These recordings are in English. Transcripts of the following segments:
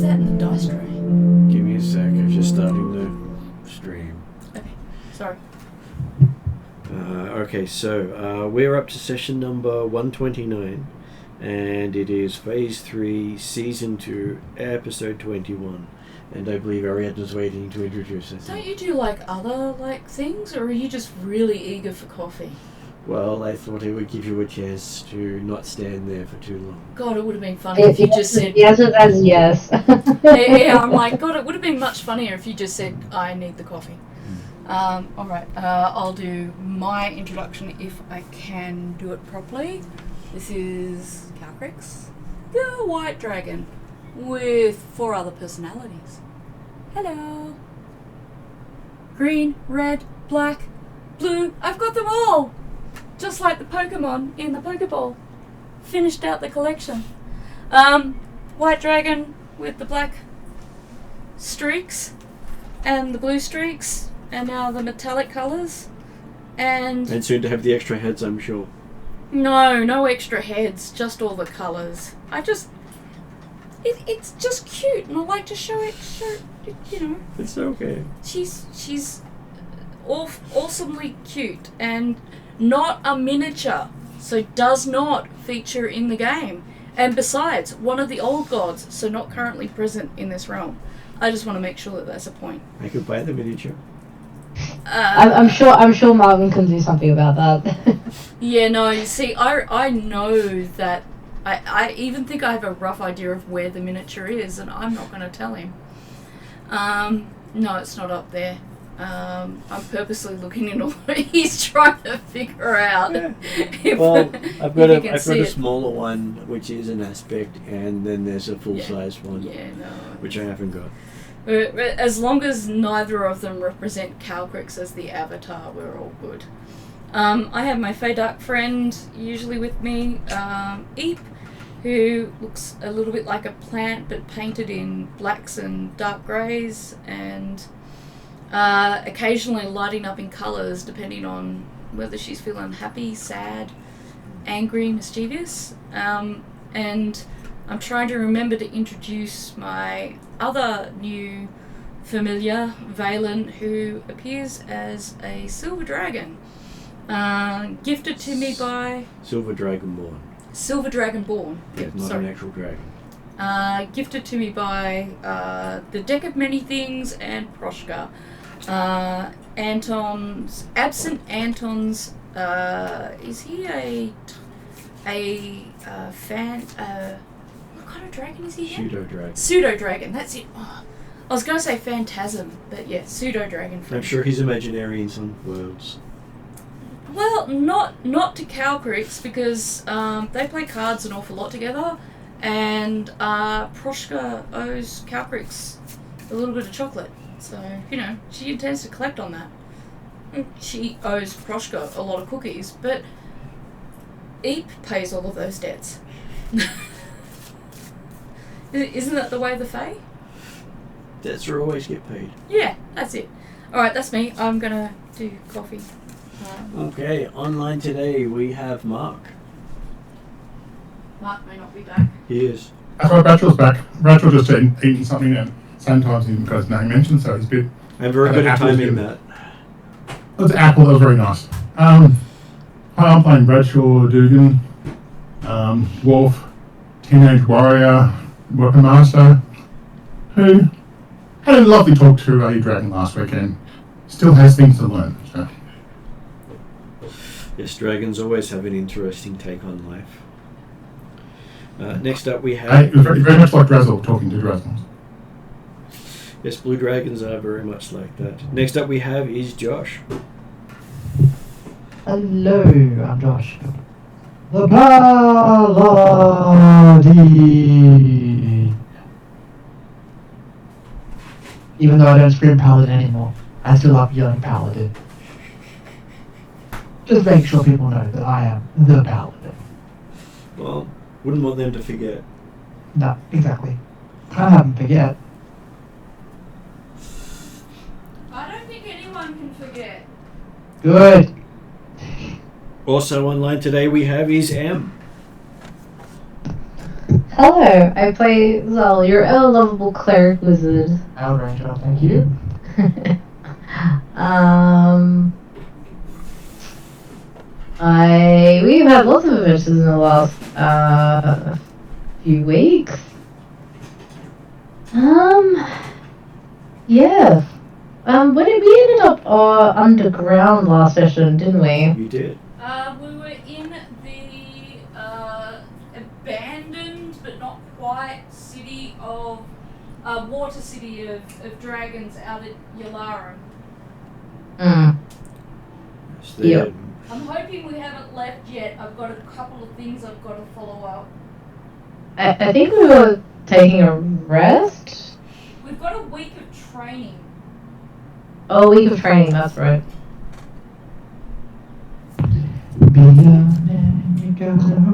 that in the dice tray? Give me a sec. I'm just starting the stream. Okay, sorry. Okay, so we're up to session number 129, and it is Phase 3, Season 2, Episode 21. And I believe Ariadne's waiting to introduce us. Don't you do other things, or are you just really eager for coffee? Well, I thought it would give you a chance to not stand there for too long. God, it would have been funny if you just said... Yes, that's yes. yeah, I'm like, God, it would have been much funnier if you just said, I need the coffee. Alright, I'll do my introduction if I can do it properly. This is Calcrix, the white dragon, with 4 other personalities. Hello. Green, red, black, blue, I've got them all! Just like the Pokemon in the Pokeball. Finished out the collection. White dragon with the black streaks and the blue streaks and now the metallic colours. And soon to have the extra heads, I'm sure. No extra heads, just all the colours. It's just cute and I like to show it, you know. It's okay. She's awesomely cute and not a miniature, so does not feature in the game. And besides, one of the old gods, so not currently present in this realm. I just want to make sure that that's a point. I could buy the miniature. I'm sure Marvin can do something about that. Yeah, no, you see, I know that I even think I have a rough idea of where the miniature is, and I'm not going to tell him. No, it's not up there. I'm purposely looking in all. He's trying to figure out. Yeah. If, Well, I've got a see smaller one, which is an aspect, and then there's a full-size one, Yeah, no. which I haven't got. As long as neither of them represent Calcrix as the avatar, we're all good. I have my Fey Dark friend usually with me, Eep, who looks a little bit like a plant but painted in blacks and dark greys, and occasionally lighting up in colours depending on whether she's feeling happy, sad, angry, mischievous. And I'm trying to remember to introduce my other new familiar, Valen, who appears as a silver dragon, gifted to me by... Silver Dragonborn. Silver Dragonborn. Yeah, not an actual dragon. Gifted to me by the Deck of Many Things and Proshka. Anton's is he a fan? What kind of dragon is he again? Pseudo-dragon. Pseudo-dragon, that's it. Oh, I was going to say phantasm, but yeah, pseudo-dragon. I'm sure he's imaginary in some worlds. Well, not to Calcrix, because they play cards an awful lot together, and Proshka owes Calcrix a little bit of chocolate. So, you know, she intends to collect on that. She owes Proshka a lot of cookies, but Eep pays all of those debts. Isn't that the way of the Fae? Debts are always get paid. Yeah, that's it. Alright, that's me. I'm gonna do coffee. Okay, online today we have Mark. Mark may not be back. He is. That's why Rachel's back. Rachel just eaten something and sometimes he even got his name mentioned, so he's a bit... I'm very good at timing that. That was Apple, that was very nice. Hi, I'm playing Bradshaw Dugan, Dwarf, Teenage Warrior, Weapon Master, who had a lovely talk to a dragon last weekend. Still has things to learn, so... Yes, dragons always have an interesting take on life. Next up we have... It was very much like Drazzle talking to Drazzle. Yes, blue dragons are very much like that. Next up we have is Josh. Hello, I'm Josh. The Paladin! Even though I don't scream Paladin anymore, I still love yelling Paladin. Just make sure people know that I am the Paladin. Well, wouldn't want them to forget. No, exactly. Can't have them forget. I don't think anyone can forget. Good. Also online today we have is M. Hello, I play Zal, your lovable cleric wizard. Outranger, thank you. We've had lots of adventures in the last few weeks. Yeah. We ended up underground last session, didn't we? You did. We were in the abandoned but not quite city of water city of dragons out at Yalarum. So Yep. I'm hoping we haven't left yet. I've got a couple of things I've got to follow up. I think we were taking a rest. We've got a week of training. Oh, week of training, that's right. Be a man, you gotta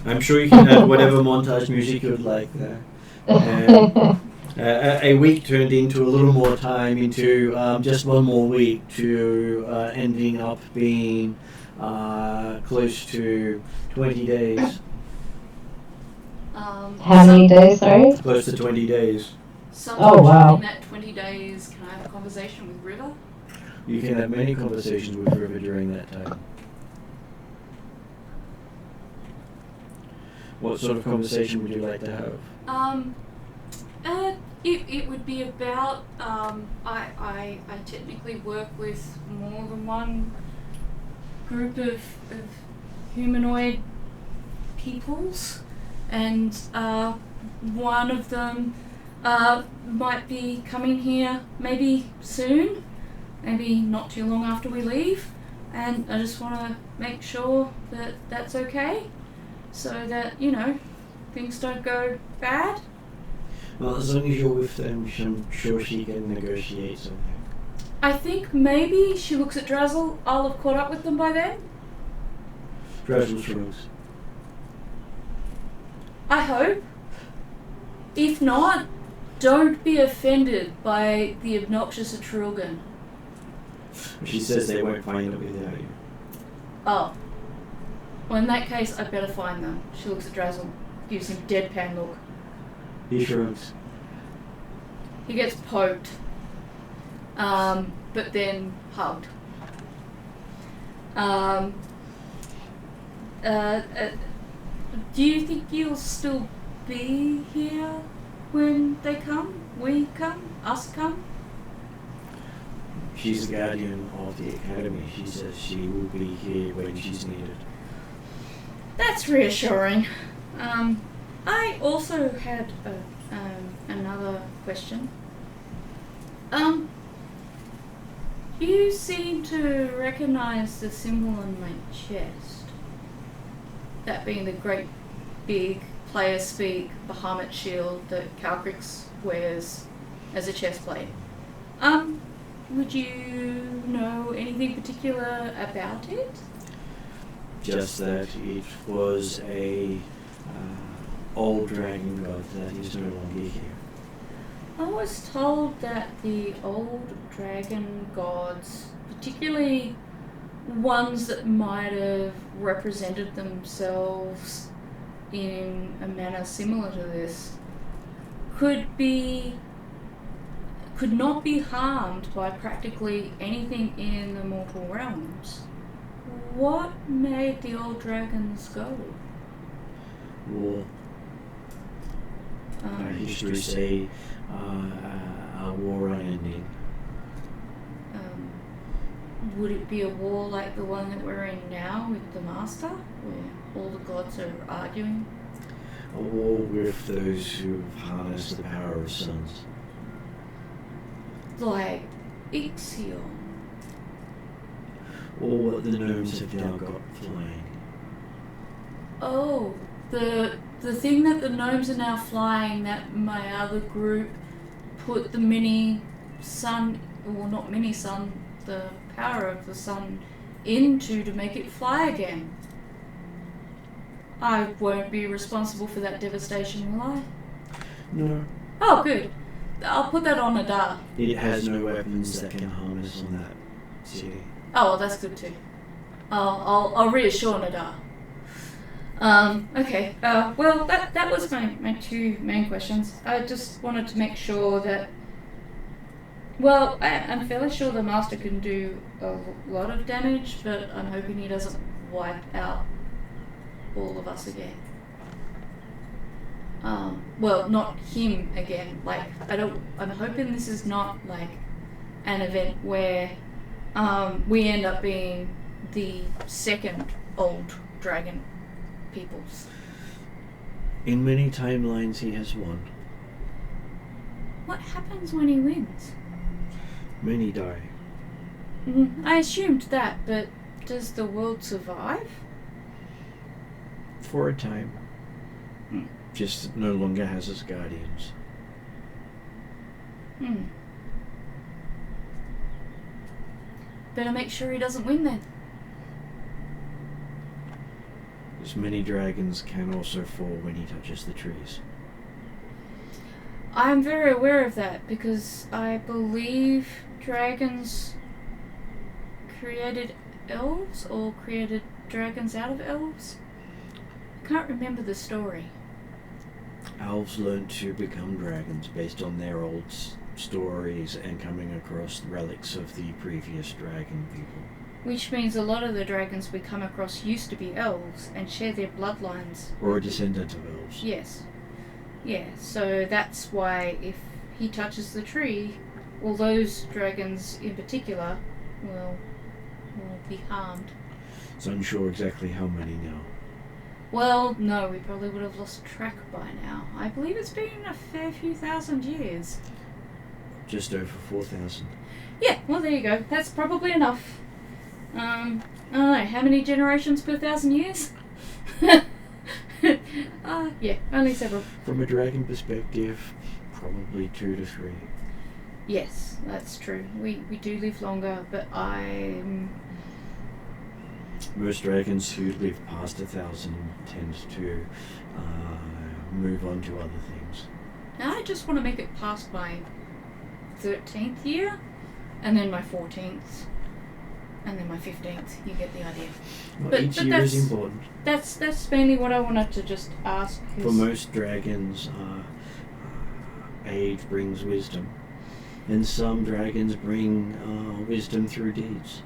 I'm sure you can add whatever montage music you'd like there. And, a week turned into a little more time, into just one more week, to ending up being close to 20 days. How many days, sorry? Close to 20 days. Sometime wow. in that 20 days, can I have a conversation with River? You can have many conversations with River during that time. What sort of conversation would you like to have? It would be about, I technically work with more than one group of humanoid peoples, and one of them might be coming here maybe soon, maybe not too long after we leave, and I just want to make sure that that's okay, so that, things don't go bad. Well, as long as you're with them, I'm sure she can negotiate something. I think maybe she looks at Drazzle. I'll have caught up with them by then. Drazzle shrugs. I hope. If not, don't be offended by the obnoxious Etrurgan. She says they won't find it without you. Oh. Well, in that case, I better find them. She looks at Drazzle, gives him deadpan look. He shrugs. He gets poked, but then hugged. Do you think you'll still be here when they come? We come? Us come? She's the guardian of the academy. She says she will be here when she's needed. That's reassuring. I also had another question. You seem to recognize the symbol on my chest. That being the great big player speak Bahamut shield that Calcrix wears as a chest plate. Would you know anything particular about it? Just that it was a old dragon god that is no longer here. I was told that the old dragon gods, particularly ones that might have represented themselves in a manner similar to this, could not be harmed by practically anything in the mortal realms. What made the old dragons go? War. History say a war unending. Would it be a war like the one that we're in now with the Master, where all the gods are arguing? A war with those who have harnessed the power of suns. Like Ixion? Or what the gnomes have now got flying. Oh, the thing that the gnomes are now flying, that my other group put the mini sun, well, not mini sun, the power of the sun into to make it fly again. I won't be responsible for that devastation, will I? No. Oh, good. I'll put that on Adar. It has no weapons that can harm us on that city. Oh, well, that's good too. I'll reassure Nadar. Okay. Well, that was my two main questions. I just wanted to make sure that. Well, I'm fairly sure the Master can do a lot of damage, but I'm hoping he doesn't wipe out all of us again. Well, not him again. Like, I'm hoping this is not like an event where we end up being the second old dragon peoples. In many timelines, he has won. What happens when he wins? Many die. I assumed that, but does the world survive? For a time. Just no longer has its guardians. Better make sure he doesn't win then. As many dragons can also fall when he touches the trees. I'm very aware of that because I believe dragons created elves or created dragons out of elves. I can't remember the story. Elves learned to become dragons based on their old stories and coming across relics of the previous dragon people. Which means a lot of the dragons we come across used to be elves and share their bloodlines. Or a descendant of elves. Yes. Yeah, so that's why if he touches the tree, all those dragons in particular will be harmed. So I'm unsure exactly how many now. Well, no, we probably would have lost track by now. I believe it's been a fair few thousand years. Just over 4,000. Yeah, well there you go. That's probably enough. I don't know, how many generations per 1,000 years? Yeah, only several. From a dragon perspective, probably 2 to 3. Yes, that's true. We do live longer, but Most dragons who live past 1,000 tend to move on to other things. Now I just want to make it past my 13th year, and then my 14th, and then my 15th. You get the idea. Well, each year is important. That's mainly what I wanted to just ask. For most dragons, age brings wisdom, and some dragons bring wisdom through deeds.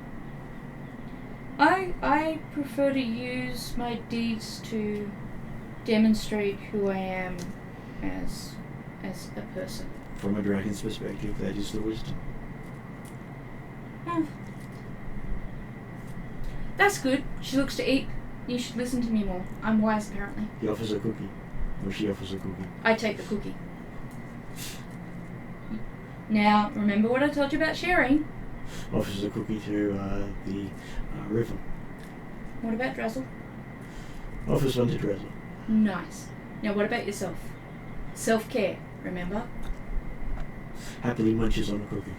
I prefer to use my deeds to demonstrate who I am as a person. From a dragon's perspective, that is the wisdom. That's good. She looks to eat. You should listen to me more. I'm wise, apparently. He offers a cookie. Or she offers a cookie. I take the cookie. Now, remember what I told you about sharing? Offers a cookie to the river. What about Drizzle? Offers one to Drizzle. Nice. Now, what about yourself? Self-care, remember? Happily munches on a cookie.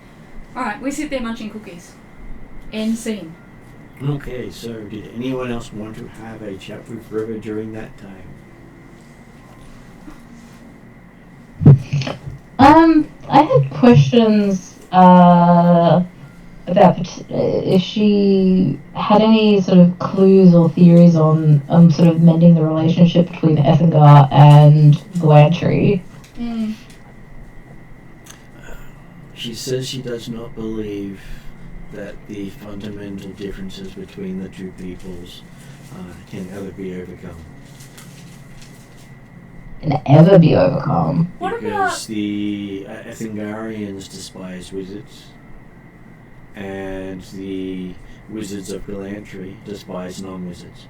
Alright, we sit there munching cookies. End scene. Okay, so did anyone else want to have a chat with River during that time? I had questions about if she had any sort of clues or theories on sort of mending the relationship between Ethengar and Glantry. She says she does not believe that the fundamental differences between the two peoples can ever be overcome. Can ever be overcome. What Because the Ethengarians despise wizards, and the wizards of Galantry despise non-wizards.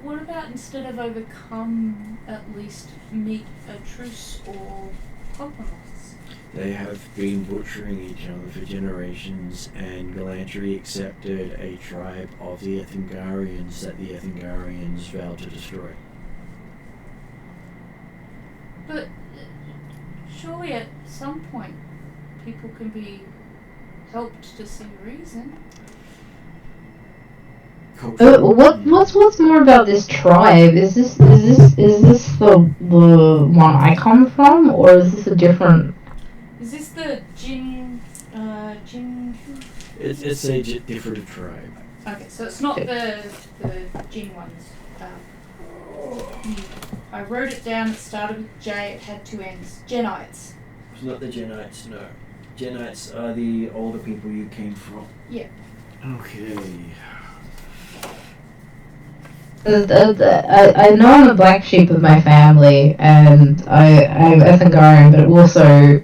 What about instead of overcome, at least meet a truce or compromise? They have been butchering each other for generations, and Galantry accepted a tribe of the Ethengarians that the Ethengarians vowed to destroy. But surely at some point people can be helped to see reason. What's more about this tribe? Is this the one I come from, or is this a different? Is this the Jin? It's a different tribe. Okay, so it's not the Jin ones. I wrote it down. It started with J. It had two N's. Genites. It's not the Genites, no. Genites are the older people you came from. Yeah. Okay. I know I'm a black sheep of my family, and I'm Ethengarian, but also,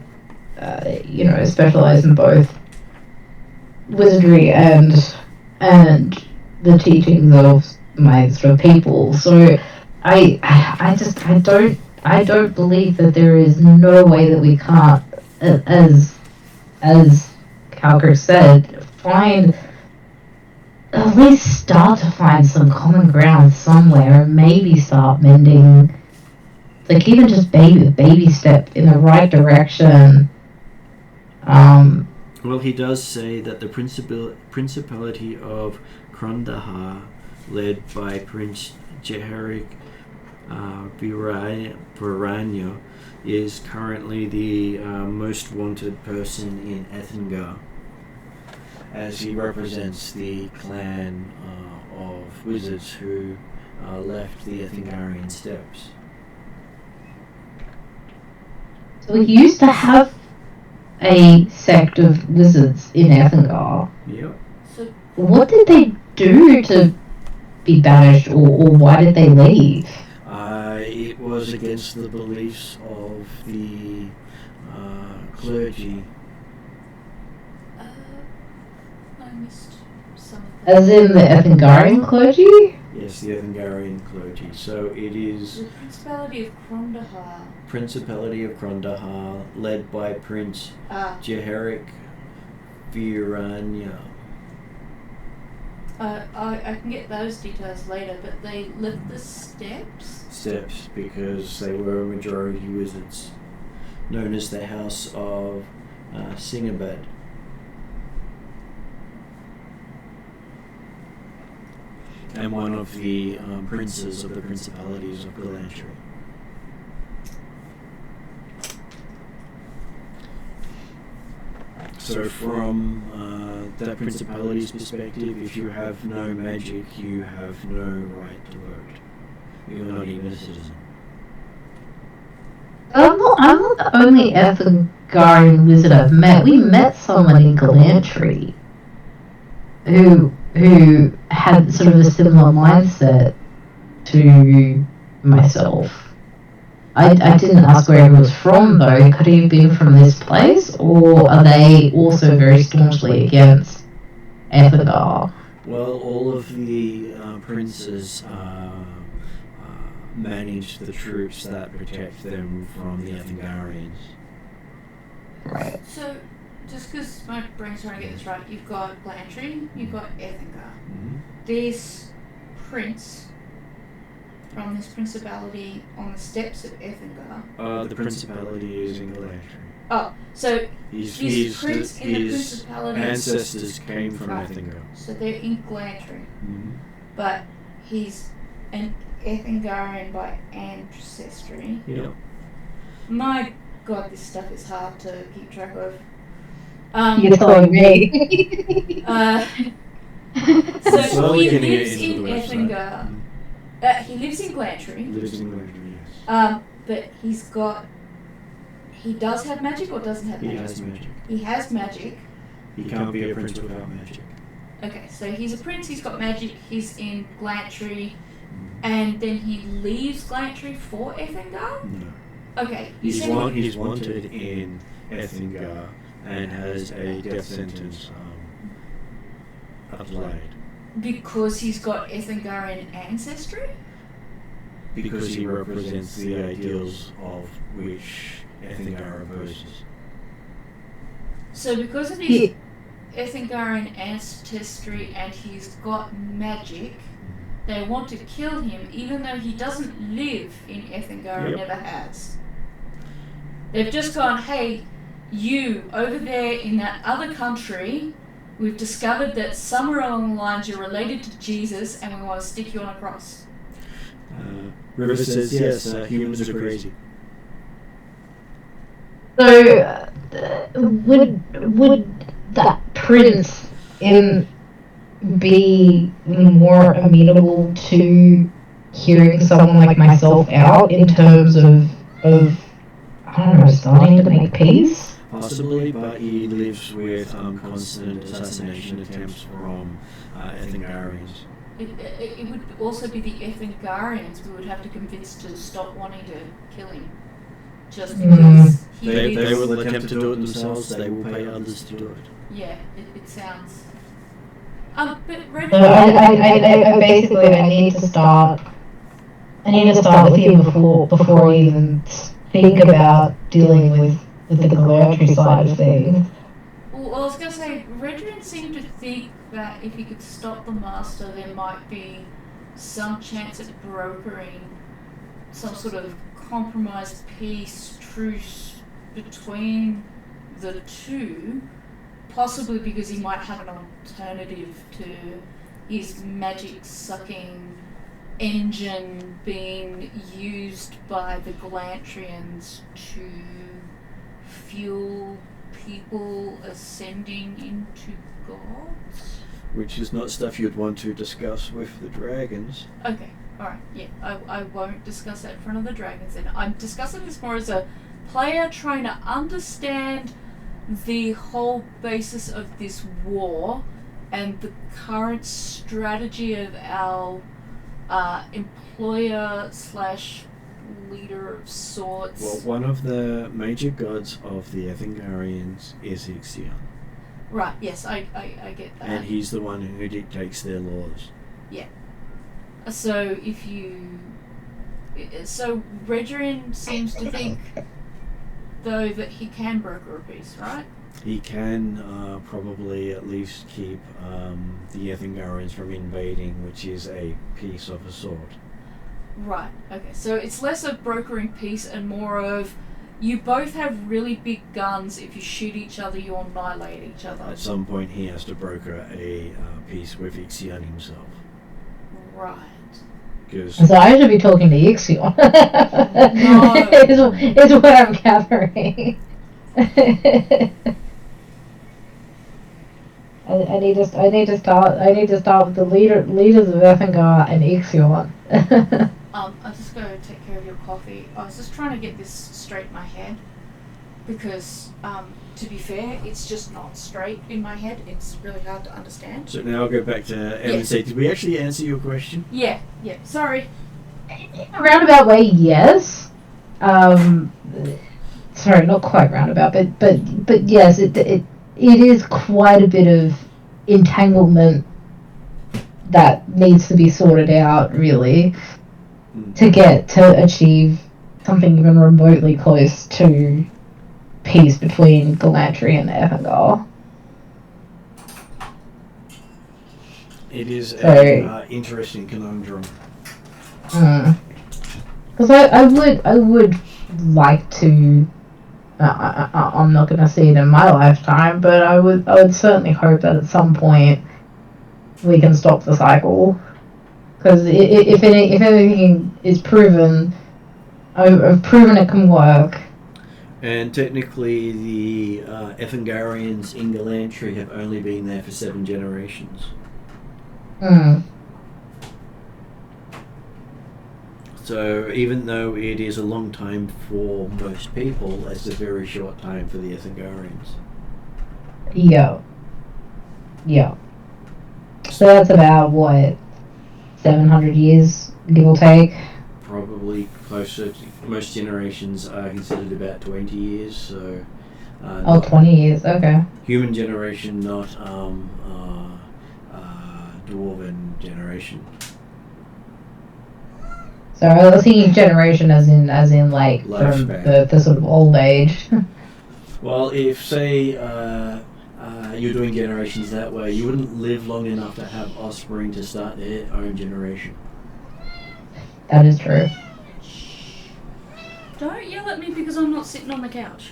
specialize in both wizardry and the teachings of my sort of people. So I don't believe that there is no way that we can't, as Calgary said, at least start to find some common ground somewhere, and maybe start mending, like even just baby step in the right direction. Well, he does say that the Principality of Krondahar, led by Prince Jeheric Viranya, is currently the most wanted person in Ethengar, as he represents the clan of wizards who left the Ethengarian steppes. So we used to have a sect of wizards in Ethengar. Yep. So What did they do to be banished, or why did they leave? It was against the beliefs of the clergy. I missed some of As in the Ethengarian clergy? Yes, the Ethengarian clergy. So it is the Principality of Krondahar. Principality of Krondahar, led by Prince Jeheric Viranya. I can get those details later, but they left the steps. Steps, because they were majority wizards, known as the House of Singabad. And one of the princes of the principalities of Galantry. So from that principality's perspective, if you have no magic, you have no right to vote. You're not even a citizen. I'm not the only Ethengarian wizard I've met. We met someone in Galantry who had sort of a similar mindset to myself. I didn't ask where he was from, though. Could he have been from this place, or are they also very staunchly against Ethengar? Well, all of the princes manage the troops that protect them from the Ethengarians. Right. So, just because my brain's trying to get this right, you've got Galantry, you've got Ethengar. Mm-hmm. This prince from this principality on the steps of Ethengar. The principality is in Galantry. Oh, so His prince in the principality. ancestors came from Right. Ethengar. So they're in Galantry, Mm-hmm. but he's an Ethengarian by ancestry. Yep. My God, this stuff is hard to keep track of. You're telling me. So Slowly he getting it lives into in the website. Ethengar. He lives in Galantry. Lives in Galantry, yes. But he does have magic or doesn't have He magic? has magic. He has magic. He can't be a prince without magic. Okay, so he's a prince, he's got magic, he's in Galantry, and then he leaves Galantry for Ethengar? No. Okay, you He's said he's wanted in Ethengar and has a death sentence applied because he's got Ethengarian ancestry? because he represents the ideals of which Ethengar opposes. So because of his Ethengarian ancestry and he's got magic, they want to kill him even though he doesn't live in Ethengar and Yep. never has. They've just gone, hey, you over there in that other country, we've discovered that somewhere along the lines you're related to Jesus and we want to stick you on a cross. River says yes, humans are crazy. So, would that prince in be more amenable to hearing someone like myself out in terms of I don't know, starting to make peace? Possibly, but he lives with constant assassination attempts from Ethengarians. It would also be the Ethengarians we would have to convince to stop wanting to kill him. Just because They will attempt to do it themselves, they will pay others to do it. Yeah, it sounds... but I basically I need to start with him before I even think about dealing with the Galatry side of things. Well, I was going to say, Redrin seemed to think that if he could stop the Master, there might be some chance at brokering some sort of compromised peace, truce between the two, possibly because he might have an alternative to his magic-sucking engine being used by the Galantrians to fuel people ascending into gods? Which is not stuff you'd want to discuss with the dragons. Okay, alright, yeah, I won't discuss that in front of the dragons then. I'm discussing this more as a player trying to understand the whole basis of this war and the current strategy of our employer slash leader of sorts. Well, one of the major gods of the Ethengarians is Ixion. Right, yes, I get that. And he's the one who dictates their laws. Yeah. So So Redrin seems to think, though, that he can broker a peace, right? He can probably at least keep the Ethengarians from invading, which is a piece of a sort. Right, okay. So it's less of brokering peace and more of you both have really big guns. If you shoot each other, you annihilate each other. At some point he has to broker a peace with Ixion himself. Right. So I should be talking to Ixion. No. is what I'm gathering. I need to start with the leaders of Ethengar and Ixion. I'm just going to take care of your coffee. I was just trying to get this straight in my head because, to be fair, it's just not straight in my head. It's really hard to understand. So now I'll go back to Em and say, did we actually answer your question? Yeah. Sorry. In a roundabout way, yes. Sorry, not quite roundabout, but yes, it is quite a bit of entanglement that needs to be sorted out, really, to achieve something even remotely close to peace between Galantry and Ethengar. It is an interesting conundrum. Because I would like to. I'm not going to see it in my lifetime, but I would certainly hope that at some point we can stop the cycle. Because if anything is proven, I've proven it can work. And technically, the Ethengarians in Galantry have only been there for 7 generations. So even though it is a long time for most people, it's a very short time for the Ethengarians. Yeah. So that's about, what, 700 years, give or take? Probably closer to, most generations are considered about 20 years, so... 20 years, okay. Human generation, not dwarven generation. So I was thinking generation as in like from the sort of old age. Well, if say you're doing generations that way, you wouldn't live long enough to have offspring to start their own generation. That is true. Don't yell at me because I'm not sitting on the couch.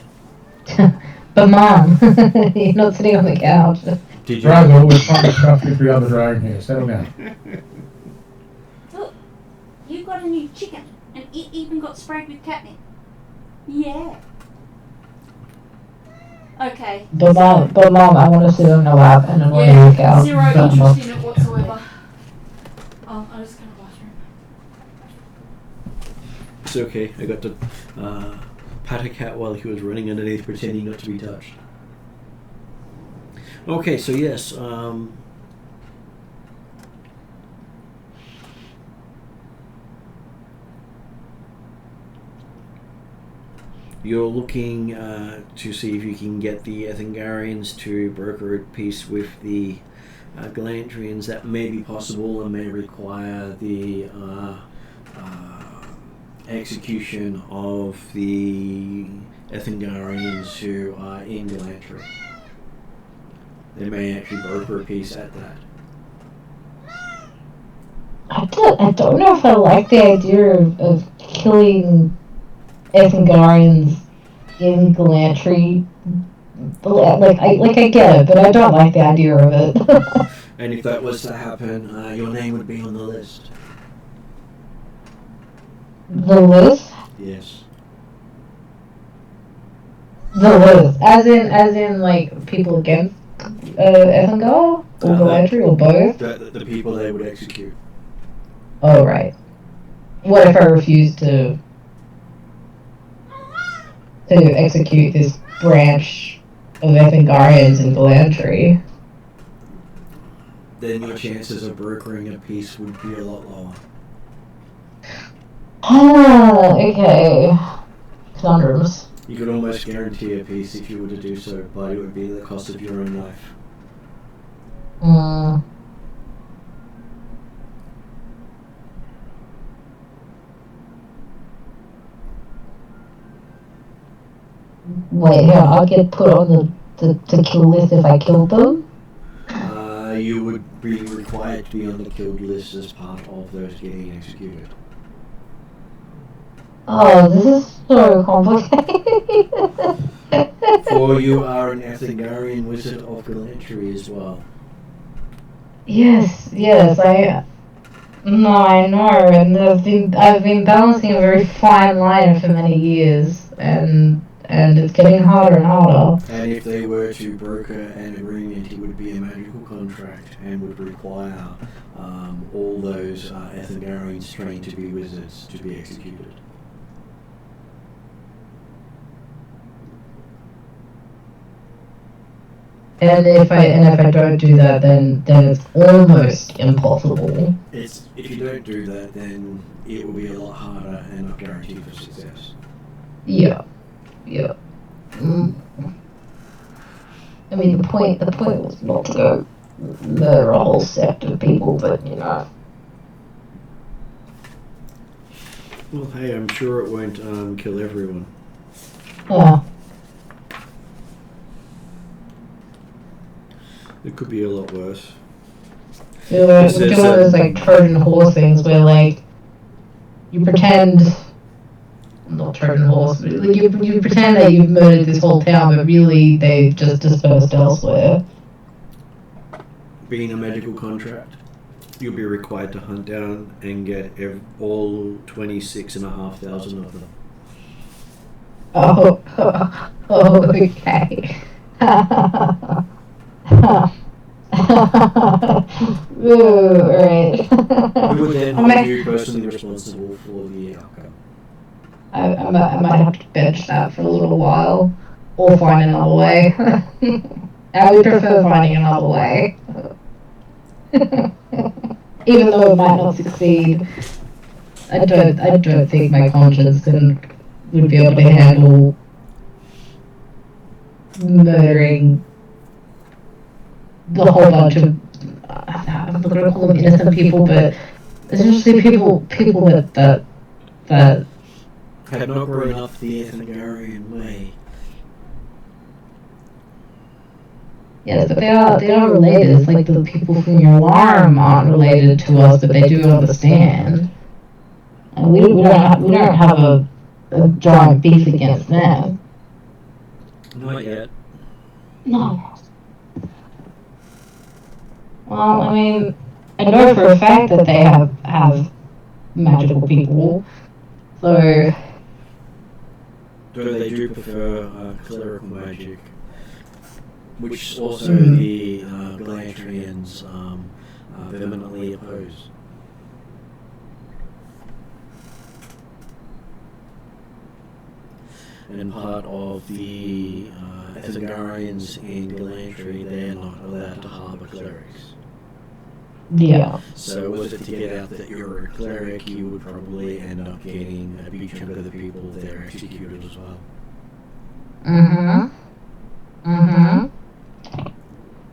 But Mom, you're not sitting on the couch. Did you? Drag's always trying to stuff every other dragon here. Settle down. Look, you got a new chicken, and it even got sprayed with catnip. Yeah. Okay. But mom, I want to sit on your lap and I want to work out. Zero interest in it whatsoever. Oh, I'll just go to the bathroom. It's okay. I got to pat a cat while he was running underneath, pretending not to be touched. Okay, so yes, you're looking to see if you can get the Ethengarians to broker a peace with the Galantrians. That may be possible and may require the execution of the Ethengarians who are in Galantry. They may actually broker a peace at that. I don't know if I like the idea of killing Ethengarians in Galantry. I get it, but I don't like the idea of it. And if that was to happen, your name would be on the list. The list? Yes. The list. As in like people against Ethengar? Or Galantry, or both? The people they would execute. Oh, right. What if I refuse to execute this branch of Ethengarians in Galantry? Then your chances of brokering a peace would be a lot lower. Ah, okay. Conundrums. You could almost guarantee a peace if you were to do so, but it would be at the cost of your own life. Wait, here, I'll get put on the kill list if I kill them? You would be required to be on the killed list as part of those getting executed. Oh, this is so complicated. For you are an Ethengarian wizard of Galantry as well. Yes, I know, and I've been balancing a very fine line for many years, and it's getting harder and harder. And if they were to broker an agreement, it would be a magical contract and would require all those Ethengarians trained to be wizards to be executed. And if I don't do that, then it's almost impossible. If you don't do that, then it will be a lot harder and not guaranteed for success. Yeah. I mean, the point was not to go murder a whole sect of people, but you know. Well, hey, I'm sure it won't kill everyone. Yeah. It could be a lot worse. We do one of those like Trojan horse things where like you pretend, not Trojan horse, but like, you pretend that you've murdered this whole town, but really they just dispersed elsewhere. Being a magical contract, you'll be required to hunt down and get all 26,500 of them. Oh, okay. Ooh, right. Who would then hold you personally responsible for the outcome? I might have to bench that for a little while, or find another way. I would prefer finding another way. Even though it might not succeed, I don't think my conscience would be able to handle murdering the whole bunch of, I'm not going to call them innocent people, but essentially people that Had not grown up the Ethengarian way. Yes, but they are related. It's like the people from your alarm aren't related to us, but they do understand. And we don't have a giant beef against them. Not yet. No. Well, I mean, I know for a fact that they have magical people, so. Though they do prefer clerical magic. which also the Galantrians vehemently oppose. And part of the Ethengarians in Galantry, they're not allowed to harbour clerics. Yeah. So was it to get out that you're a cleric, you would probably end up getting a big chunk of the people there executed as well.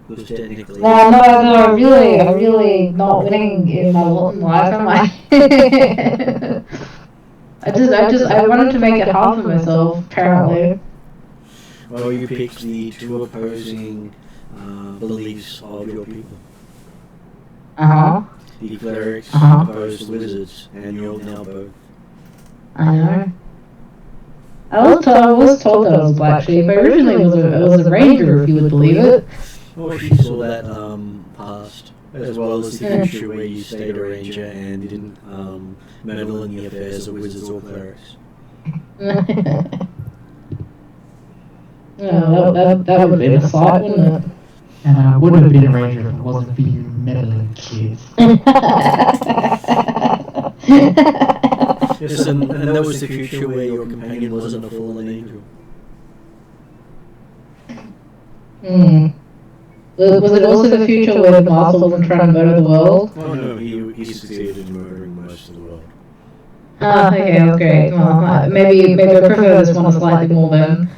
Because technically... No, I'm really not winning in my lot in life, am I? I wanted to make it hard for myself, apparently. Well, you picked the two opposing beliefs of your people. The clerics opposed wizards, and you're now both. I know. I was told that I was black sheep. I originally was a ranger, if you would believe it. Well, she saw that past, as well as the future where you stayed a ranger and didn't meddle in the affairs of wizards or clerics. That would have been a sight, wouldn't it? And I wouldn't have been a ranger if it wasn't for you meddling kids. Yes, and that was the future where your companion wasn't a fallen angel. Was it also the future where the master wasn't trying to murder the world? Oh no, he succeeded in murdering most of the world. Okay, great. Well, maybe I prefer this one slightly more then.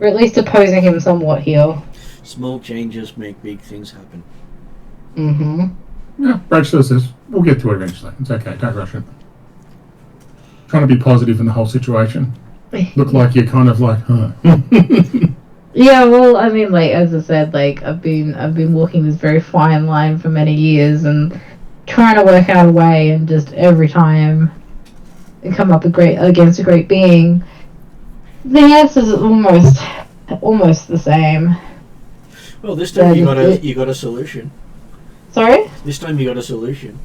Or at least opposing him somewhat here. Small changes make big things happen. Yeah, Brad says this. We'll get to it eventually. It's okay, don't rush it. Trying to be positive in the whole situation. Look like you're kind of like, huh. Yeah, well, I mean, like, as I said, like, I've been walking this very fine line for many years and trying to work out a way, and just every time I come up against a great being, the answer's almost the same. Well, this time you got a solution. Sorry? This time you got a solution.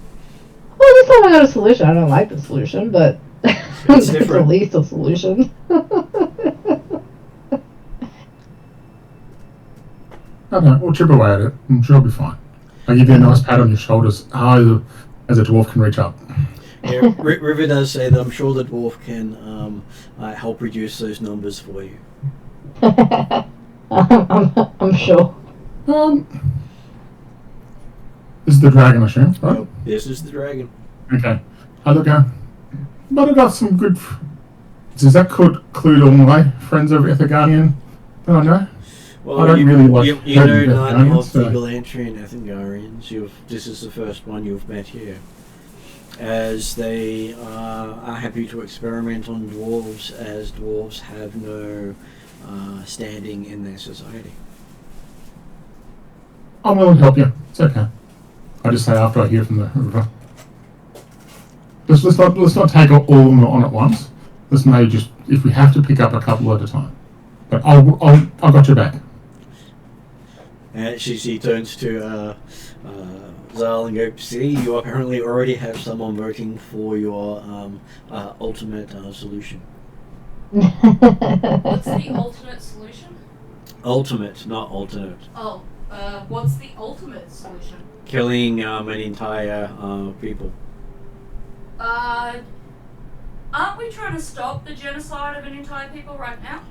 Well, this time I got a solution. I don't like the solution, but It's it's different. at least a solution. Okay, we'll chip away at it. I'm sure it'll be fine. I'll give you a nice pat on your shoulders high as a dwarf can reach up. Yeah, River does say that I'm sure the dwarf can help reduce those numbers for you. I'm sure. This is the dragon, I assume, right? Oh, this is the dragon. Okay. But I got some good... Does that include all my friends over at the Guardian? Oh, no? Well, I don't really like you know Death none Guardians, of the so- Galantrian Ethengarians. This is the first one you've met here. As they are happy to experiment on dwarves, as dwarves have no standing in their society. I'm willing to help you. It's okay. I just say after I hear from the river. Let's not take all of them on at once. Let's maybe just, if we have to, pick up a couple at a time. But I got your back. And she turns to Zal and goes, see, you apparently already have someone voting for your ultimate solution. What's the alternate solution? Ultimate, not alternate. Oh, what's the ultimate solution? Killing an entire people. Aren't we trying to stop the genocide of an entire people right now?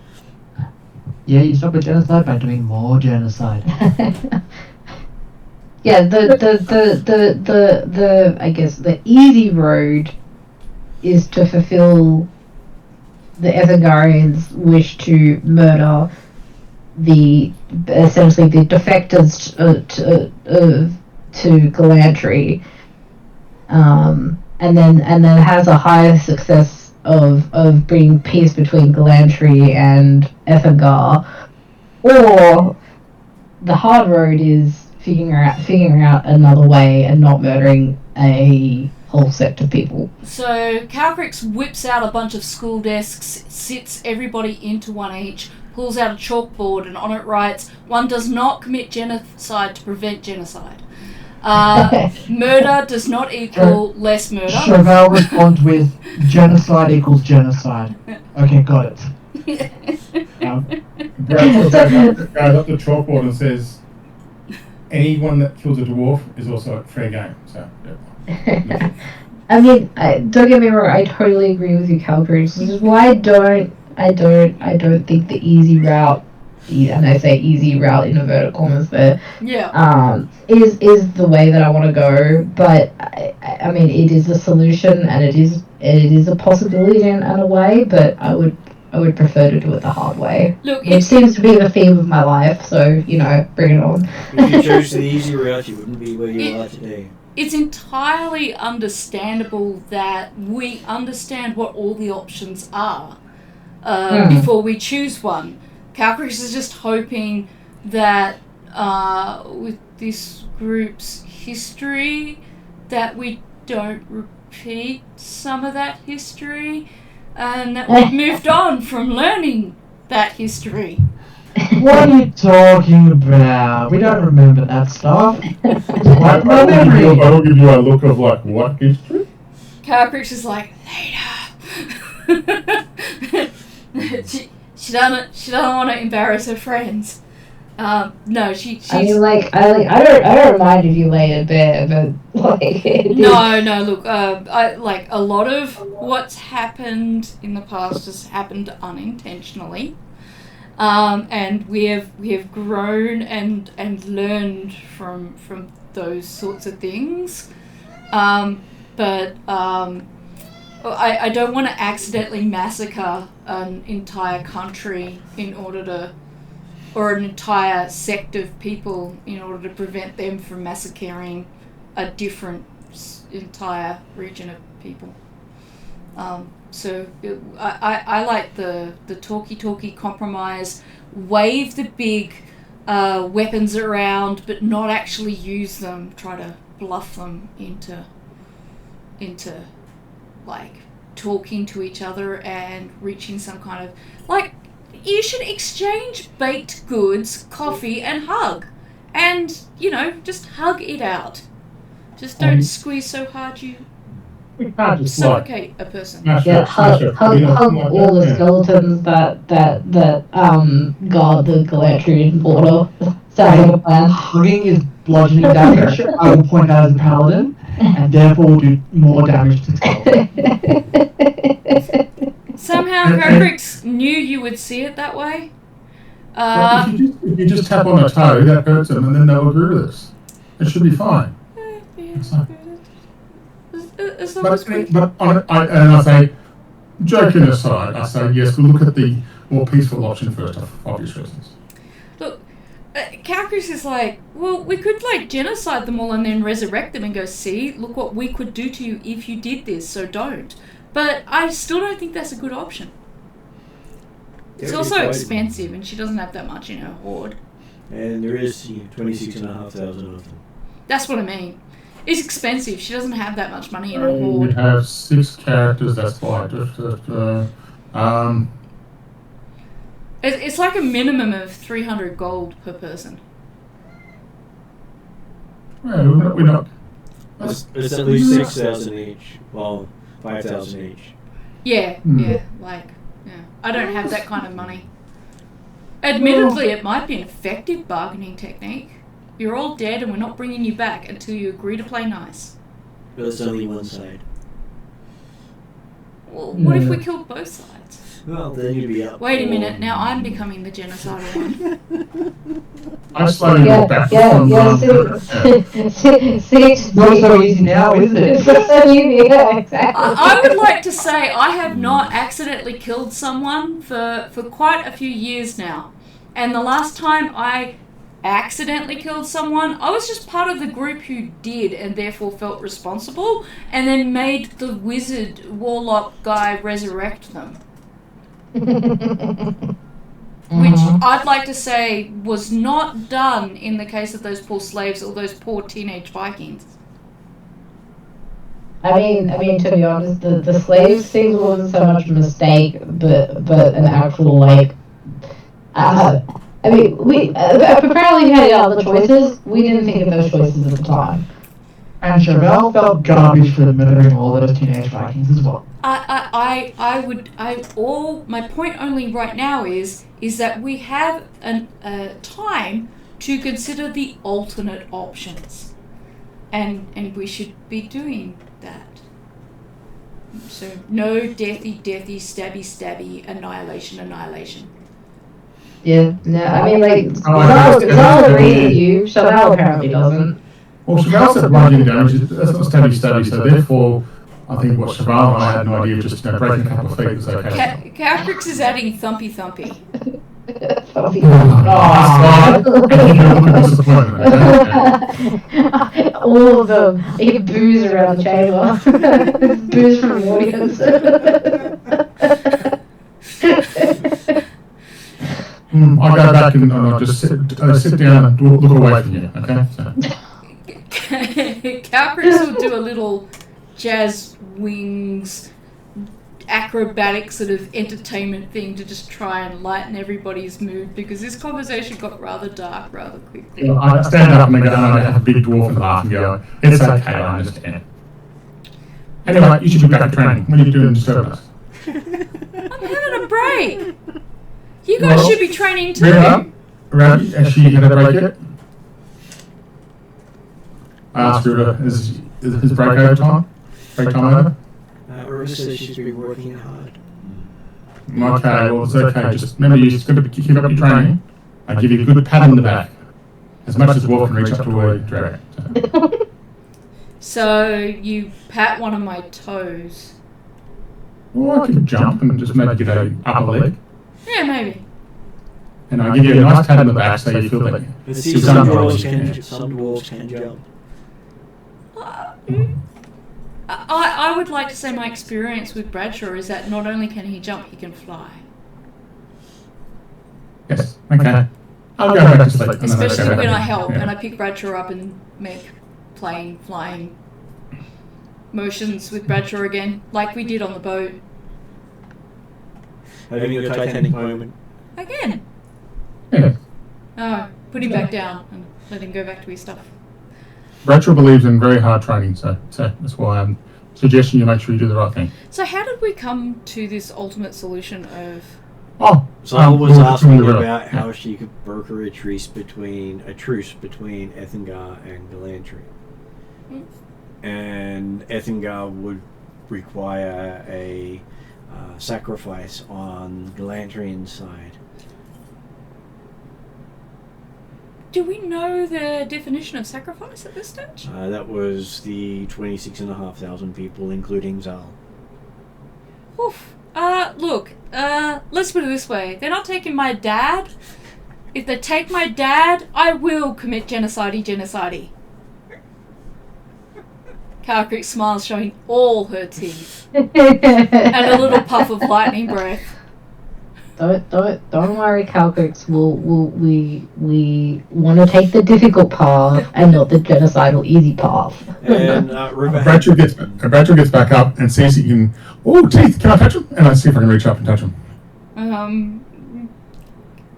Yeah, you stop a genocide by doing more genocide. Yeah, the I guess the easy road is to fulfill the Ethengarians' wish to murder essentially the defectors to Galantry, and then has a higher success of bringing peace between Galantry and Ethengar, or the hard road is figuring out another way and not murdering a whole sect of people. So Calcrix whips out a bunch of school desks, sits everybody into one each, pulls out a chalkboard, and on it writes, "One does not commit genocide to prevent genocide. Murder does not equal less murder." Chauvel responds with, genocide equals genocide. Okay, got it. Bradshaw goes up the chalkboard and says, anyone that kills a dwarf is also fair game. So, yeah. I mean, don't get me wrong. I totally agree with you, Calgary. This is why I don't think the easy route, and I say easy route in inverted commas there, is the way that I want to go. But I mean, it is a solution, and it is a possibility in a way. But I would prefer to do it the hard way. Look, it seems to be the theme of my life. So bring it on. If you chose the easy route, you wouldn't be where you are today. It's entirely understandable that we understand what all the options are before we choose one. Calcris is just hoping that with this group's history that we don't repeat some of that history and that we've moved on from learning that history. What are you talking about? We don't remember that stuff. I will give you a look of like, what history? Calcris is like, later. She doesn't want to embarrass her friends. No, she's. I mean, I don't mind if you lay it bare, but like. No. Look, a lot of what's happened in the past has happened unintentionally, and we have grown and learned from those sorts of things, but I don't want to accidentally massacre an entire country or an entire sect of people in order to prevent them from massacring a different entire region of people. So I like the talky compromise, wave the big weapons around but not actually use them, try to bluff them into like talking to each other and reaching some kind of like, you should exchange baked goods, coffee and hug, and just hug it out. Just don't squeeze so hard you suffocate a person. Hug all the skeletons that guard the Galadriel border. Sounds like a plan. Hugging is bludgeoning damage. I will point out as a paladin, and therefore will do more damage to skeletons. Somehow Herbrix knew you would see it that way. If you just tap on a toe, that hurts them, and then they'll agree with us. It should be fine. I say, joking aside, I say yes. We'll look at the more peaceful option first, for obvious reasons. Look, Calcris is like, well, we could genocide them all and then resurrect them and go, see, look what we could do to you if you did this. So don't. But I still don't think that's a good option. It's also expensive, and she doesn't have that much in her horde. And there is 26,500 of them. That's what I mean. It's expensive. She doesn't have that much money in her horde. We have 6 characters, that's why. It's like a minimum of 300 gold per person. Well, we're not... It's at least 6,000 each. Well, 5,000 each. Yeah. I don't have that kind of money. Admittedly, it might be an effective bargaining technique. You're all dead and we're not bringing you back until you agree to play nice. But it's only one side. Well, what if we killed both sides? Well, then you'd be up. Wait a minute, now I'm becoming the genocidal one. I slowly walk back from see, not so easy now, is it? Yeah, exactly. I would like to say I have not accidentally killed someone for quite a few years now. And the last time I accidentally killed someone, I was just part of the group who did and therefore felt responsible and then made the wizard warlock guy resurrect them. Which I'd like to say was not done in the case of those poor slaves or those poor teenage Vikings. I mean, to be honest, the slaves thing wasn't so much a mistake, but an actual I mean, we apparently had other choices. We didn't think of those choices at the time. And Chevelle felt garbage for murdering all those teenage Vikings as well. My point only right now is that we have time to consider the alternate options, and we should be doing that. So no deathy, stabby, annihilation. Yeah, no, I mean, like, Zal agrees with you, Chevelle apparently doesn't. Well, Chevelle said bludgeoning damage, that's not stabby, so therefore, I think what Chevelle and I had an idea of just breaking a couple of feet was okay. Calcrix is adding thumpy. All of them. You get booze around the chamber. Booze from the audience. I'll go back and I'll just sit down and look away from you, okay? So. Calcrix will do a little jazz wings acrobatic sort of entertainment thing to just try and lighten everybody's mood, because this conversation got rather dark rather quickly. Yeah, I stand up and I go, I have a big dwarf and laugh and go, it's okay, I understand. Anyway, you should be back at training. What are you doing to disturb us? I'm having a break. You guys should be training too. Has she had a break yet? I asked her, is his break over time? Break time over? Ursa says she's been working hard. Okay, well, it's okay. Just remember, you just got to keep up your training. I give you a good pat on the back. As much as Wolf can reach up to a dragon. So you pat one of my toes. Well, I could jump and just maybe get a upper leg. Yeah, maybe. And I give you a nice pat on the back so you feel like some dwarves can jump. I would like to say my experience with Bradshaw is that not only can he jump, he can fly. Yes, okay. I'll go back to sleep. Especially when I help and I pick Bradshaw up and make flying motions with Bradshaw again, like we did on the boat. Having a Titanic moment. Again. Yeah. Oh, put him back down and let him go back to his stuff. Bradshaw believes in very hard training, so that's why I'm suggesting you make sure you do the right thing. So how did we come to this ultimate solution of... Zal was asking about how she could broker a truce between Ethengar and Galantry. And Ethengar would require a sacrifice on Galantrian's side. Do we know the definition of sacrifice at this stage? That was the 26,500 people, including Zal. Oof. Look, let's put it this way. They're not taking my dad. If they take my dad, I will commit genocide. Calcrix smiles, showing all her teeth. And a little puff of lightning breath. Don't worry, Calcrix. We want to take the difficult path and not the genocidal easy path. And Bradshaw gets back up and sees he can. Oh, teeth! Can I touch them? And I see if I can reach up and touch them.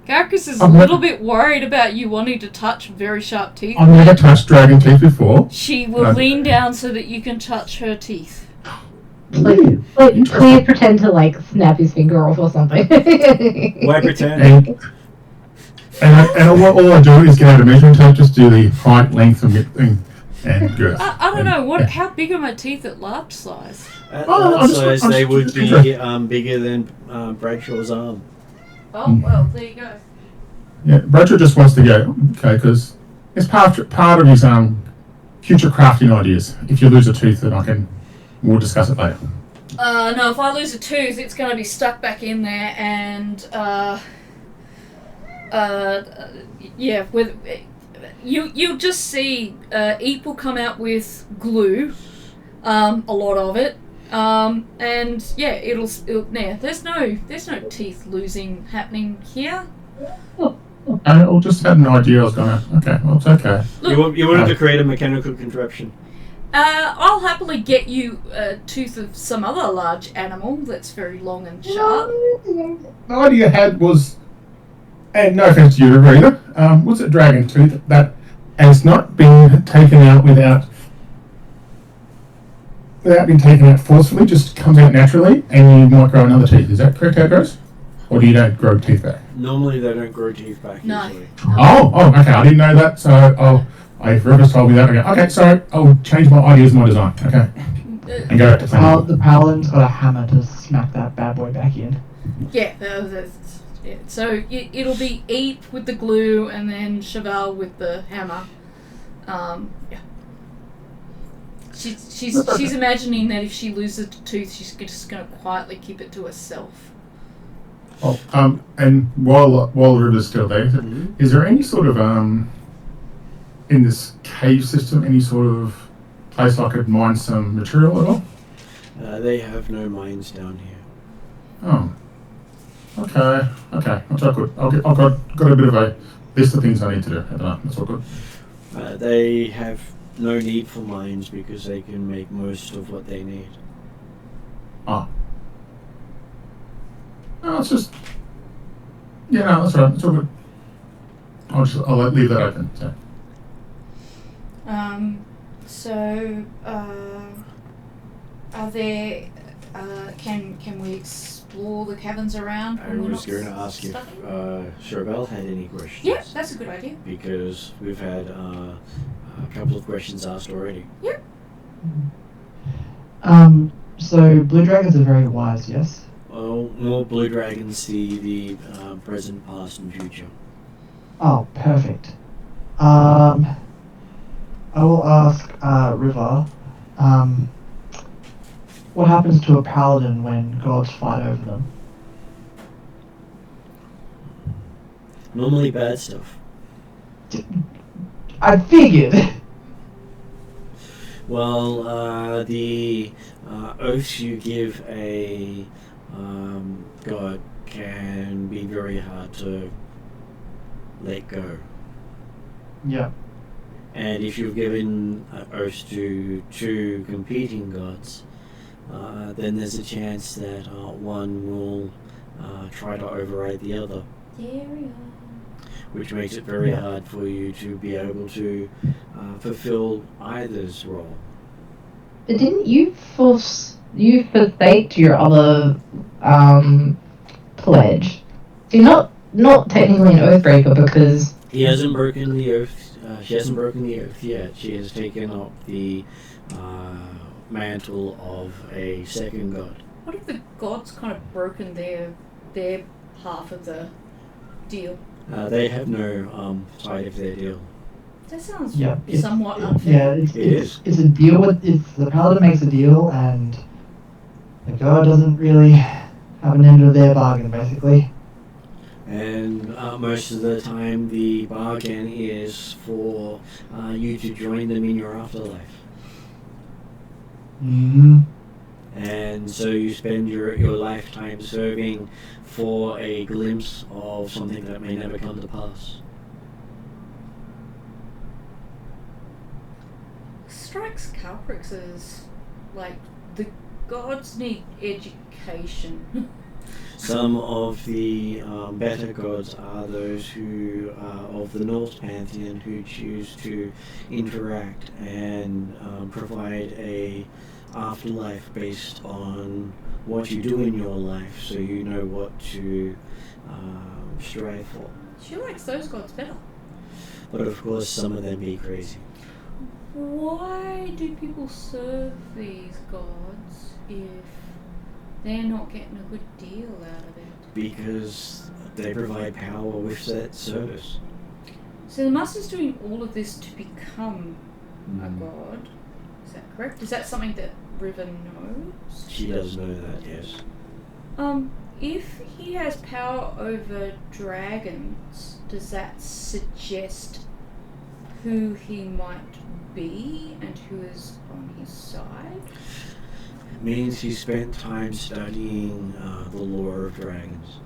Calcrix is a little bit worried about you wanting to touch very sharp teeth. I've never touched dragon teeth before. She will lean down so that you can touch her teeth. Please pretend to snap his finger off or something. Why pretend? And all I do is get out a measuring tape, just do the height, length, and girth. I don't know how big are my teeth at large size? At large size, they would be bigger than Bradshaw's arm. Oh well, there you go. Yeah, Bradshaw just wants to go, okay, because it's part of his future crafting ideas. If you lose a tooth, then we'll discuss it later. No, if I lose a tooth, it's going to be stuck back in there, and you'll just see Eep will come out with glue, a lot of it, and yeah, it'll there's no teeth losing happening here. I just had an idea. I was going, okay, well, it's okay. Look, you wanted to create a mechanical contraption. I'll happily get you a tooth of some other large animal that's very long and sharp. The idea I had was, and no offense to you either, was a dragon tooth that has not been taken out without without being taken out forcefully, just comes out naturally, and you might grow another tooth. Is that correct how it goes? Or do you don't grow teeth back? Normally they don't grow teeth back No. easily. Oh, okay. I didn't know that, so if Rivers told me that, I go, okay, sorry, I'll change my ideas and my design. Okay. And go back to planning. The paladin's got a hammer to smack that bad boy back in. Yeah, yeah. So it'll be Eep with the glue and then Cheval with the hammer. Yeah. She's imagining that if she loses a tooth, she's just going to quietly keep it to herself. Oh, and while River's still there, is there any sort of in this cave system, any sort of place I could mine some material at all? They have no mines down here. Oh. Okay. That's all good. I've got a bit of a list of things I need to do. That's all good. They have no need for mines because they can make most of what they need. Oh. No, it's just... Yeah, no, that's right. It's all good. I'll leave that open. So. Are there... can we explore the caverns around? I was going to ask if Charbel had any questions. Yeah, that's a good idea. Because we've had a couple of questions asked already. Yep. So blue dragons are very wise, yes? Well, more blue dragons see the present, past, and future. Oh, perfect. I will ask River, what happens to a paladin when gods fight over them? Normally bad stuff. I figured! Well, the oaths you give a god can be very hard to let go. Yeah. And if you've given oaths to two competing gods, then there's a chance that one will try to override the other. Which makes it very hard for you to be able to fulfill either's role. But didn't you forsake your other pledge? So you're not technically an oathbreaker because He hasn't broken the oath. She hasn't broken the oath yet. She has taken up the mantle of a second god. What if the gods kind of broken their half of the deal? They have no side of their deal. That sounds it's- somewhat unfair. Yeah, It is. It's a deal the paladin makes a deal and the god doesn't really have an end of their bargain, basically. And most of the time the bargain is for you to join them in your afterlife. Mm-hmm. And so you spend your lifetime serving for a glimpse of something that may never come to pass. Strikes Calprix as like the gods need education. Some of the better gods are those who are of the Norse pantheon who choose to interact and provide a afterlife based on what you do in your life, so you know what to strive for. She likes those gods better. But of course, some of them be crazy. Why do people serve these gods if they're not getting a good deal out of it? Because they provide power with that service. So the Master's doing all of this to become a god. Is that correct? Is that something that River knows? She does know that, yes. If he has power over dragons, does that suggest who he might be and who is on his side? It means he spent time studying the lore of dragons.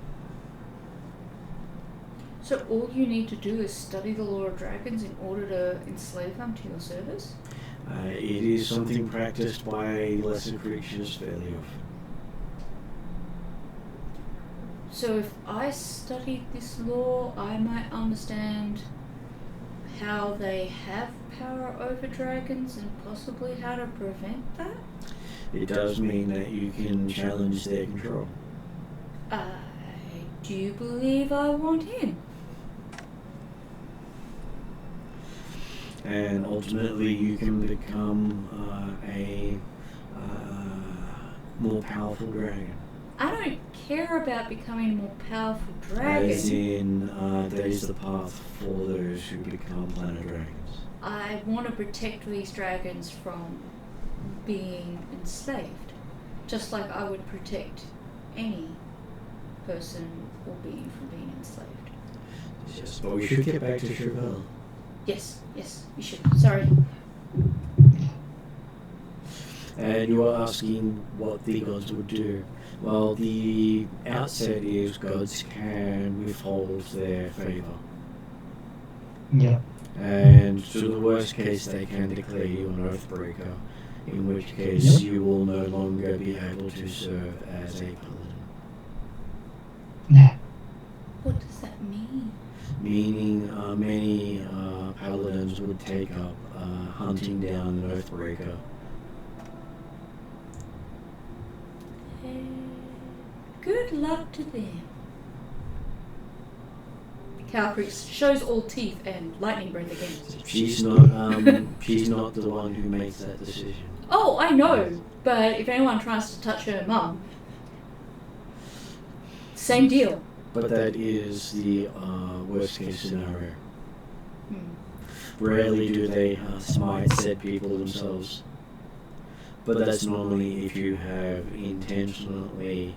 So all you need to do is study the lore of dragons in order to enslave them to your service? It is something practiced by lesser creatures fairly often. So if I studied this lore, I might understand how they have power over dragons and possibly how to prevent that? It does mean that you can challenge their control. I do believe I want in. And ultimately you can become a more powerful dragon. I don't care about becoming a more powerful dragon. As in, that is the path for those who become planet dragons. I want to protect these dragons from being enslaved. Just like I would protect any person or being from being enslaved. Yes, but we should get back to Chevelle. Yes, you should. Sorry. And you are asking what the gods would do. Well, the outset is gods can withhold their favour. Yeah. And to the worst case, they can declare you an Oathbreaker, in which case you will no longer be able to serve as a paladin. What does that mean? Meaning many paladins would take up hunting down an Oathbreaker. Good luck to them. Calcrease shows all teeth and lightning breath again. She's not the one who makes that decision. Oh, I know, but if anyone tries to touch her mum, same deal. But that is the worst case scenario. Rarely do they smite said people themselves. But that's normally if you have intentionally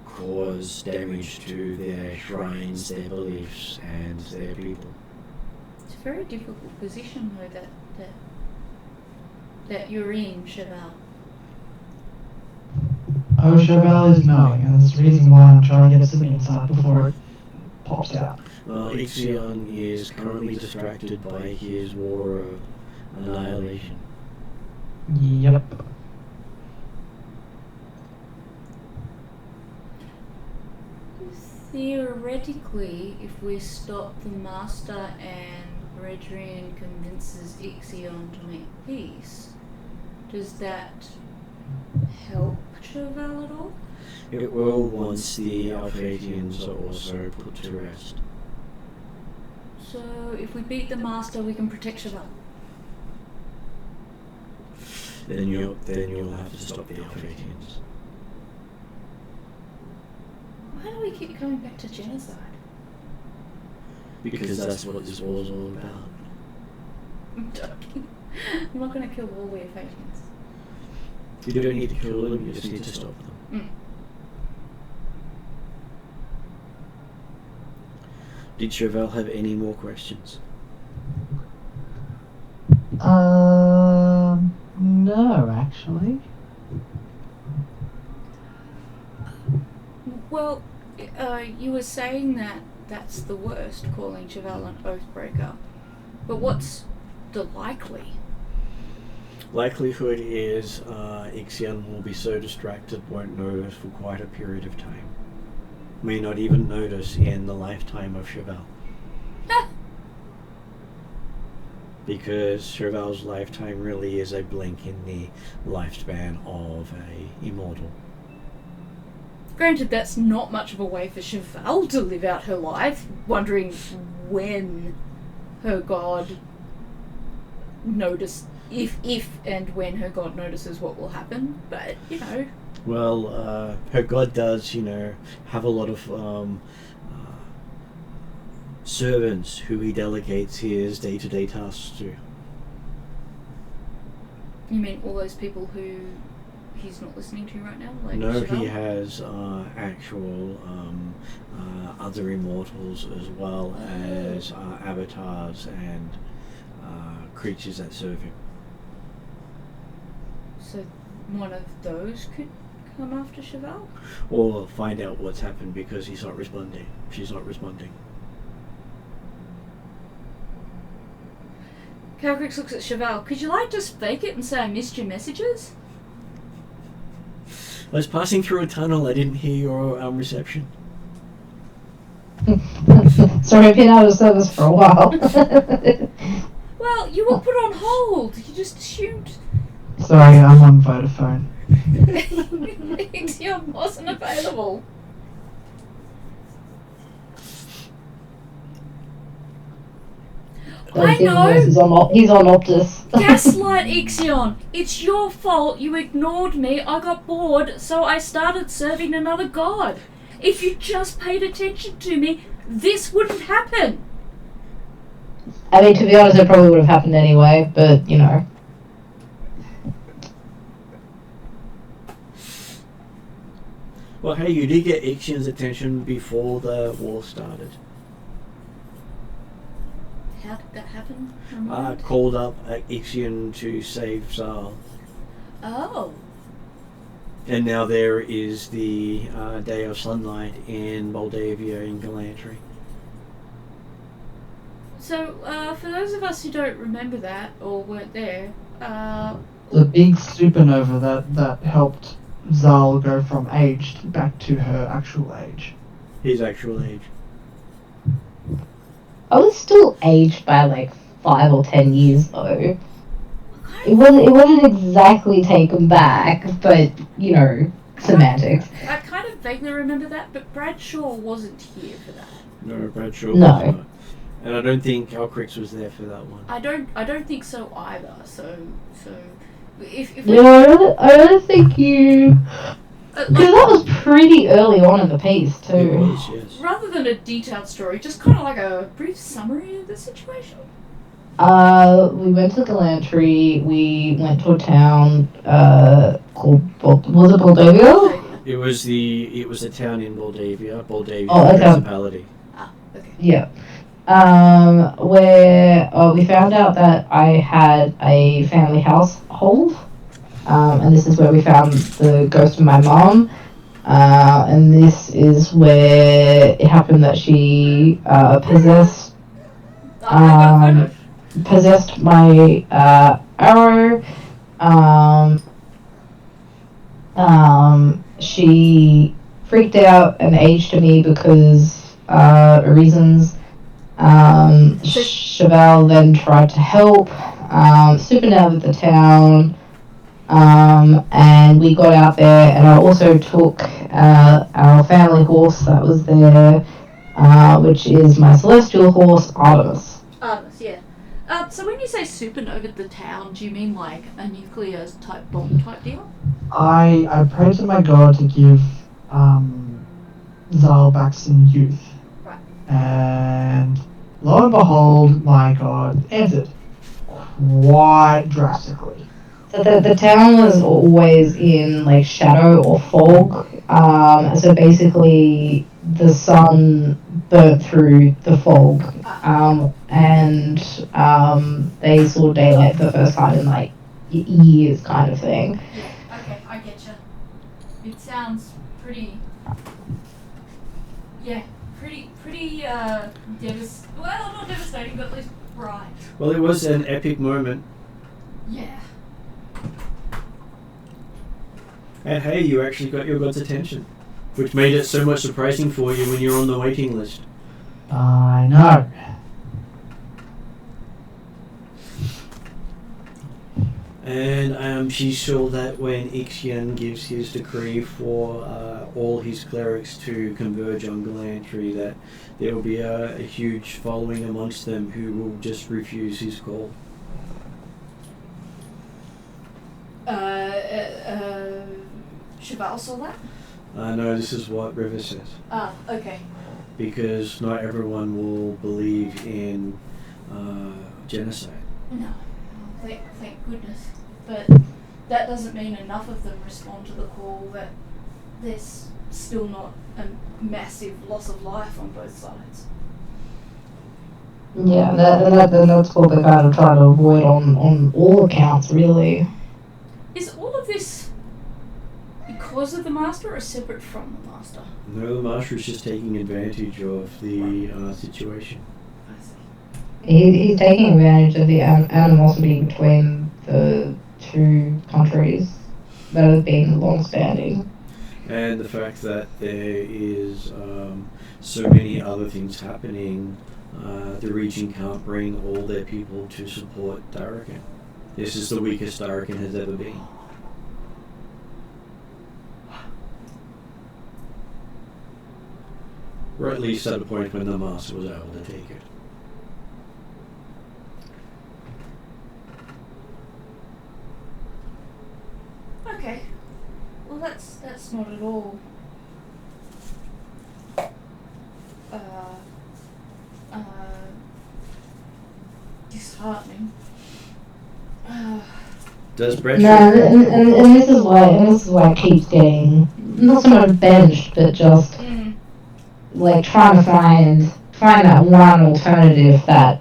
caused damage to their shrines, their beliefs, and their people. It's a very difficult position, though, that you're in, Chevelle. Oh, Chevelle is knowing, and that's the reason why I'm trying to get something inside before it pops out. Ixion is currently distracted by his war of annihilation. Yep. Theoretically, if we stop the Master and Redrian convinces Ixion to make peace, does that help Chevelle at all? It will once the Alphatians are also put to rest. So, if we beat the Master, we can protect Chevelle. Then you'll have to stop the Alphatians. Why do we keep coming back to genocide? Because that's what this war's all about. I'm joking. I'm not going to kill all the Alphatians. You don't need to kill them, you just need to stop them. Did Chevelle have any more questions? No, actually. Well, you were saying that that's the worst, calling Chevelle an Oathbreaker. But what's the likely? Likelihood is Ixion will be so distracted won't notice for quite a period of time. May not even notice in the lifetime of Chevelle. Because Chevelle's lifetime really is a blink in the lifespan of a immortal. Granted, that's not much of a way for Chevelle to live out her life, wondering when her god if and when her god notices what will happen, but, you know. Well, her god does, have a lot of servants who he delegates his day-to-day tasks to. You mean all those people who he's not listening to right now? Like no, Chevelle? he has actual other immortals as well as avatars and creatures that serve him. So one of those could come after Chevelle? Or find out what's happened because he's not responding. She's not responding. Calcrix looks at Chevelle. Could you just fake it and say I missed your messages? I was passing through a tunnel. I didn't hear your reception. Sorry, I've been out of service for a while. Well, Well, you were put on hold. You just assumed Sorry, I'm on Vodafone. Ixion wasn't available. I know. He's on Optus. Gaslight Ixion. It's your fault. You ignored me. I got bored, so I started serving another god. If you just paid attention to me, this wouldn't happen. I mean, to be honest, it probably would have happened anyway, but, you know. Well, hey, you did get Ixion's attention before the war started. How did that happen? Called up Ixion to save Zal. Oh. And now there is the Day of Sunlight in Moldavia in Galantry. So, for those of us who don't remember that or weren't there, The big supernova that helped Zal go from aged back to her actual age. His actual age. I was still aged by like 5 or 10 years though. It wasn't exactly taken back, but you know, semantics. I kind of vaguely remember that, but Bradshaw wasn't here for that. No, Bradshaw No. was not. And I don't think Alcrix was there for that one. I don't think so either. So if No, I don't think you. Because that was pretty early on in the piece too. It was, yes. rather than a detailed story, just kind of like a brief summary of the situation. We went to Galantry. We went to a town called was it Moldavia? It was a town in Moldavia, okay. Municipality. Ah, okay. Yeah. Where we found out that I had a family household, and this is where we found the ghost of my mom, and this is where it happened that she possessed possessed my arrow. She freaked out and aged me because reasons. Cheval then tried to help, supernavigated the town, and we got out there, and I also took our family horse that was there, which is my celestial horse, Artemis. Artemis, yeah. So when you say supernova the town, do you mean like a nuclear type bomb type deal? I prayed to my god to give Zal back some youth. Right. And lo and behold, my god answered quite drastically. So the town was always in like shadow or fog. So basically the sun burnt through the fog, and they saw daylight for the first time in like years, kind of thing. Yeah. Okay, I get you. It sounds pretty. Yeah, pretty. Well, not devastating, but at least bright. Well, it was an epic moment. Yeah. And hey, you actually got your god's attention, which made it so much surprising for you when you're on the waiting list. I know. And she saw that when Ixion gives his decree for all his clerics to converge on Galantry, that there will be a huge following amongst them who will just refuse his call. Cheval saw that? No, this is what River says. Ah, okay. Because not everyone will believe in genocide. No. Thank goodness. But that doesn't mean enough of them respond to the call that there's still not a massive loss of life on both sides. Yeah, that's what they're kind of trying to avoid on all accounts, really. Is all of this because of the Master or separate from the Master? No, the Master is just taking advantage of the situation. I see. He's taking advantage of the animosity between the two countries that have been long-standing. And the fact that there is so many other things happening the region can't bring all their people to support Darrakan. This is the weakest Darrakan has ever been. Or at least at a point when the Master was able to take it. Okay. Well, that's not at all disheartening. Does Bradshaw... No, and this is why it keeps getting not so much benched, but just like trying to find that one alternative that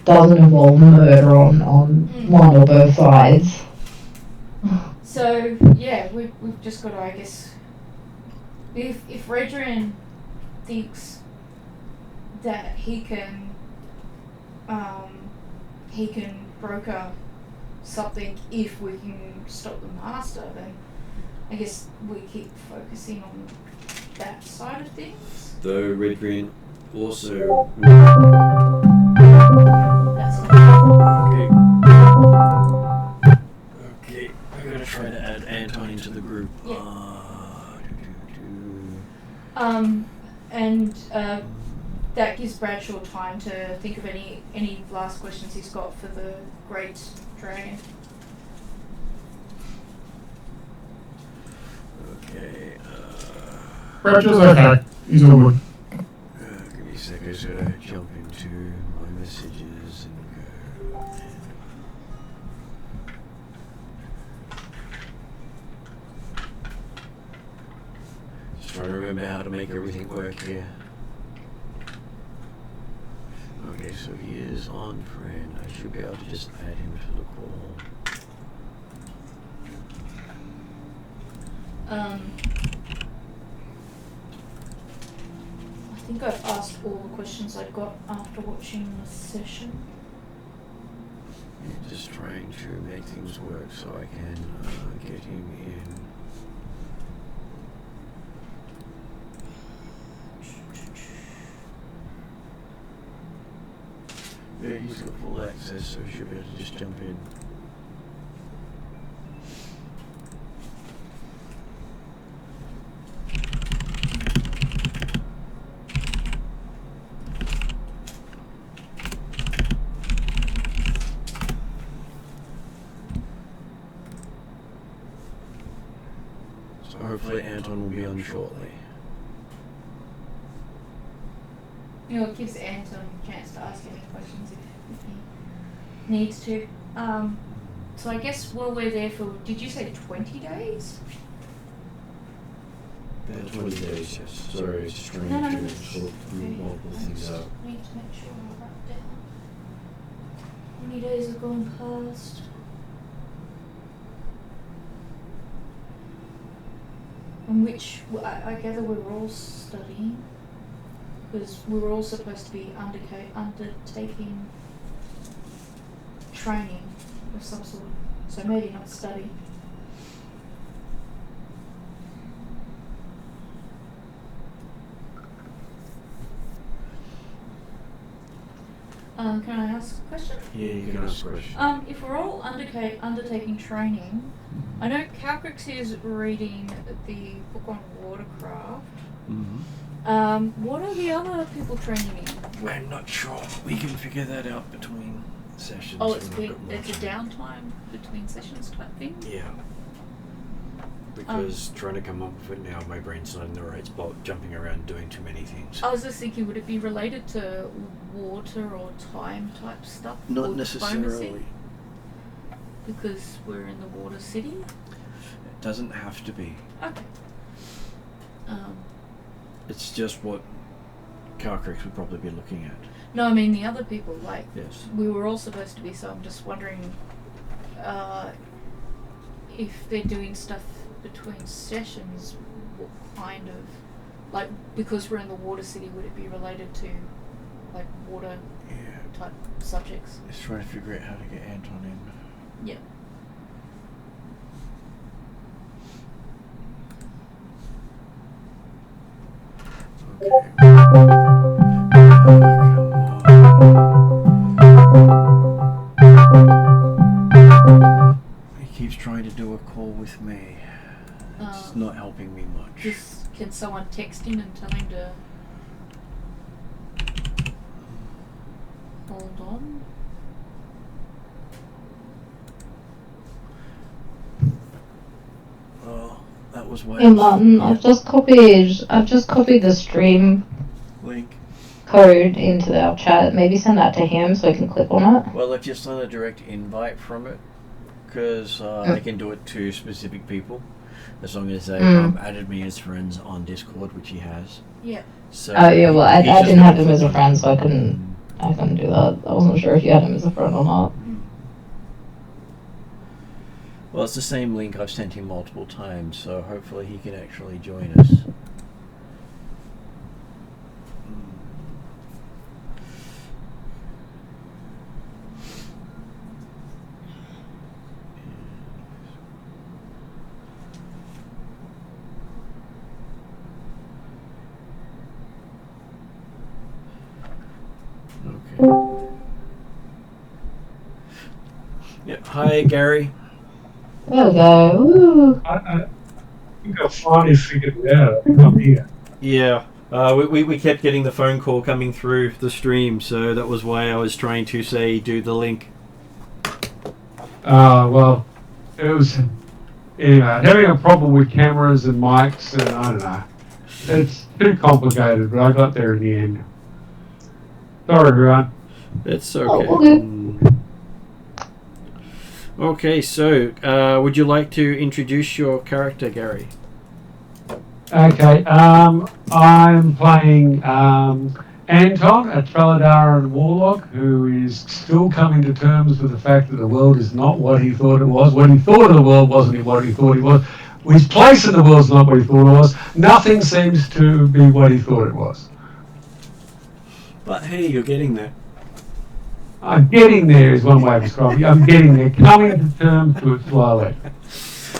doesn't involve murder on one or both sides. So yeah, we've just got to, I guess, if Redrin thinks that he can broker something if we can stop the Master, then I guess we keep focusing on that side of things. Though Redrin also... That's not Okay, I'm gonna try to add Anton into the group. Yeah. And that gives Bradshaw time to think of any last questions he's got for the Great Dragon. Okay, Bradshaw's okay. He's all good. give me a sec, I just gotta jump into my messages and go. Just trying to remember how to make everything work here. Okay, so he is on friend. I should be able to just add him to the call. I think I've asked all the questions I got after watching the session. Yeah, just trying to make things work so I can get him in. Yeah, he's got full access, so he should be able to just jump in. So hopefully Anton will be on shortly. You know, it gives Anton a chance to ask any questions if he needs to. So I guess while we're there for, did you say 20 days? 20 days, yes. Sorry, it's strange No. to sort of group multiple things up. I need to make sure I write down. How many days have gone past? And which, I gather we were all studying, because we were all supposed to be undertaking training of some sort, so maybe not study. Can I ask a question? Yeah, you can ask a question. If we're all undertaking training, I know Calcrix is reading the book on watercraft. Mm-hmm. What are the other people training in? I'm not sure. We can figure that out between sessions. Oh, it's when I've got a more time. downtime between sessions type thing? Yeah. Because trying to come up with it now, my brain's not in the right spot, jumping around doing too many things. I was just thinking, would it be related to water or time type stuff? Not or necessarily. diplomacy? Because we're in the water city? It doesn't have to be. Okay. It's just what Calcrix would probably be looking at. No, I mean the other people, like, Yes. we were all supposed to be, so I'm just wondering if they're doing stuff between sessions, what kind of, like, because we're in the water city, would it be related to, like, water Yeah. type subjects? Let's try to figure out how to get Anton in. Yeah. Okay. Come on. keeps trying to do a call with me. It's not helping me much. Can someone text him and tell him to hold on? Oh, that was way. Hey Martin, I've just copied the stream Link. code into our chat. Maybe send that to him so he can click on it. Well, I've just done a direct invite from it because they can do it to specific people as long as they added me as friends on Discord, which he has. Yeah. So Oh yeah, well I he's just didn't have gonna him as a click friend, on so I couldn't do that. I wasn't sure if you had him as a friend or not. Well, it's the same link I've sent him multiple times, so hopefully he can actually join us. Okay. Yeah. Hi, Gary. There we go. Woo. I think I finally figured it out. I think I'm here. Yeah. We kept getting the phone call coming through the stream, so that was why I was trying to say do the link. Well, it was having a problem with cameras and mics, and I don't know. It's too complicated, but I got there in the end. Sorry, everyone. It's okay. Oh, okay. Okay, so would you like to introduce your character, Gary? Okay, I'm playing Anton, a Treladaran warlock, who is still coming to terms with the fact that the world is not what he thought it was. What he thought of the world wasn't what he thought it was. His place in the world's not what he thought it was. Nothing seems to be what he thought it was. But hey, you're getting there. I'm getting there is one way of describing it. I'm getting there, coming to terms with it slowly.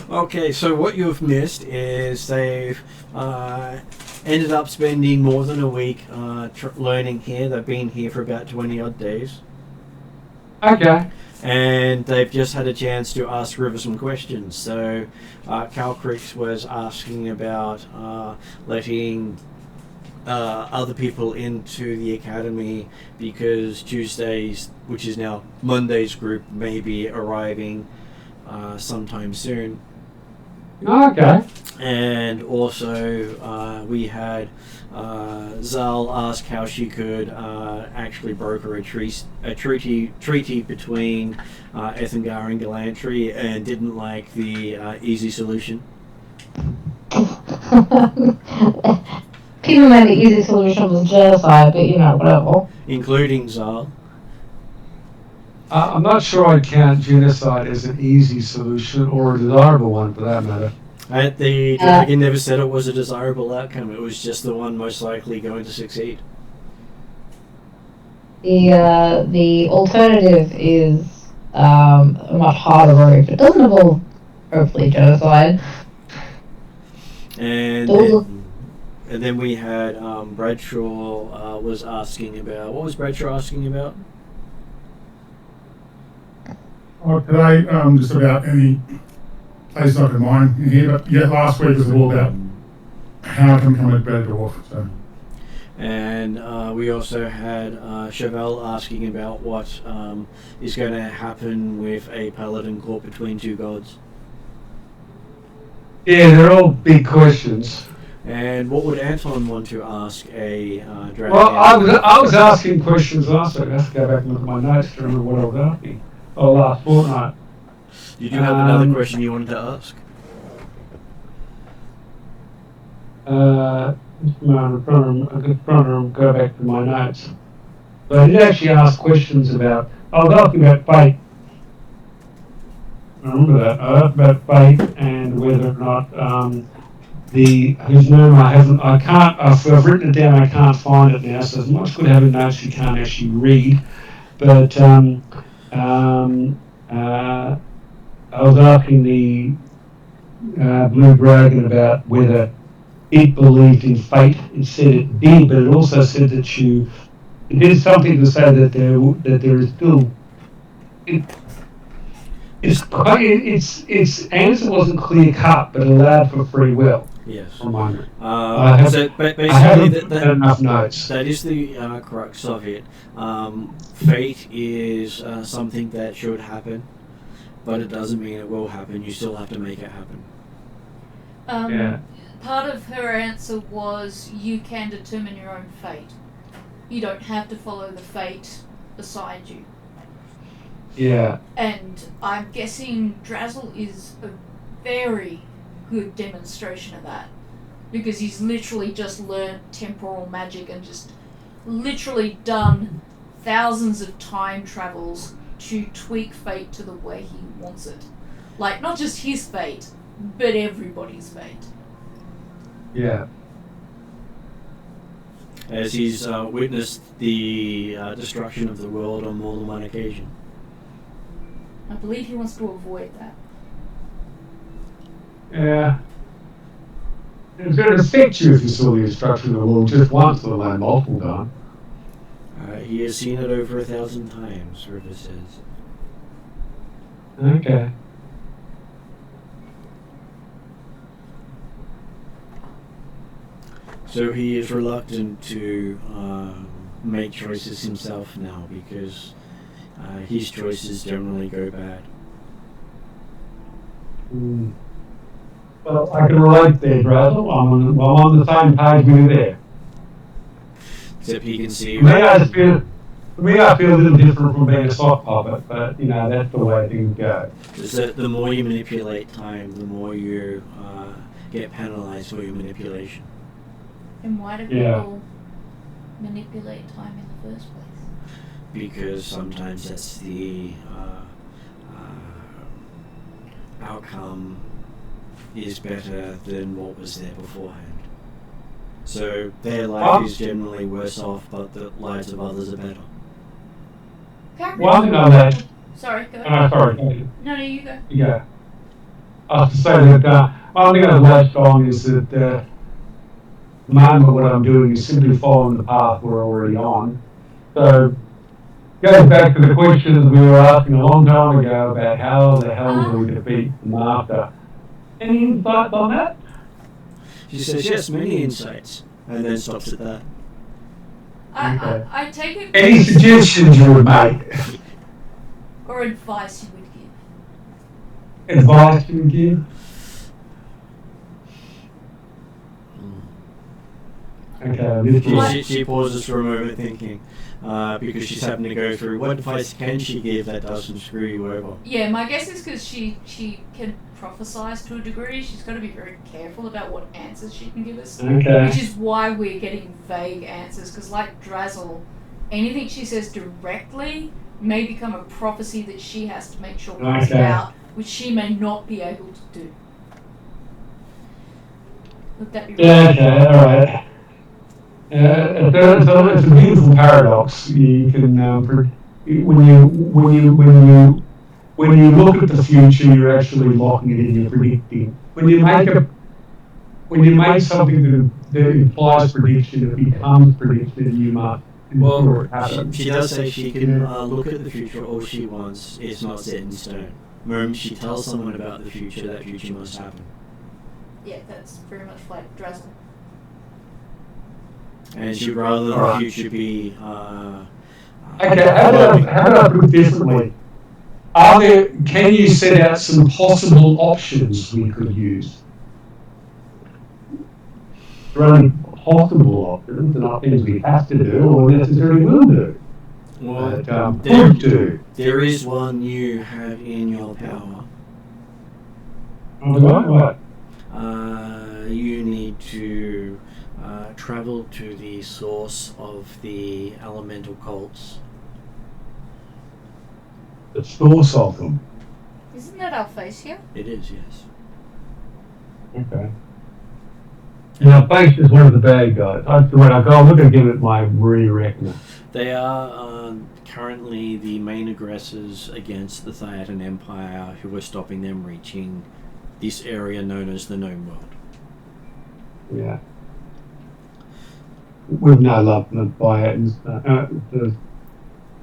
Okay, so what you've missed is they've ended up spending more than a week learning here. They've been here for about 20 odd days. Okay. And they've just had a chance to ask River some questions. So Cal Creeks was asking about letting other people into the academy because Tuesdays, which is now Monday's group, may be arriving sometime soon. Okay. And also we had Zal ask how she could actually broker a treaty between Ethengar and Galantry, and didn't like the easy solution. People made the easy solution was genocide, but whatever. Including Zal. I'm not sure I'd count genocide as an easy solution or a desirable one for that matter. The dragon never said it was a desirable outcome. It was just the one most likely going to succeed. The alternative is a much harder route. It doesn't involve, hopefully, genocide. And then we had Bradshaw was asking about... What was Bradshaw asking about? Oh, today, just about any place I can mine in here, but yeah, last week was all about how to become a better dwarf. So. And we also had Chevelle asking about what is going to happen with a paladin caught between two gods. Yeah, they're all big questions. And what would Anton want to ask a dragon? Well, I was asking questions last week. I have to go back and look at my notes to remember what I was asking. Oh, last fortnight. You do have another question you wanted to ask? Just a moment, I'm trying to go back to my notes. But I did actually ask questions about... I was asking about fate. I remember that. I asked about fate and whether or not whose name I've written it down, I can't find it now, so it's much good having notes you can't actually read. But I was asking the Blue Dragon about whether it believed in fate. It said it did, but it also said that it did something to say that there is still... its answer wasn't clear cut, but allowed for free will. Yes. Remind me. So basically, I haven't had enough notes. that is the crux of it. Fate is something that should happen, but it doesn't mean it will happen. You still have to make it happen. Yeah. Part of her answer was you can determine your own fate. You don't have to follow the fate beside you. Yeah. And I'm guessing Drazzle is a very good demonstration of that. Because he's literally just learned temporal magic and just literally done thousands of time travels to tweak fate to the way he wants it. Like, not just his fate, but everybody's fate. Yeah. As he's witnessed the destruction of the world on more than one occasion. I believe he wants to avoid that. Yeah. It was going to affect you if you saw the destruction of the world just once, let alone multiple times. He has seen it over 1,000 times, River says. Okay. So he is reluctant to make choices himself now because his choices generally go bad. Mm. Well, I can relate there, Drazzle. I'm on the same page with you there. Except he can see. For me, I feel a little different from being a sock puppet, but you know that's the way things go. Is that the more you manipulate time, the more you get penalized for your manipulation. And why do Yeah. people manipulate time in the first place? Because sometimes that's the outcome is better than what was there beforehand. So their life is generally worse off, but the lives of others are better. One thing on that. Sorry, go ahead. Sorry. No, you go. Yeah. I have to say that one thing I've latched on is that the moment what I'm doing is simply following the path we're already on. So, goes back to the question we were asking a long time ago about how the hell do we defeat the Master. Any insights on that? She says, yes, many insights, and then stops at that. I take it. Any suggestions you would make? Or advice you would give? Advice you would give? Okay, She pauses for a moment thinking, because she's having to go through what advice can she give that doesn't screw you over. Yeah, my guess is because she can prophesize to a degree. She's got to be very careful about what answers she can give us. Okay. Which is why we're getting vague answers, because like Drazzle, anything she says directly may become a prophecy that she has to make sure comes out, which she may not be able to do. Would that be right? Yeah, okay, alright. It's a beautiful paradox. You can when you look at the future, you're actually locking it in. You're predicting. When you make something that implies prediction, it becomes prediction. You must. Well, she does say she can look at the future all she wants. It's not set in stone. The moment she tells someone about the future, that future must happen. Yeah, that's very much like Drazzle. And she'd rather the future be... okay, how do I put it differently? Can you set out some possible options we could use? There are only possible options, and not things we have to do or necessarily will do. Well, could do. There is one you have in your power. What? You need to travel to the source of the elemental cults. The source of them? Isn't that our face here? It is, yes. Okay. Now, Face is one of the bad guys. When I go look again at my re-reckoner. They are currently the main aggressors against the Theatin Empire, who are stopping them reaching this area known as the Gnome World. Yeah. With no love for the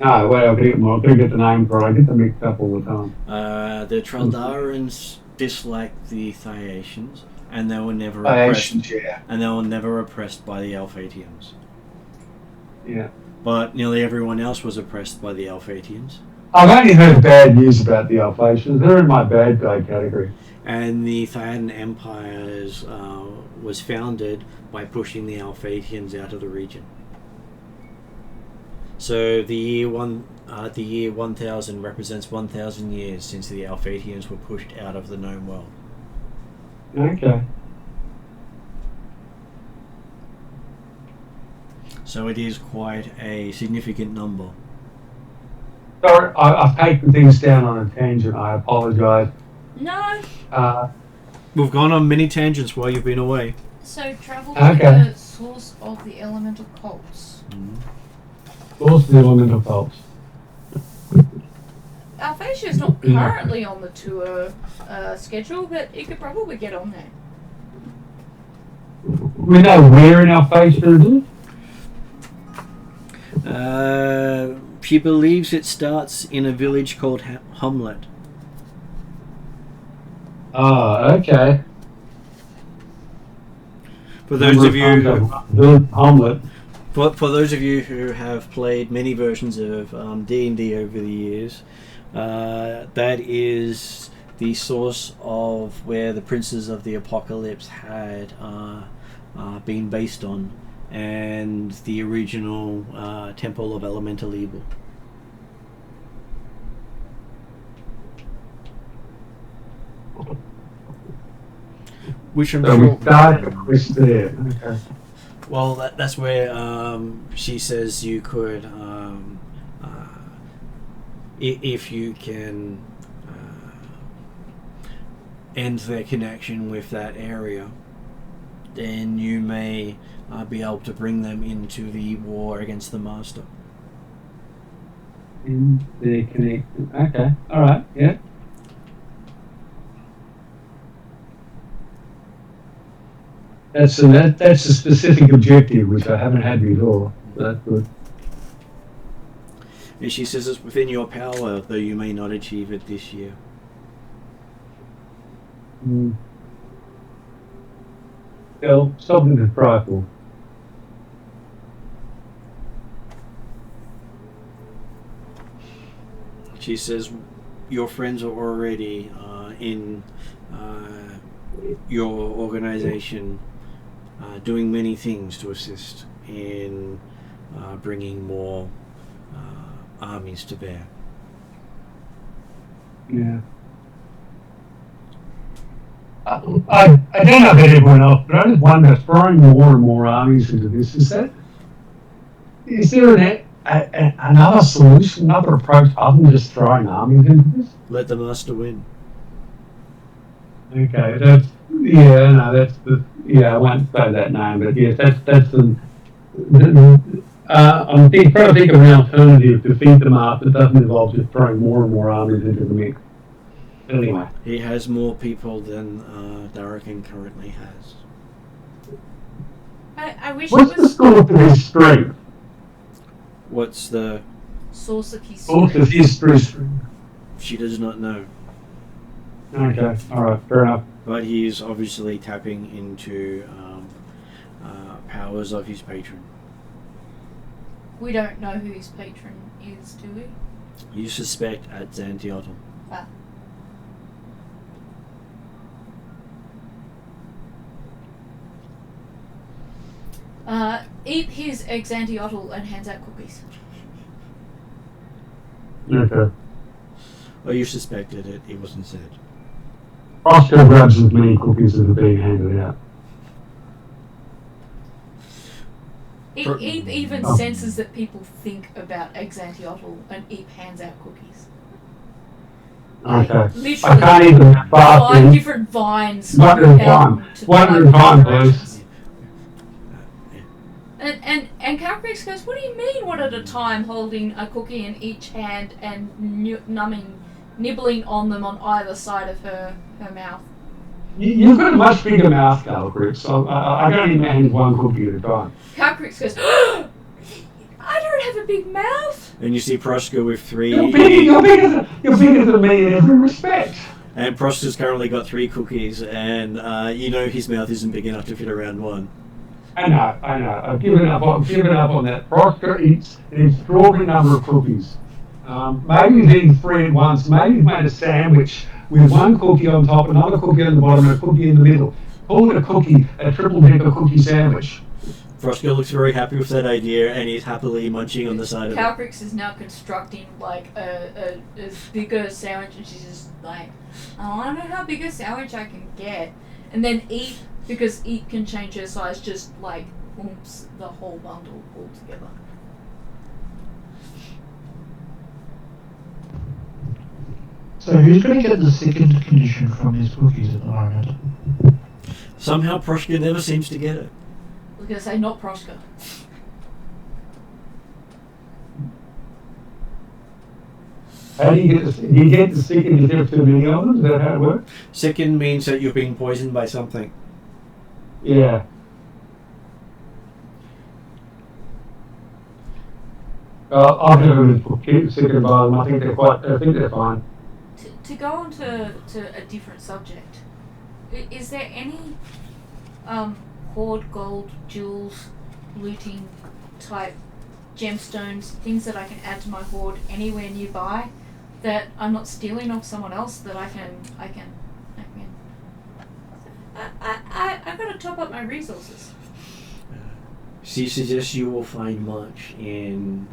No, wait, I couldn't get the name for it. I get them mixed up all the time. The Traldarans disliked the Thaiatians, and they were never Asians, oppressed. yeah. And they were never oppressed by the Alphatians. Yeah. But nearly everyone else was oppressed by the Alphatians. I've only heard bad news about the Alphatians. They're in my bad guy category. And the Thaian Empire was founded by pushing the Alphatians out of the region. So the year 1000 represents 1000 years since the Alphatians were pushed out of the known world. Okay. So it is quite a significant number. Sorry, I've taken things down on a tangent. I apologise. No. We've gone on many tangents while you've been away. So travel to Okay. the source of the elemental cults. What's the elemental cults? Alphasia is not currently on the tour schedule, but it could probably get on there. We know where in Alphasia it is? She believes it starts in a village called Hommlet. Oh, okay. For those of you Hommlet. For those of you who have played many versions of D&D over the years, that is the source of where the Princes of the Apocalypse had been based on, and the original Temple of Elemental Evil. Which I'm So sure... we started the quest there. Okay. Well, that's where she says you could, if you can end their connection with that area, then you may be able to bring them into the war against the Master. In the connection. Okay. All right. Yeah. That's a specific objective which I haven't had before. That's good. And she says it's within your power, though you may not achieve it this year. Well, something to try for. She says your friends are already in your organization doing many things to assist in bringing more armies to bear. Yeah. I don't know about everyone else, but I just wonder, throwing more and more armies into this, is there another solution, another approach other than just throwing armies into this? Let the Master win. Okay, I won't say that name, but yes, that's the I'm trying to think of an alternative to defeat the Master that doesn't involve just throwing more and more armies into the mix. Anyway. He has more people than Darrakan currently has. I wish What's it the was source of his strength? What's the... source of his Source of his strength. She does not know. Okay, alright, fair enough. But he is obviously tapping into powers of his patron. We don't know who his patron is, do we? You suspect at Xantiotl. Eat his Xantiotl and hands out cookies. Okay. Well, you suspected it. It wasn't said. Roscoe grabs as many cookies as are being handed out. Eep even senses that people think about Xantiotl, and Eep hands out cookies. Okay. Literally, I can't even 5 different vines. One at a time. One at a time, please. And Calcrix goes, what do you mean one at a time, holding a cookie in each hand and nibbling on them on either side of her mouth? You've got a much bigger mouth, Calcrix, so I can only manage one cookie at a time. Calcrix goes, I don't have a big mouth. And you see Proska with 3. You're bigger than me in every respect. And Proska's currently got 3 cookies, and you know his mouth isn't big enough to fit around one. I know. I've given up on that. Proska eats an extraordinary number of cookies. Maybe he's eaten 3 at once. Maybe he's made a sandwich with 1 cookie on top, another cookie on the bottom, and a cookie in the middle. Call it a triple-decker cookie sandwich. Froska looks very happy with that idea, and he's happily munching on the side of it. Calcrix is now constructing like a bigger sandwich, and she's just like, I wonder how big a sandwich I can get, and then eat, because eat can change her size, just like oops the whole bundle all together. So who's going to get the second condition from his cookies at the moment? Somehow Proska never seems to get it. I was going to say not Proska. How do you get the second if there's too many of them? Is that how it works? Second means that you're being poisoned by something. Yeah. I've never been sickened by them. I think they're fine. To go on to a different subject, is there any Horde gold, jewels, looting type gemstones, things that I can add to my Horde anywhere nearby that I'm not stealing off someone else that I've got to top up my resources. She suggests you will find much in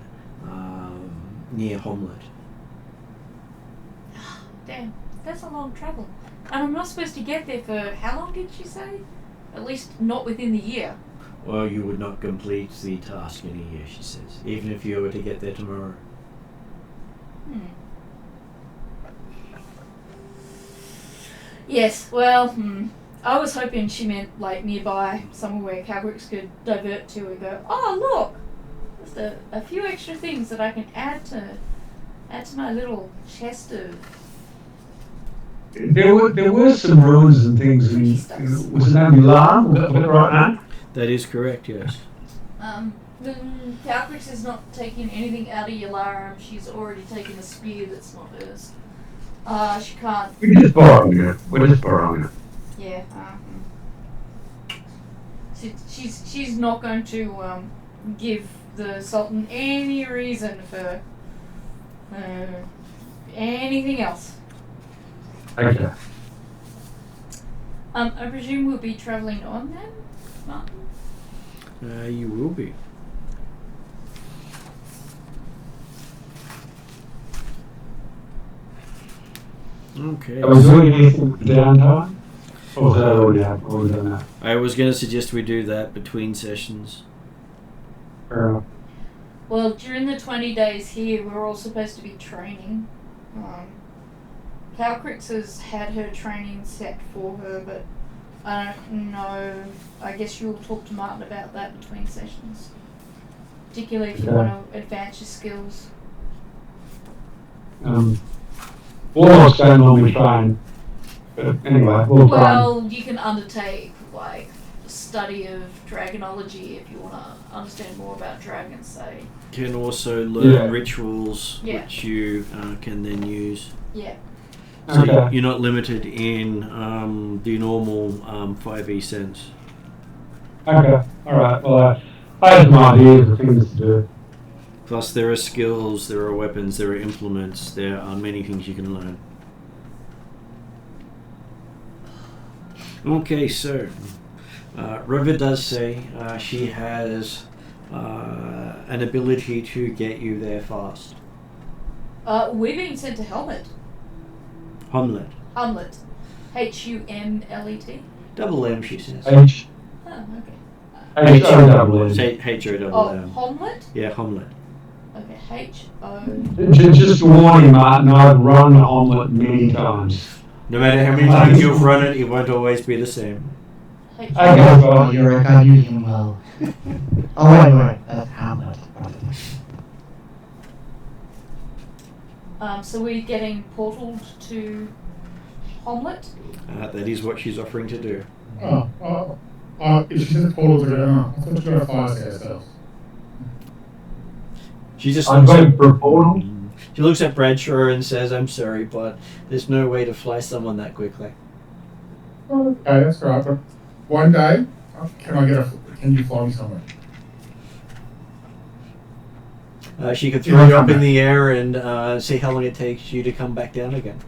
near Hommlet. Damn, that's a long travel. And I'm not supposed to get there for, how long did she say? At least not within the year. Well, you would not complete the task in a year, she says, even if you were to get there tomorrow. Yes, well, I was hoping she meant like nearby, somewhere where Calcrix could divert to and go, oh look, just a few extra things that I can add to my little chest of... There were some ruins and things. Was it only Lam? Was that right now? That is correct, yes. Calcrix is not taking anything out of Yalarum. She's already taken a spear that's not hers. She can't... We're just borrowing it. Yeah. She's not going to give the Sultan any reason for anything else. Okay. I presume we'll be travelling on then, Martin? You will be. Okay. Are we doing anything with downtime? Or is that already done that? I was going to suggest we do that between sessions. Well, during the 20 days here, we're all supposed to be training. Calcrix has had her training set for her, but I don't know. I guess you'll talk to Martin about that between sessions. Particularly if you want to advance your skills. Warlocks don't normally train. But anyway, we'll try. Well, you can undertake, like, study of dragonology if you want to understand more about dragons, say. You can also learn rituals, Yeah. which you can then use. Yeah. So Okay. you're not limited in the normal 5e sense. Okay, alright. Well, I have some ideas of things to do. Plus there are skills, there are weapons, there are implements, there are many things you can learn. Okay, so River does say she has an ability to get you there fast. We're being sent to Hommlet. Hommlet. Hommlet. Humlet. Double M, she says. H. Oh, okay. H-O-double-N. Say H-O-double-M. Hommlet? Yeah, Hommlet. Okay, H-O... Just warn you, Martin, I've run Hommlet many times. No matter how many times you've run it, it won't always be the same. Okay, well, You're not using them well. Oh, wait, that's Hamlet. So we're getting portaled to Hommlet? That is what she's offering to do. If she says portals are going, I thought you were going to fire stairs. She just I vote for a portal. She looks at Bradshaw and says, "I'm sorry, but there's no way to fly someone that quickly." Okay, that's right. But one day, can you fly me somewhere? She could throw you up in the air and see how long it takes you to come back down again.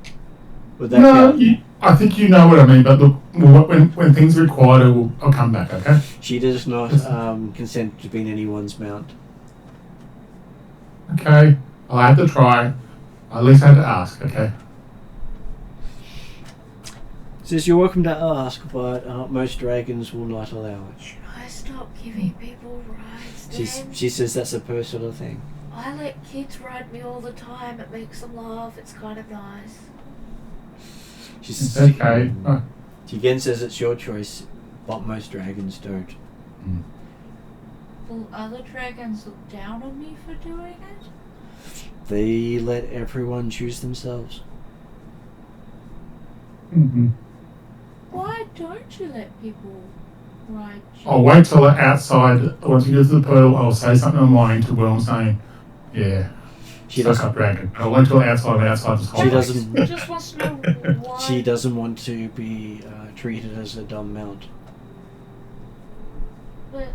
Would that count? I think you know what I mean. But look, when things are required, I'll come back. Okay. She does not consent to being anyone's mount. Okay, I had to try. I at least had to ask. Okay. Says you're welcome to ask, but most dragons will not allow it. Should I stop giving people rides, Dan? She says that's a personal thing. I let kids ride me all the time. It makes them laugh. It's kind of nice. It's okay. She again says it's your choice, but most dragons don't. Will other dragons look down on me for doing it? They let everyone choose themselves. Mm-hmm. Why don't you let people ride you? I'll wait till they're outside. Once we get to the portal, I'll say something online to Will saying, "Yeah, suck up, dragon." I'll wait till outside this whole. She doesn't. Just wants to know why. She doesn't want to be treated as a dumb mount. But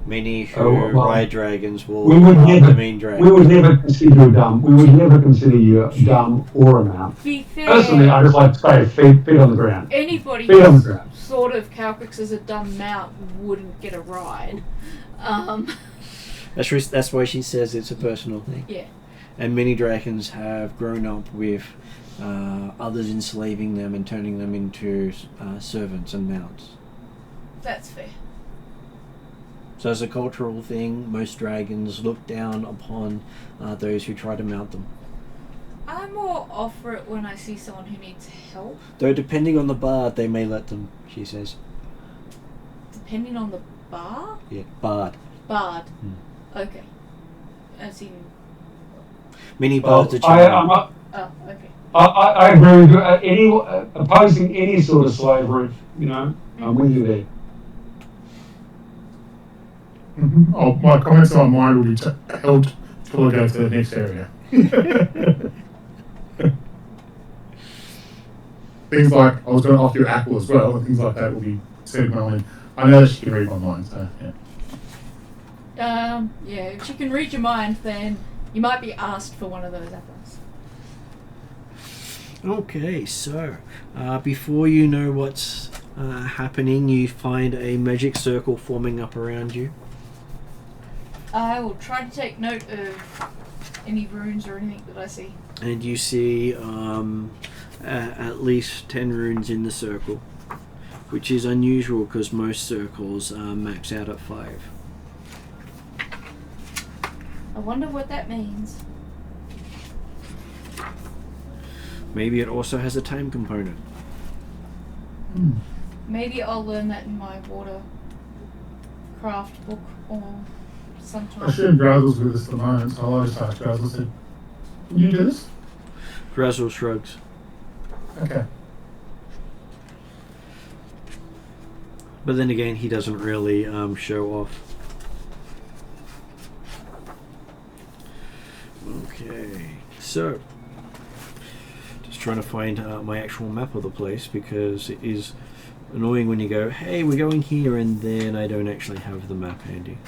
Many who ride dragons will never, the main dragon. we would never consider you dumb. We would never consider you dumb or a mount. be fair, Personally, I just like to say feet on the ground. anybody Feet on the who's ground. sort of Calcrix as a dumb mount wouldn't get a ride. That's why she says it's a personal thing. Yeah. And many dragons have grown up with others enslaving them and turning them into servants and mounts. That's fair. So as a cultural thing, most dragons look down upon those who try to mount them. I more offer it when I see someone who needs help. Though depending on the bard, they may let them, she says. Depending on the bar? Yeah, bard. Bard. Okay. As in... Many bards are Oh, okay. I agree with you. Opposing any sort of slavery, I'm with you there. Mm-hmm. Oh, my comments on mine will be held till I go to the next area. Things like, I was going to offer you apple as well, and things like that will be said in my mind. I know that she can read my mind, so yeah. Yeah, if she can read your mind, then you might be asked for one of those apples. Okay, so before you know what's happening, you find a magic circle forming up around you. I will try to take note of any runes or anything that I see. And you see at least 10 runes in the circle, which is unusual because most circles max out at 5. I wonder what that means. Maybe it also has a time component. Maybe I'll learn that in my water craft book or sometime. I assume Drazzle's with us at the moment, so I'll just ask Drazzle, said, "Can you do this?" Drazzle shrugs. Okay. But then again, he doesn't really show off. Okay, so just trying to find my actual map of the place, because it is annoying when you go, hey, we're going here, and then I don't actually have the map handy.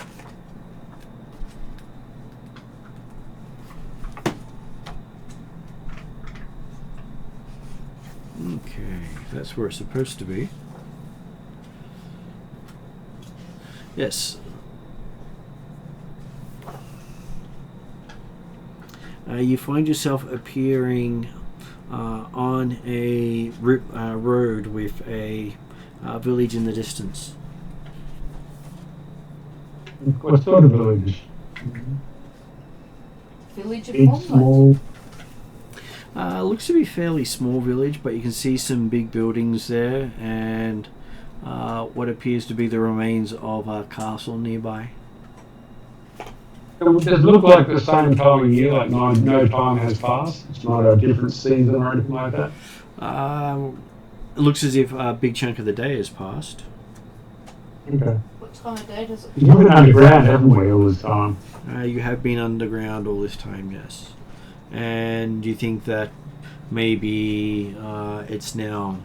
Okay, that's where it's supposed to be. Yes. You find yourself appearing on a road with a village in the distance. What sort of village? Village of Big, Hommlet. small. Looks to be a fairly small village, but you can see some big buildings there and what appears to be the remains of a castle nearby. Does it look like the same time of year, like no time has passed? It's not a different season or anything like that? It looks as if a big chunk of the day has passed. Okay. What time of day does it? We've been underground, haven't we, all this time? You have been underground all this time, yes. And you think that maybe it's now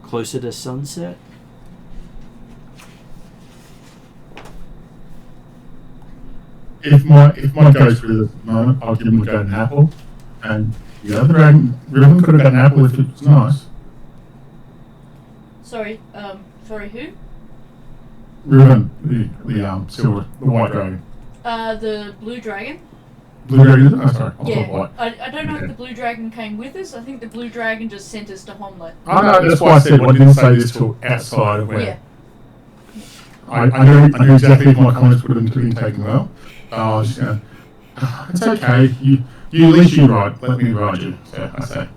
closer to sunset? If my goes through the moment, I'll give him a golden apple, and the other dragon, Riven could have got an apple if it was nice. Sorry, who? Riven, the silver, the white dragon. The blue dragon. Blue dragon? Oh, sorry. Yeah, White. I don't know if the blue dragon came with us. I think the blue dragon just sent us to Hommlet. Oh no, that's why I said I didn't say this till outside of where. Yeah. I knew exactly if my comments would have been taken well. I was just going, it's okay. You at least you ride. Let me ride you. So I say,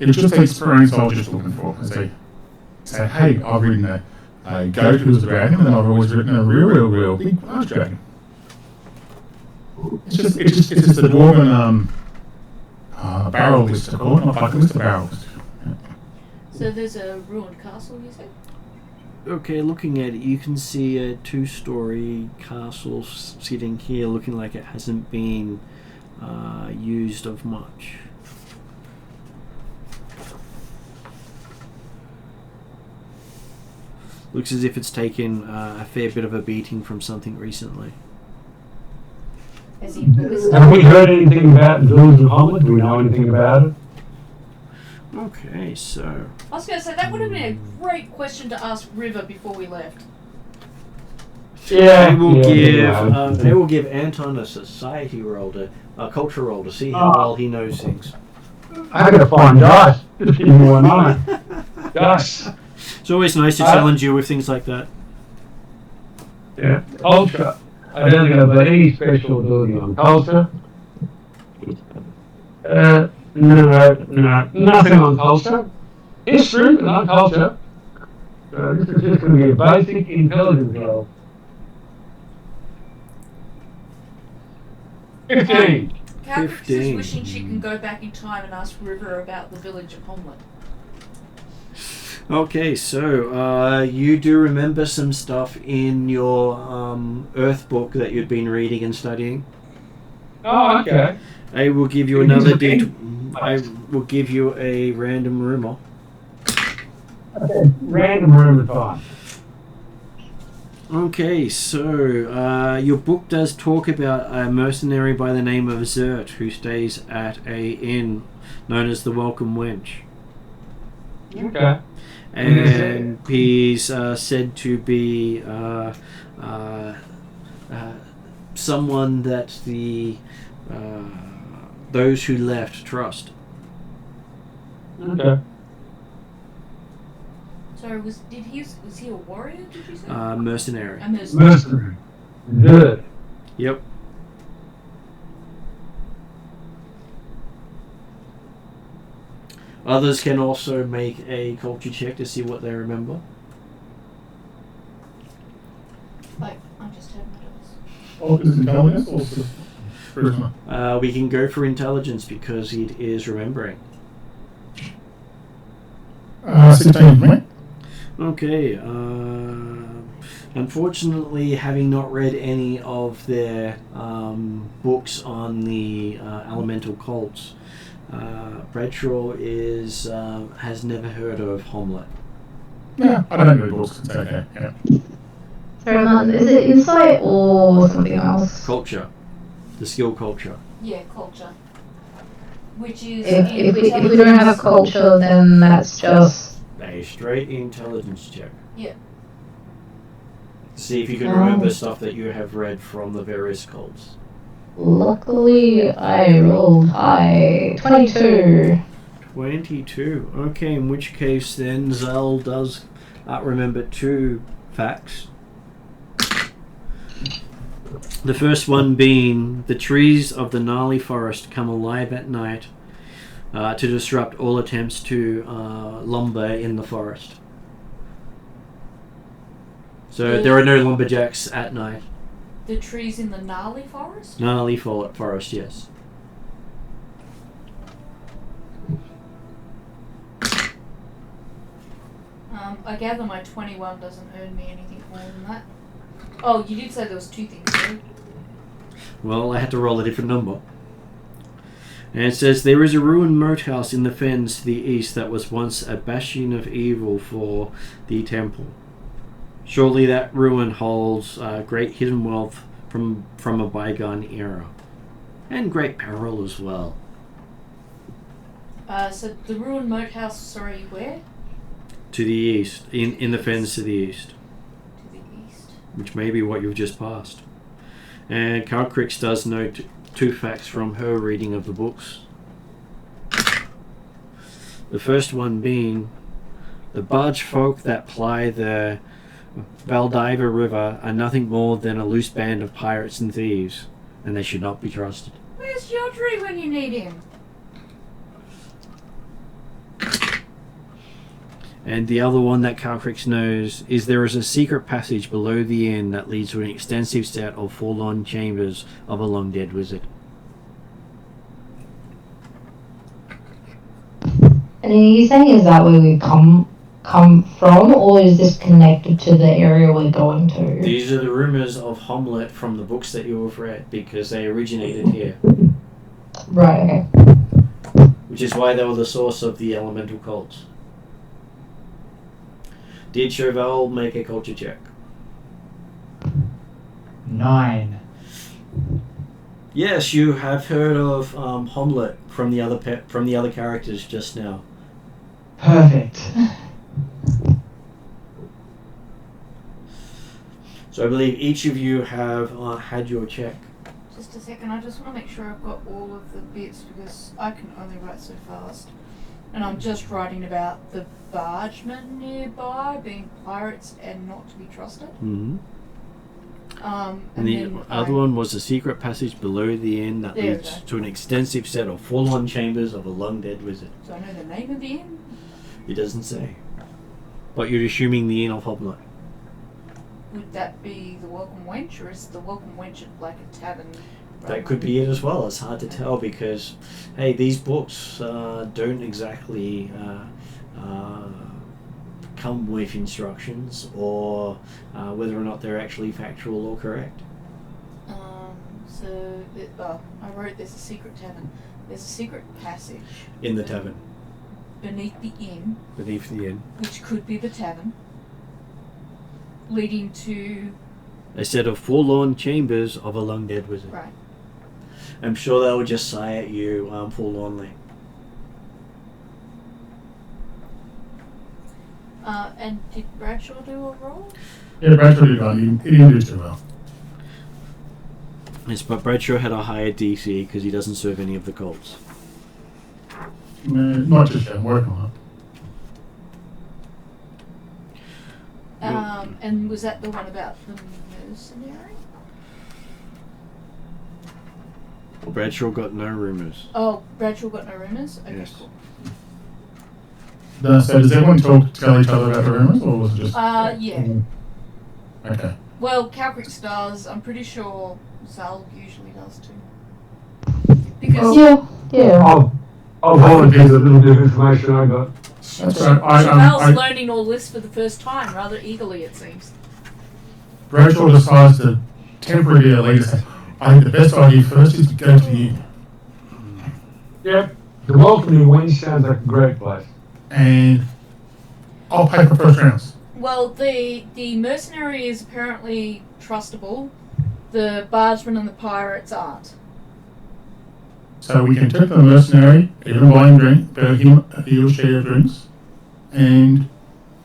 it's just the experience I was just looking for. I say, hey, I've ridden a goat who's a dragon, and I've always ridden a real big large dragon. It's just a dwarven barrel list to call it, not bucket list, a barrel list. So there's a ruined castle, you said? Okay, looking at it, you can see a 2-story castle sitting here looking like it hasn't been used of much. Looks as if it's taken a fair bit of a beating from something recently. Have we heard anything about the village of Hommlet? Do we know anything about it? Okay, so... I was going to say, that would have been a great question to ask River before we left. They will give Anton a society roll, a culture roll, to see how well he knows things. I gotta find dice. Just give me one moment. Dice. It's always nice to challenge you with things like that. Yeah. Culture. I don't have any special ability on culture. No, nothing on culture. History, but not culture. This is just going to be a basic intelligence roll. 15. Cabrix is 15. wishing she can go back in time and ask River about the village of Hommlet. Okay, so you do remember some stuff in your Earth book that you'd been reading and studying. Oh, okay. I will give you another I will give you a random rumor. Okay. Random room is fine. Okay, so your book does talk about a mercenary by the name of Zert who stays at a inn known as the Welcome Wench. Okay. And he's said to be someone that those who left trust. Okay. Sorry, was he a warrior, did you say? Mercenary. A mercenary. Mercenary. Good. Yep. Others can also make a culture check to see what they remember. I just heard my dice. Oh, is it intelligence or charisma? We can go for intelligence because it is remembering. 16 for me. Okay. Unfortunately, having not read any of their books on the elemental cults, Bradshaw has never heard of Hommlet. Yeah, I don't read books. It's okay. Yeah. Sorry, Martin, is it insight or something else? Culture. The skill culture. Yeah, culture. Which is... If we don't have culture, then that's just... A straight intelligence check. Yeah. See if you can remember stuff that you have read from the various cults. Luckily, I rolled high. 22. 22. Okay, in which case then Zal does remember 2 facts. The first one being the trees of the gnarly forest come alive at night to disrupt all attempts to lumber in the forest. So there are no lumberjacks at night. The trees in the gnarly forest? Gnarly forest, yes. I gather my 21 doesn't earn me anything more than that. Oh, you did say there was 2 things, right? Well, I had to roll a different number. And it says, there is a ruined moat house in the fens to the east that was once a bastion of evil for the temple. Surely that ruin holds great hidden wealth from a bygone era. And great peril as well. So the ruined moat house, sorry, where? To the east, in the fens to the east. To the east. Which may be what you've just passed. And Calcrix does note 2 facts from her reading of the books. The first one being, the barge folk that ply the Valdiva River are nothing more than a loose band of pirates and thieves, and they should not be trusted. Where's Yodri when you need him? And the other one that Calcrix knows is there is a secret passage below the inn that leads to an extensive set of forlorn chambers of a long-dead wizard. And are you saying is that where we come from, or is this connected to the area we're going to? These are the rumours of Hommlet from the books that you have read, because they originated here. Right, okay. Which is why they were the source of the elemental cults. Did Chauvel make a culture check? 9. Yes, you have heard of Hommlet from the other characters just now. Perfect. So I believe each of you have had your check. Just a second, I just want to make sure I've got all of the bits because I can only write so fast. And I'm just writing about the bargemen nearby being pirates and not to be trusted. Mm-hmm. And the other one was a secret passage below the inn that leads to an extensive set of forlorn chambers of a long-dead wizard. So I know the name of the inn? It doesn't say. But you're assuming the inn of Hommlet. Would that be the Welcome Wench, or is the Welcome Wench like a tavern? That could be it as well. It's hard to tell because, hey, these books don't exactly come with instructions or whether or not they're actually factual or correct. I wrote there's a secret tavern. There's a secret passage. In the tavern. Beneath the inn. Beneath the inn. Which could be the tavern. Leading to... a set of forlorn chambers of a long-dead wizard. Right. I'm sure they'll just sigh at you forlornly. And did Bradshaw do a roll? Yeah, Bradshaw did well. He didn't do too well. Yes, but Bradshaw had a higher DC because he doesn't serve any of the cults. Not just yet, I'm working on it. And was that the one about the mercenary? Well, Bradshaw got no rumours. Oh, Bradshaw got no rumours? Okay, Yes. cool. So does everyone tell each other about the rumours, or was it just... Yeah. Okay. Well, Calcrix does. I'm pretty sure Zal usually does too. Because... Yeah. I'll volunteer the little bit of information I got. That's right. Chamel's learning all this for the first time, rather eagerly it seems. Bradshaw decides to temporarily lead us. I think the best idea first is to go to the inn. Yep. The welcoming wench sounds like a great place. And I'll pay for first rounds. Well, the mercenary is apparently trustable. The bargemen and the pirates aren't. So we can take the mercenary, even buy him drink, he will share drinks, and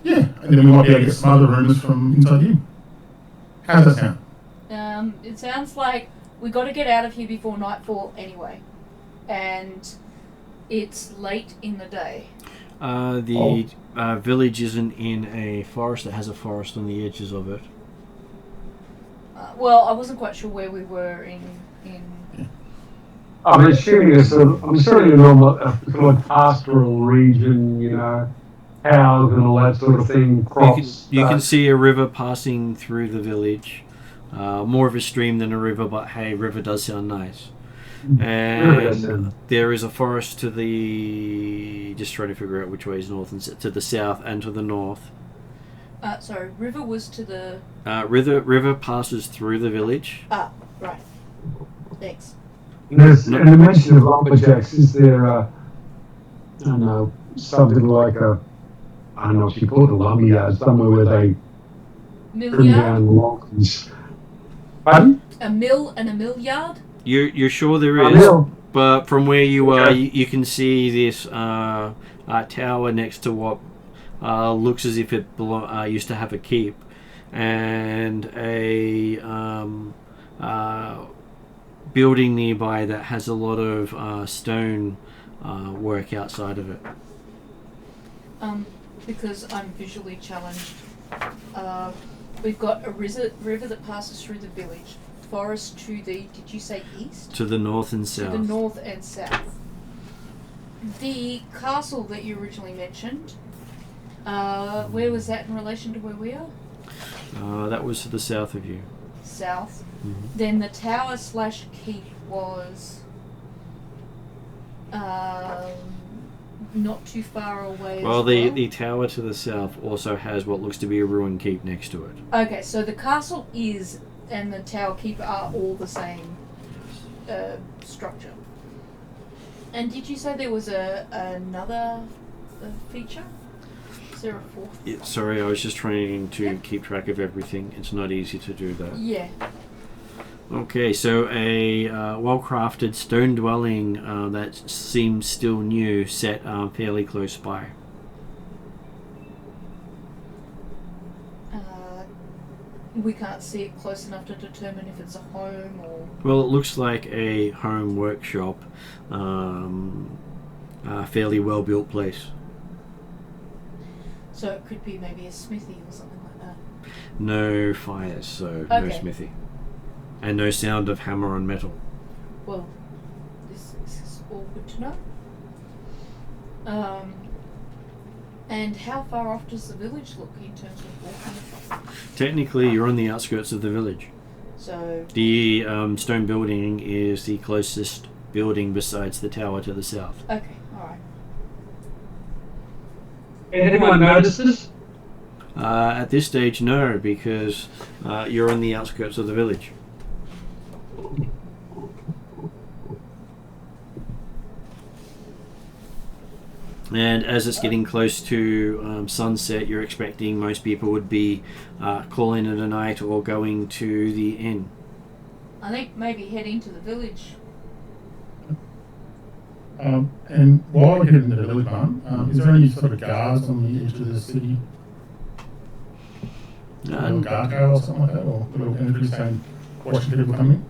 yeah, and then we might be able to get some other rumours from inside the inn. How does that sound? It sounds like we got to get out of here before nightfall anyway, and it's late in the day. The village isn't in a forest. It has a forest on the edges of it. Well, I wasn't quite sure where we were in I'm assuming I'm assuming a normal sort of pastoral region, you know, cows and all that sort of thing, crops. You can see a river passing through the village. More of a stream than a river, but hey, river does sound nice. And there is a forest to the... just trying to figure out which way is north and to the south and to the north. Sorry, river was to the... River passes through the village. Right. Thanks. There's an mention of lumberjacks. Is there, I don't know, something like I don't know if you call it a lumberyard, somewhere where they trim down logs. Pardon? A mill and a mill yard? You're sure there A is, mill. but from where you are, Okay. you can see this tower next to what looks as if it used to have a keep, and a building nearby that has a lot of stone work outside of it. Because I'm visually challenged. We've got a river that passes through the village. Forest to the, did you say east? To the north and south. To the north and south. The castle that you originally mentioned, where was that in relation to where we are? That was to the south of you. South. Mm-hmm. Then the tower / keep was not too far away. Well, as the tower to the south also has what looks to be a ruined keep next to it. Okay, so the castle is and the tower keep are all the same structure. And did you say there was another feature? Is there a fourth? Yeah, sorry, I was just trying to keep track of everything. It's not easy to do that. Yeah. Okay, so a well-crafted stone dwelling that seems still new, set fairly close by. We can't see it close enough to determine if it's a home or... Well, it looks like a home workshop, a fairly well-built place. So it could be maybe a smithy or something like that. No fires, so no smithy. And no sound of hammer on metal. Well, this is all good to know. And how far off does the village look in terms of walking? Technically, you're on the outskirts of the village. So... The stone building is the closest building besides the tower to the south. Okay, alright. Anyone notice this? At this stage, no, because you're on the outskirts of the village. And as it's getting close to sunset, you're expecting most people would be calling it a night or going to the inn. I think maybe heading to the village. And while we're heading to the village, Mum, is there any sort of guards on the edge of the city? A little guard tower or something like that, or a little entry saying, watching people coming?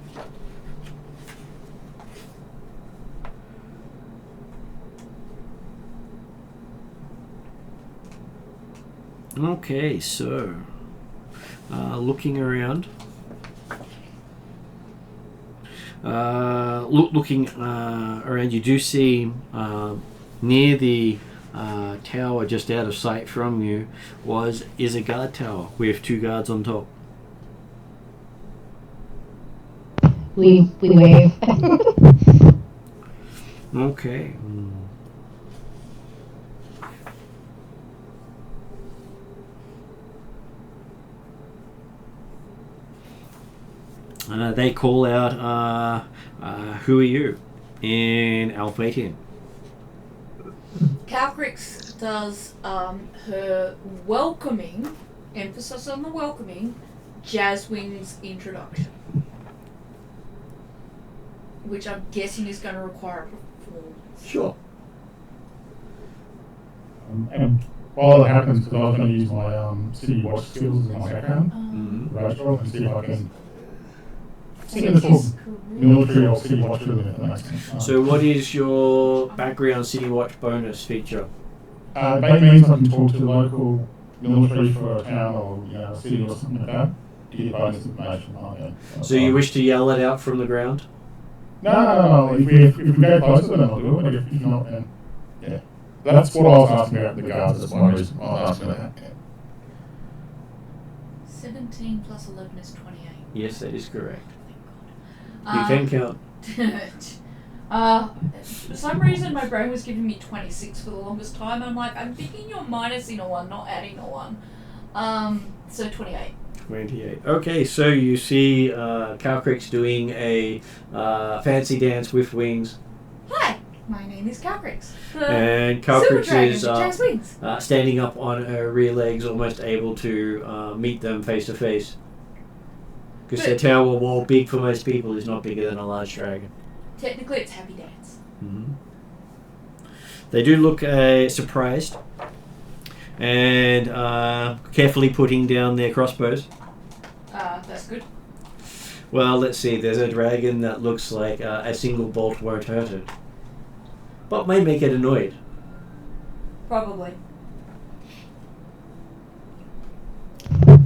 Okay, so looking around, looking around, you do see near the tower, just out of sight from you, is a guard tower with 2 guards on top. We wave. Okay. They call out, who are you? In Alphatian. Calcrix does her welcoming, emphasis on the welcoming, Jazzwing's introduction. Which I'm guessing is going to require a performance. Sure. And while that happens, because I was going to use my city watch skills as my background, Rachel, and see if I can see in the sort of military or city watch doing it, that makes sense. So what is your background City Watch bonus feature? That means I can talk to the local military for a town or a city or something like that to get bonus information. So you wish to yell it out from the ground? No. If we go closer, then I'll do it. If not, then yeah. That's what I was asking about the guards. That's one reason I was asking that. Yeah. 17 plus 11 is 28. Yes, that is correct. Thank You God. can count. For some reason, my brain was giving me 26 for the longest time. I'm like, I'm thinking you're minusing a 1, not adding a 1. So 28. 28. Okay, so you see Calcrix doing a fancy dance with wings. Hi, my name is Calcrix. And Super Calcrix dragon is with giant wings. standing up on her rear legs, almost able to meet them face to face. Because their tower wall, big for most people, is not bigger than a large dragon. Technically, it's Happy Dance. Mm-hmm. They do look surprised and carefully putting down their crossbows. That's good. Well, let's see. There's a dragon that looks like a single bolt won't hurt it, but may make it annoyed. Probably.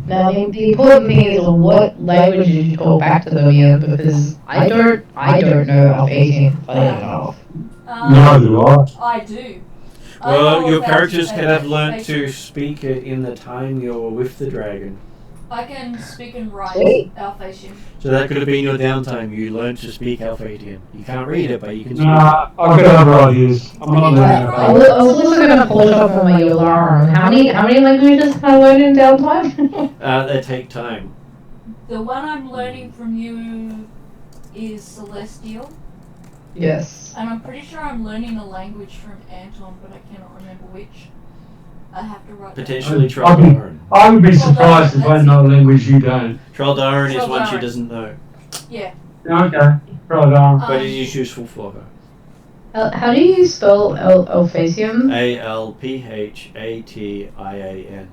Now, the important thing is what language did you talk back to them in? Because I don't know Alphasian, funny enough. No, do I. I do. Well, your characters can have learnt to speak it in the time you're with the dragon. I can speak and write Sweet. Alphasian. So that could have been your downtime. You learned to speak Alphatian. You can't read it, but you can speak Nah, I've got other ideas. I'm not learning I about was also going to polish up on my Yolar. How many languages can I learn in downtime? They take time. The one I'm learning from you is Celestial. Yes. And I'm pretty sure I'm learning a language from Anton, but I cannot remember which. I have to write Potentially I'd Troldarin. I would be surprised if I know a language you don't. Troldarin is one she Troldarin. doesn't know, Yeah. Okay, right on. but it is useful for her. How do you spell Alphasian? Alphatian. I-A-N.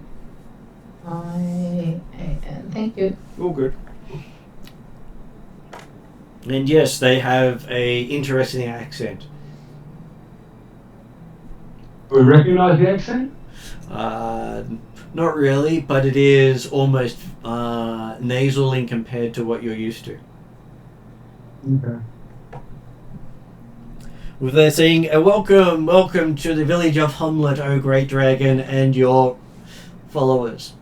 Thank you. All good. And yes, they have a interesting accent. Do we recognise the accent? Not really, but it is almost nasal in compared to what you're used to. Okay. Well, they're saying, welcome to the village of Hommlet, O Great Dragon, and your followers.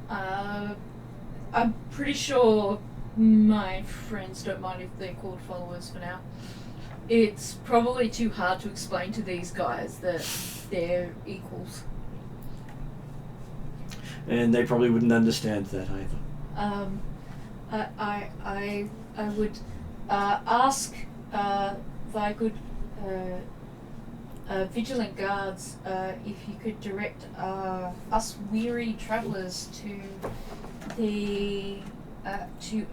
I'm pretty sure my friends don't mind if they're called followers for now. It's probably too hard to explain to these guys that they're equals. And they probably wouldn't understand that either. I would ask thy good vigilant guards if you could direct us weary travellers to the to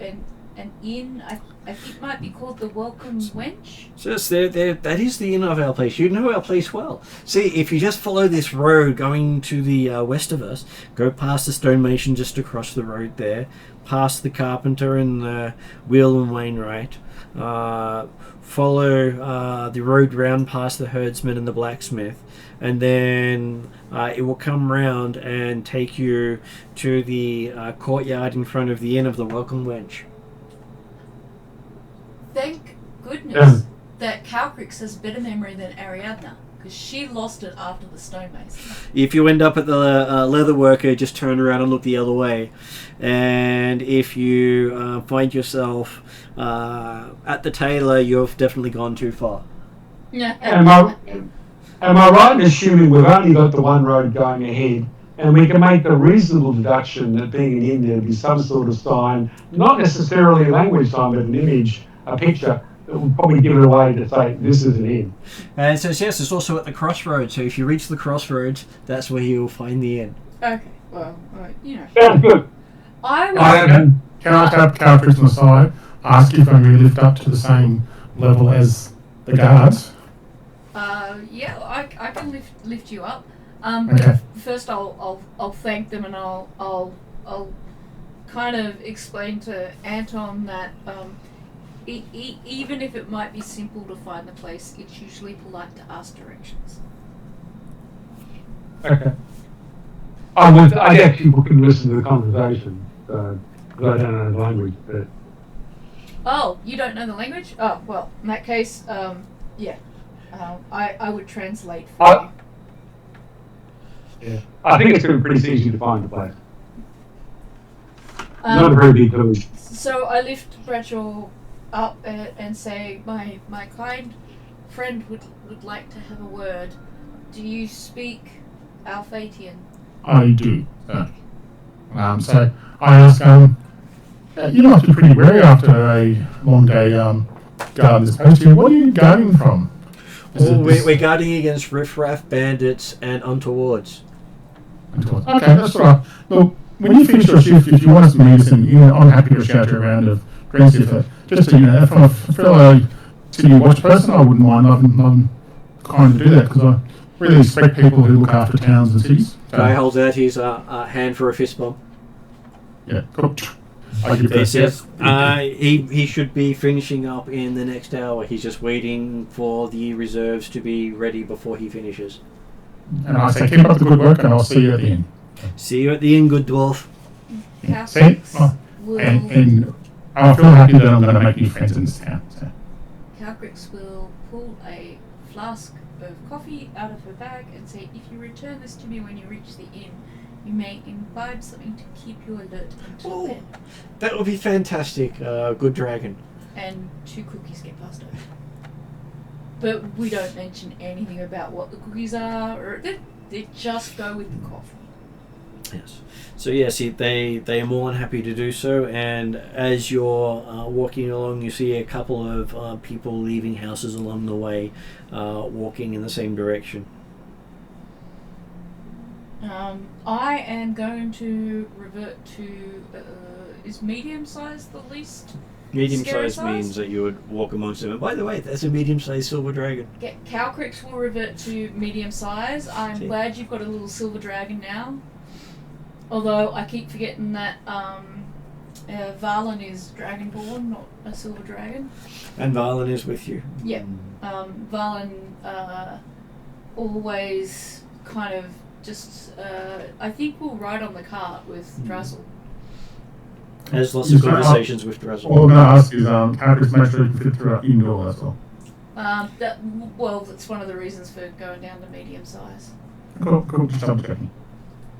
an inn. I think it might be called the Welcome Wench. So yes, that is the inn of our place. You know our place well. See, if you just follow this road going to the west of us, go past the stonemason just across the road there, past the carpenter and the wheel and wainwright, follow the road round past the herdsman and the blacksmith, and then it will come round and take you to the courtyard in front of the inn of the Welcome Wench. Thank goodness that Calcrix has better memory than Ariadna, because she lost it after the stonemason. If you end up at the leather worker, just turn around and look the other way. And if you find yourself at the tailor, you've definitely gone too far. Am I right in assuming we've only got the one road going ahead, and we can make the reasonable deduction that being an inn, there'd be some sort of sign, not necessarily a language sign, but an image, a picture, that would probably give it away to say, this is an inn. And so yes, it's also at the crossroads. So if you reach the crossroads, that's where you'll find the inn. Okay, well, you know. Sounds good. I Can I tap Calcrix on the side, ask if I may lift up to the same level as the guards? yeah, I can lift you up. Okay. First, I'll thank them, and I'll kind of explain to Anton that even if it might be simple to find the place, it's usually polite to ask directions. Okay. I guess people can listen to the conversation, because I don't know the language, but... Oh, you don't know the language? Oh, well, in that case, yeah. I would translate for you. Yeah. I think it's going to be pretty easy to find the place. Not a Um, very big village. so I lift Bradshaw up and say, my kind friend would like to have a word. Do you speak Alphatian? I do. So I ask, you must be pretty weary after a long day guarding this post here. What are you guarding from? We're guarding against riffraff, bandits, and untowards. Okay, that's all right. Well, when you finish your shift, if you want us to meet us, I'm happy to shout you around of greens if just to, if I'm a fellow city watch person, I wouldn't mind. I'm kind to do that because I really respect people who look after towns and cities. Guy holds out his hand for a fist bump. Yeah, cool. He says he should be finishing up in the next hour. He's just waiting for the reserves to be ready before he finishes. And I say, keep up the good work, and I'll see you at the end. See you at the end, good dwarf. See? And I feel happy that I'm going to make new friends in this town. So. Calcrix will pull a flask of coffee out of her bag and say, if you return this to me when you reach the inn, you may imbibe something to keep you alert until then. That would be fantastic. Good dragon. And 2 cookies get passed over. But we don't mention anything about what the cookies are, or they just go with the coffee. Yes. So yes, they are more than happy to do so. And as you're walking along, you see a couple of people leaving houses along the way, walking in the same direction. I am going to revert to. Is medium size the least? Medium Scary size size? means that you would walk amongst them. And by the way, that's a medium sized silver dragon. Calcrix will revert to medium size. I'm glad you've got a little silver dragon now. Although I keep forgetting that Valen is dragonborn, not a silver dragon. And Valen is with you. Yep. Valen always kind of just, I think we'll ride on the cart with Drazzle. Has lots of conversations with Drazzle. All I'm going to ask is, how does make sure you can fit through our indoor as well? That's one of the reasons for going down to medium size. Cool, just double checking.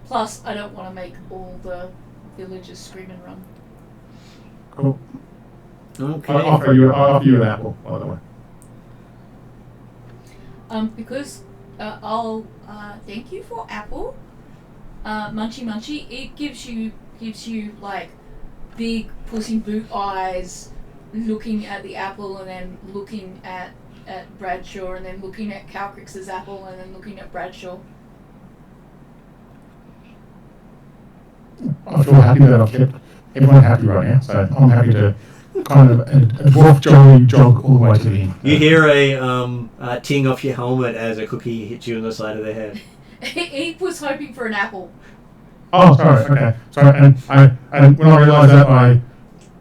Plus, I don't want to make all the villagers scream and run. Cool. Okay. I'll offer you an apple, by the way. Because I'll thank you for apple. Munchy. It gives you like big pussy boot eyes, looking at the apple and then looking at Bradshaw and then looking at Calcrix's apple and then looking at Bradshaw. I feel happy that I've kept everyone happy right now, so I'm happy to kind of a dwarf jog all the way to the end. You hear a ting off your helmet as a cookie hits you on the side of the head. He was hoping for an apple. Oh, sorry, okay. Sorry, and when I realised that,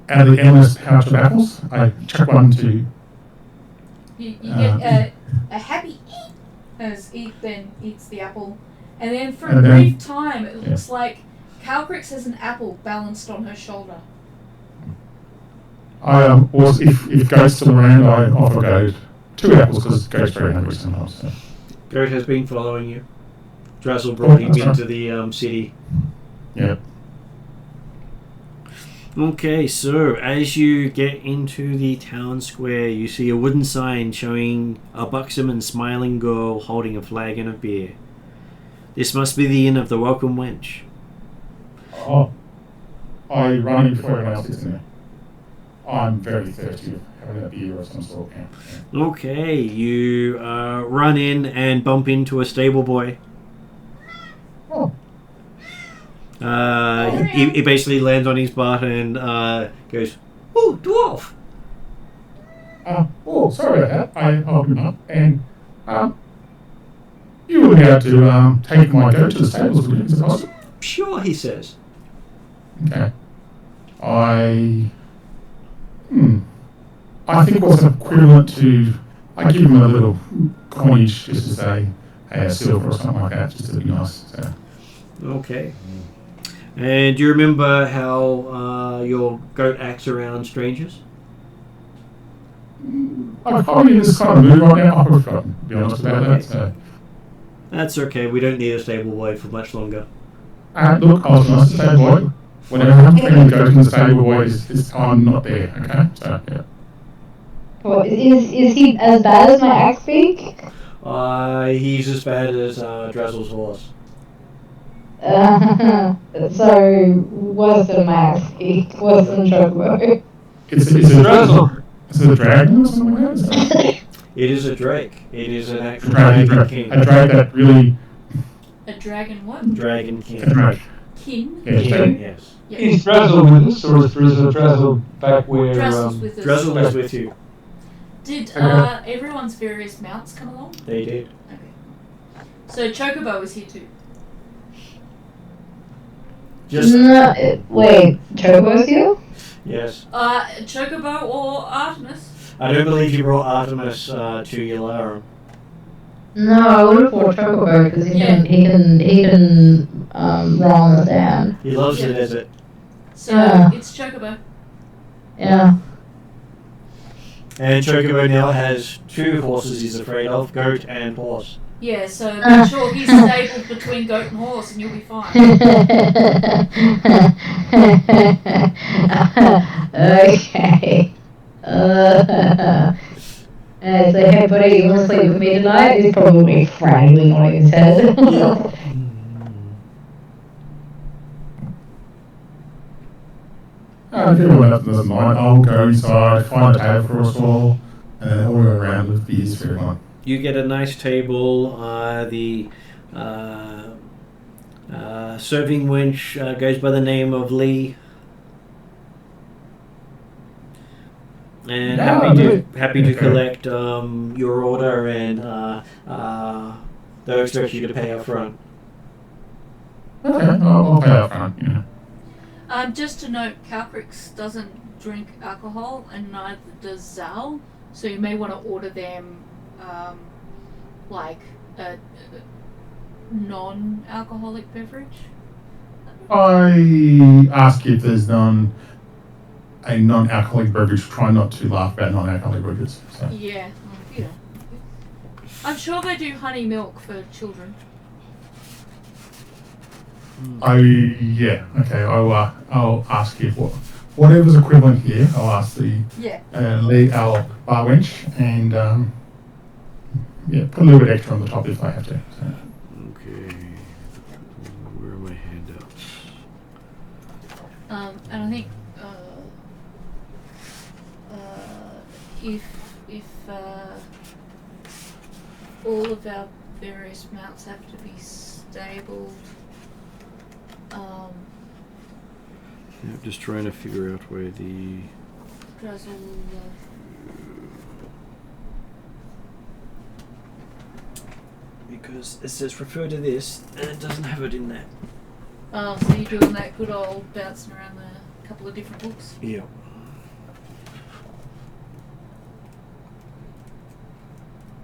out of the endless pouch of apples, I chuck one to... You get a happy eat as Eek then eats the apple. And then for a brief time, it looks like Calcrix has an apple balanced on her shoulder. Also, if Goat's still around, I offer Goat 2 apples because Goat's very hungry sometimes. So. Goat has been following you. Drazzle brought him into the city. Yeah. Okay, so as you get into the town square, you see a wooden sign showing a buxom and smiling girl holding a flagon of beer. This must be the inn of the Welcome Wench. Oh, I run in before everyone else gets in there. I'm very thirsty of having a beer of some sort. Yeah. Okay, you run in and bump into a stable boy. Oh. He basically lands on his butt and goes, "Oh, dwarf!" Sorry about that. I helped him up, and you would be able to take my goat to the stables, would you? Is it possible? Sure, he says. Okay. I think what's equivalent to, I give him a little coinage just to say, hey, a silver or something like that, just to be nice. So. Okay. And do you remember how your goat acts around strangers? I'm probably in this kind of mood right now. I've forgotten, to be honest about that. So. That's okay. We don't need a stable boy for much longer. Look, I was nice to stable boy. Whenever I'm feeling goat in the stable boy, I'm not there. Okay, so yeah. What, is he as bad as my axe beak? He's as bad as Drazzle's horse. So, worse than Maxie, worse than Chocobo. Is it a dragon or something like that? It is a drake. It is an actual A dragon king. dragon that really... A dragon what? Dragon king. A dragon. Kin? Yes, King, yes. Yeah. Is Drazzle with us, or is Drazzle back where... Drazzle's with us. Drizzle is with you. Did everyone's various mounts come along? They did. Okay. So Chocobo was here too. Just No, wait, Chocobo's here? yes. Chocobo or Artemis? I don't believe you brought Artemis to Yalarum. No, I would have bought Chocobo because he can roll on the sand. He loves the desert. So Yeah. it's Chocobo. Yeah. And Chocobo now has 2 horses he's afraid of, goat and horse. Yeah, so make sure he's stabled between goat and horse and you'll be fine. Okay. So, hey buddy, you want to sleep with me tonight? He's probably frowning on his head. If everyone else doesn't mind, I'll go inside, find a table for us all, and then I'll go around with beers for everyone. You get a nice table. The serving wench goes by the name of Lee. And happy to collect your order, and they'll expect you to pay up front. Okay, I'll pay up front, yeah. Just to note, Calprix doesn't drink alcohol and neither does Zal, so you may want to order them like a non-alcoholic beverage. I ask if there's a non-alcoholic beverage. Try not to laugh about non-alcoholic beverages. So. Yeah, you know. I'm sure they do honey milk for children. I'll ask if whatever's equivalent here. I'll ask the our bar wench and put a little bit extra on the top if I have to. So. Okay. Where are my handouts? And I think if all of our various mounts have to be stabled. Yeah, just trying to figure out where the Drizzle. because it says refer to this and it doesn't have it in there. Oh, so you're doing that good old bouncing around the couple of different books? Yeah.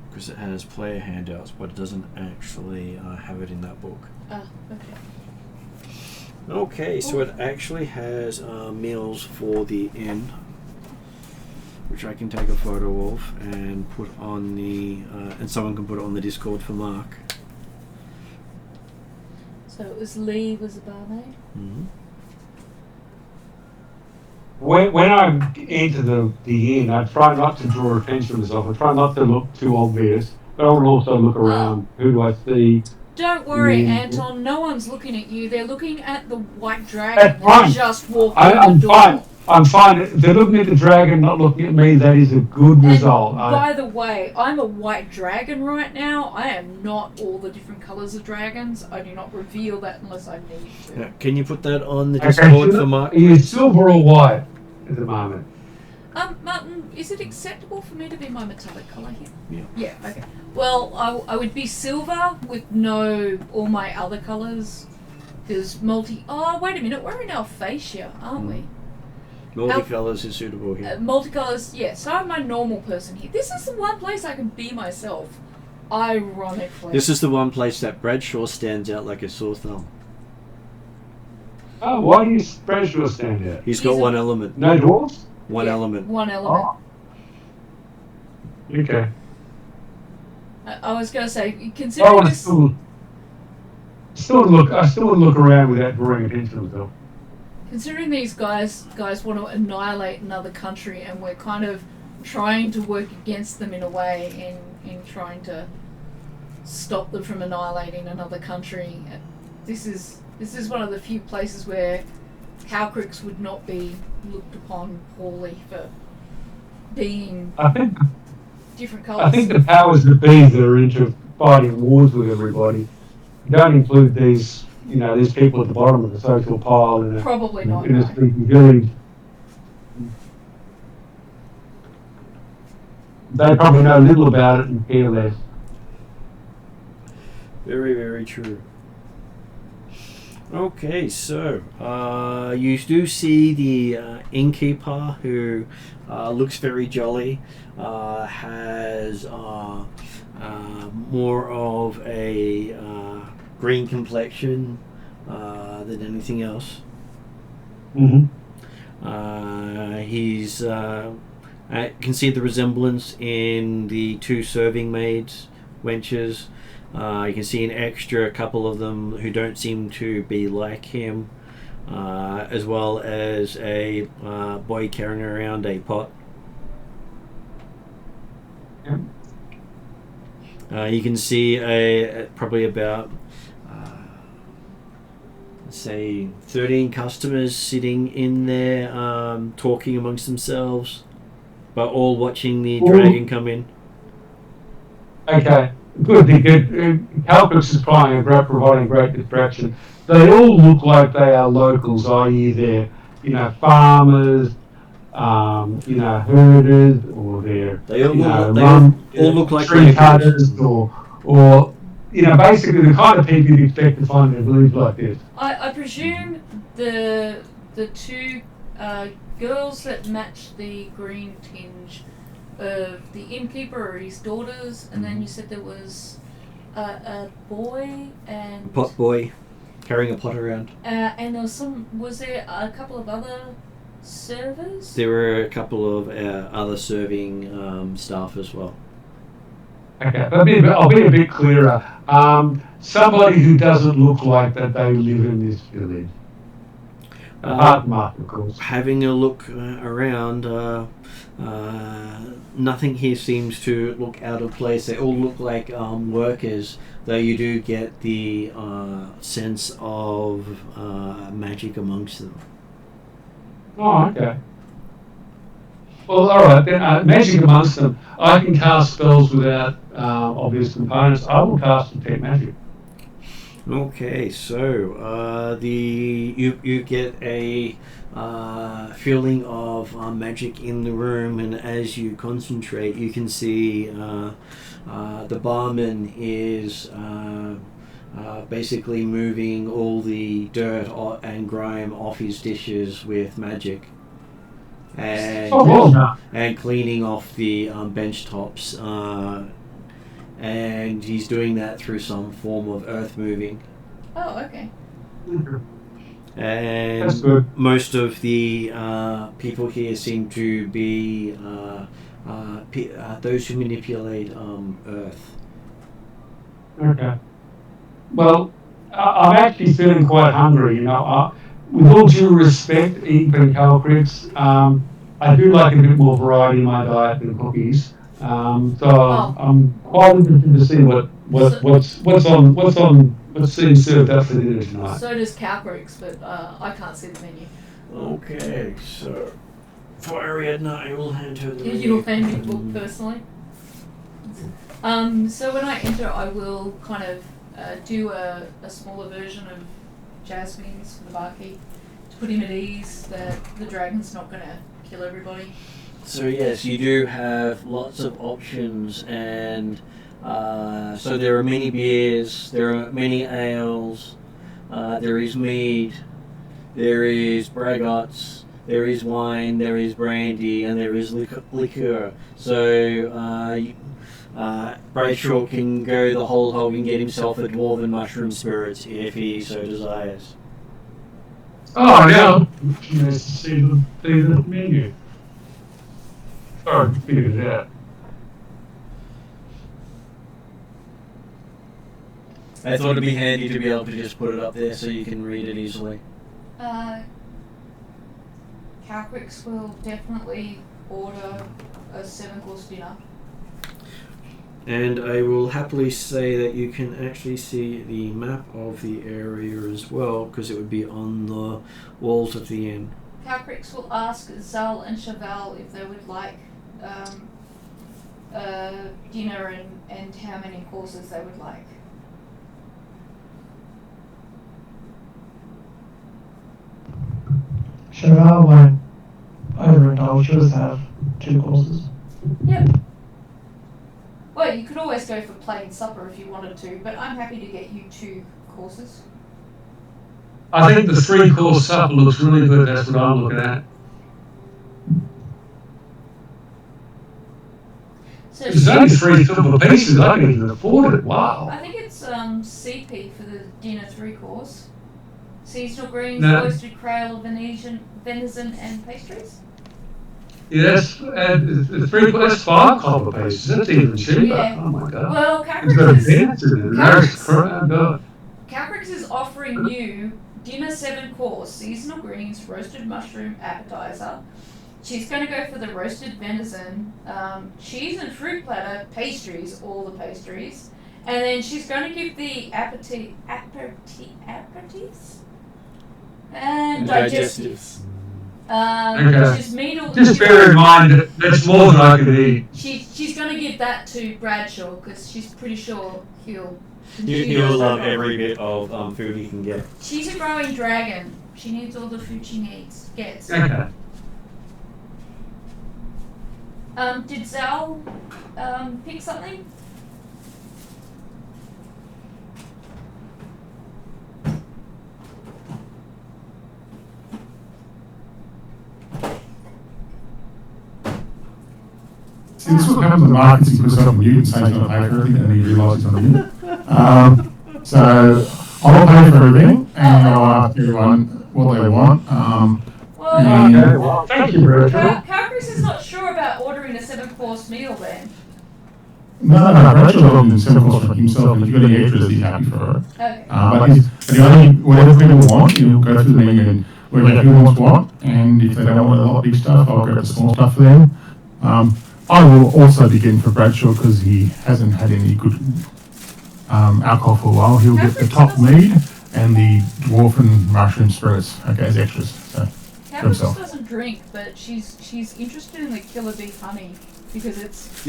Because it has player handouts, but it doesn't actually have it in that book. Ah, okay. Okay, so it actually has meals for the inn, which I can take a photo of and put on the, and someone can put it on the Discord for Mark. So it was Lee was the barmaid? Mm-hmm. When I enter the inn, I try not to draw attention to myself. I try not to look too obvious, but I want to also look around. Who do I see? Don't worry, Yeah. Anton. No one's looking at you. They're looking at the white dragon That's fine. that just walked I'm in the door. fine. I'm fine. If they're looking at the dragon, not looking at me. That is a good result. And by the way, I'm a white dragon right now. I am not all the different colours of dragons. I do not reveal that unless I need to. Yeah, can you put that on the Okay, Discord so for Mark? Are you silver or white at the moment? Martin, is it acceptable for me to be my metallic colour here? Yeah. Yeah, okay. Well, I would be silver with all my other colours. There's oh, wait a minute, we're in Alphasia, aren't we? Multicolours is suitable here. Multicolours, yeah, so I'm my normal person here. This is the one place I can be myself. Ironically. This is the one place that Bradshaw stands out like a sore thumb. Oh, why do you spread your stand out? He's got one element. No dwarves? One element. One element. Oh. Okay. I was going to say, I considering want to this... I still would look around without drawing attention to myself. Considering these guys want to annihilate another country, and we're kind of trying to work against them in a way in trying to stop them from annihilating another country. this is one of the few places where Cowcricks would not be looked upon poorly for being I think different I colours. think the powers that be that are into fighting wars with everybody don't include these, these people at the bottom of the social pile Probably not. in a No. sleepy village. They probably know little about it and care less. Very, very true. Okay, so you do see the innkeeper who looks very jolly, has more of a green complexion than anything else. Mm-hmm. He's I can see the resemblance in the two serving maids, wenches. You can see an extra couple of them who don't seem to be like him, as well as a boy carrying around a pot. Yep. You can see probably about let's say 13 customers sitting in there talking amongst themselves, but all watching the dragon come in. Okay, good. Calpix is providing great distraction. They all look like they are locals, i.e. they're, farmers, herders, or they're, They all look like tree locals. cutters, or basically the kind of people you'd expect to find in a village like this. I presume the two girls that match the green tinge of the innkeeper are his daughters, and then you said there was a boy and Pot boy carrying a pot around. and was there a couple of other servers? There were a couple of other serving staff as well. Okay, I'll be a bit clearer. Somebody who doesn't look like that they live in this village. Apart from us, of course. Having a look around, nothing here seems to look out of place. They all look like workers, though you do get the sense of magic amongst them. Oh, okay. Well, alright then, magic amongst them. I can cast spells without obvious components. I will cast detect magic. Okay, so you get a feeling of magic in the room, and as you concentrate, you can see the barman is basically moving all the dirt and grime off his dishes with magic, and and cleaning off the bench tops, and he's doing that through some form of earth moving. Oh, okay. And That's good. most of the people here seem to be those who manipulate earth. Okay. Well, I'm actually feeling quite hungry, with all due respect, even Calcrix, I do like a bit more variety in my diet than cookies. I'm quite interested to see what's being served up for dinner tonight. So does Cowcricks, but I can't see the menu. Okay, so for Ariadna, I will hand her the menu. You'll hand me the book personally. So when I enter, I will kind of do a smaller version of Jasmine's for the barkeep to put him at ease that the dragon's not going to kill everybody. So yes, you do have lots of options, and so there are many beers, there are many ales, there is mead, there is braggots, there is wine, there is brandy, and there is liqueur. So Bradshaw can go the whole hog and get himself a dwarven mushroom spirits if he so desires. Oh, yeah. Nice to see the menu. Sorry, figured it out. I thought it'd be handy to be able to just put it up there so you can read it easily. Cowcricks will definitely order a 7-course dinner. And I will happily say that you can actually see the map of the area as well, because it would be on the walls at the end. Calcrix will ask Zal and Cheval if they would like dinner and how many courses they would like. Cheval won't overindulge us, have 2 courses. Yep. Well, you could always go for plain supper if you wanted to, but I'm happy to get you 2 courses. I think the 3-course supper looks really good. That's what I'm looking at. So There's only 3 silver pieces. I can even afford it. Wow. I think it's CP for the dinner 3 course. Seasonal greens, No. roasted quail, venison, and pastries. Yes, and 5 copper pieces. That's even cheaper. Yeah. Oh my god. Well, It's got a Calcrix dance in it. That's crown god. is offering you dinner 7 course, seasonal greens, roasted mushroom appetizer. She's going to go for the roasted venison, cheese and fruit platter, pastries, all the pastries, and then she's going to give the aperitifs and digestives. Just meat or Just bear in mind that that's more than I can eat. She's going to give that to Bradshaw because she's pretty sure he'll. You'll love every bit of food you can get. She's a growing dragon. She needs all the food she gets. Okay. Did Zal pick something? See, this is what happens in the markets. You put yourself on mute and say he's going to pay for everything, and then you realise he's on mute. So I'll pay for everything, and I'll ask everyone what they want. Okay, well, thank you, Bradshaw. Calcriss is not sure about ordering a 7-course meal then. No, Bradshaw ordering 7 course for himself, and if you've got any extras, he's happy for it. Okay. Whatever people want, he'll go through the menu and whatever he wants what, and if they don't want a lot of big stuff, I'll grab the small stuff for them. I will also be getting for Bradshaw because he hasn't had any good alcohol for a while. He'll get the top mead and the dwarfen mushroom spirits, okay, as extras. So Calcriss doesn't drink, but she's interested in the killer bee honey because it's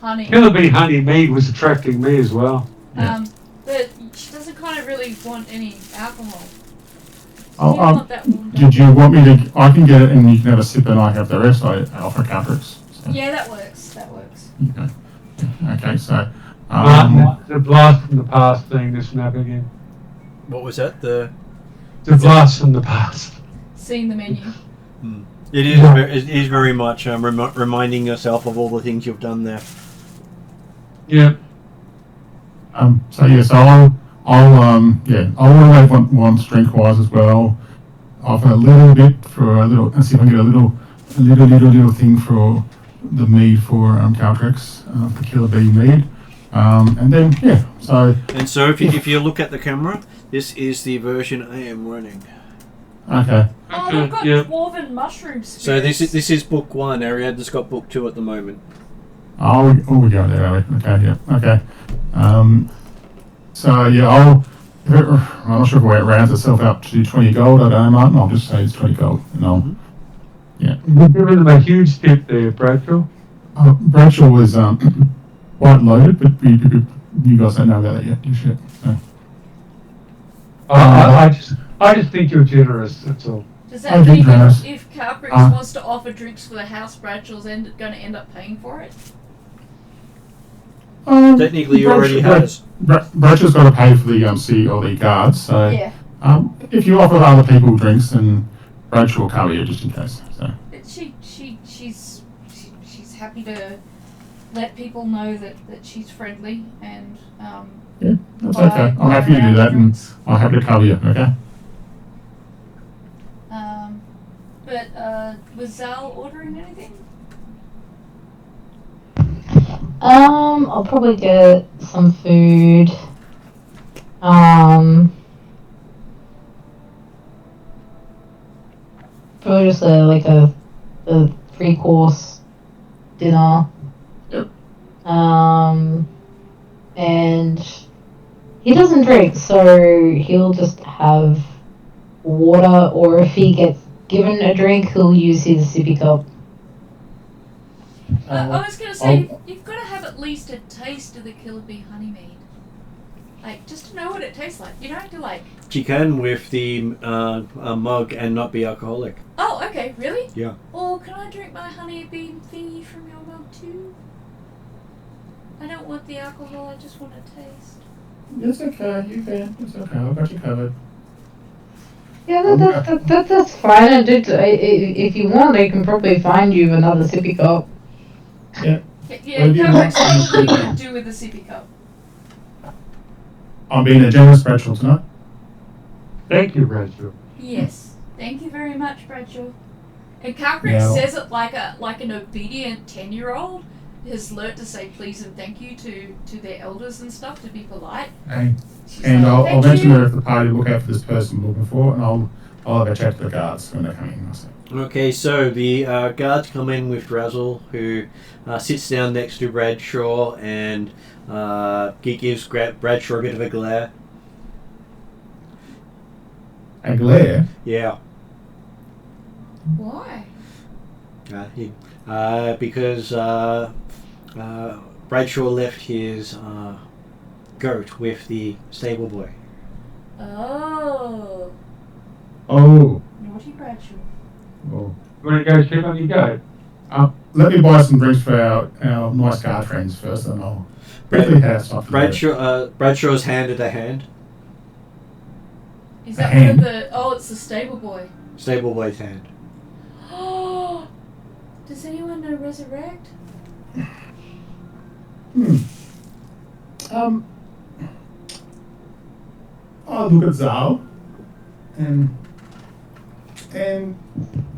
honey. Killer bee honey mead was attracting me as well. But she doesn't kind of really want any alcohol. Did you want me to? I can get it, and you can have a sip, and I have the rest. I offer Calcriss. So. Yeah, that works. Okay, so the blast from the past thing, this map again. What was that? The blast from the past. Seeing the menu. It is very much reminding yourself of all the things you've done there. Yeah. So yes, I'll always want one strength wise as well. Offer a little bit for a little. And see if I can get a little thing for the mead for Calcrix, for Killer Bee mead, and then So if you look at the camera, this is the version I am running. Okay. Oh, they've got dwarven mushrooms. So this is book 1. Ariadne's got book 2 at the moment. We go there, are we? Okay, yeah, okay. I'm not sure if it rounds itself up to 20 gold. I don't know, Martin. I'll just say it's 20 gold, and You're giving them a huge tip there, Bradshaw. Bradshaw was quite loaded, but you guys don't know about that yet, just yet. So. I just think you're generous. That's all. Does that mean if Calcrix wants to offer drinks for the house, Bradshaw's going to end up paying for it? Technically, you already has. Bradshaw's got to pay for the CEO or the guards. So if you offer other people drinks, then Bradshaw will cover you just in case. So. But she's happy to let people know that she's friendly and that's okay. I'm happy to do that, and I'll have to cover you. Okay. But was Zal ordering anything? I'll probably get some food. Probably just a 3-course dinner. Yep. And he doesn't drink, so he'll just have water, or if he gets given a drink, he'll use his sippy cup. I was gonna say, you've got to have at least a taste of the Killer Bee honeymead. Like, just to know what it tastes like. You don't have to, like... She can with the mug and not be alcoholic. Oh, okay, really? Yeah. Or can I drink my honeybee thingy from your mug too? I don't want the alcohol, I just want a taste. It's okay, you can. It's okay, I've got you covered. Yeah, that's fine. And if you want, I can probably find you another sippy cup. Yeah. Yeah, Cameron's probably could do with a sippy cup. I'm being a generous Bradshaw tonight. Thank you, Bradshaw. Yes, thank you very much, Bradshaw. And Calcrick Yeah. says it like an obedient 10-year-old has learnt to say please and thank you to their elders and stuff, to be polite. She's And like, I'll "Thank mention you." that if the party look out for this person we're looking for, and I'll have a chat to the guards when they're coming. Okay, so the guards come in with Razzle, who sits down next to Bradshaw, and he gives Bradshaw a bit of a glare. A glare? Yeah. Why? Because Bradshaw left his goat with the stable boy. Oh. Oh. Naughty Bradshaw. Oh. You want to go check on your goat? Let me buy some drinks for our nice guard friends first, and I'll briefly have something. Bradshaw's handed a hand. Is that A one of hand? the... Oh, it's the stable boy. Stable boy's hand. Oh. Does anyone know Resurrect? I'll look at Zal and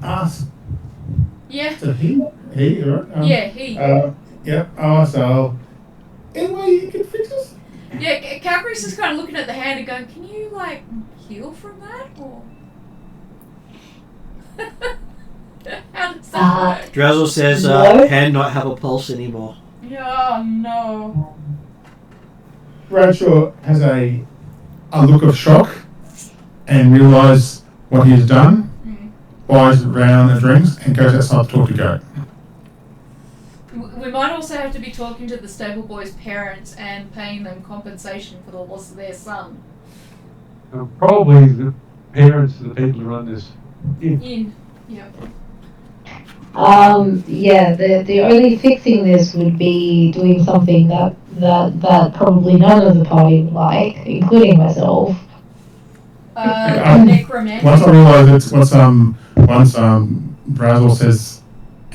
ask Yeah. to he, right? Yeah, he. Yep, I'll ask Zal. Any way you can fix this? Yeah, Calcrick is kind of looking at the hand and going, can you, like, heal from that? Or... How does that work? Drazzle says No. hand not have a pulse anymore. Oh, no. Bradshaw has a look of shock and realises what he has done, buys a round of drinks, and goes outside to talk to Goat. We might also have to be talking to the stable boy's parents and paying them compensation for the loss of their son. Probably the parents of the people who run this. In. Yeah. Yeah, the only fixing this would be doing something that probably none of the party would like, including myself. Necromantic. Once I realise it's once Brazzle says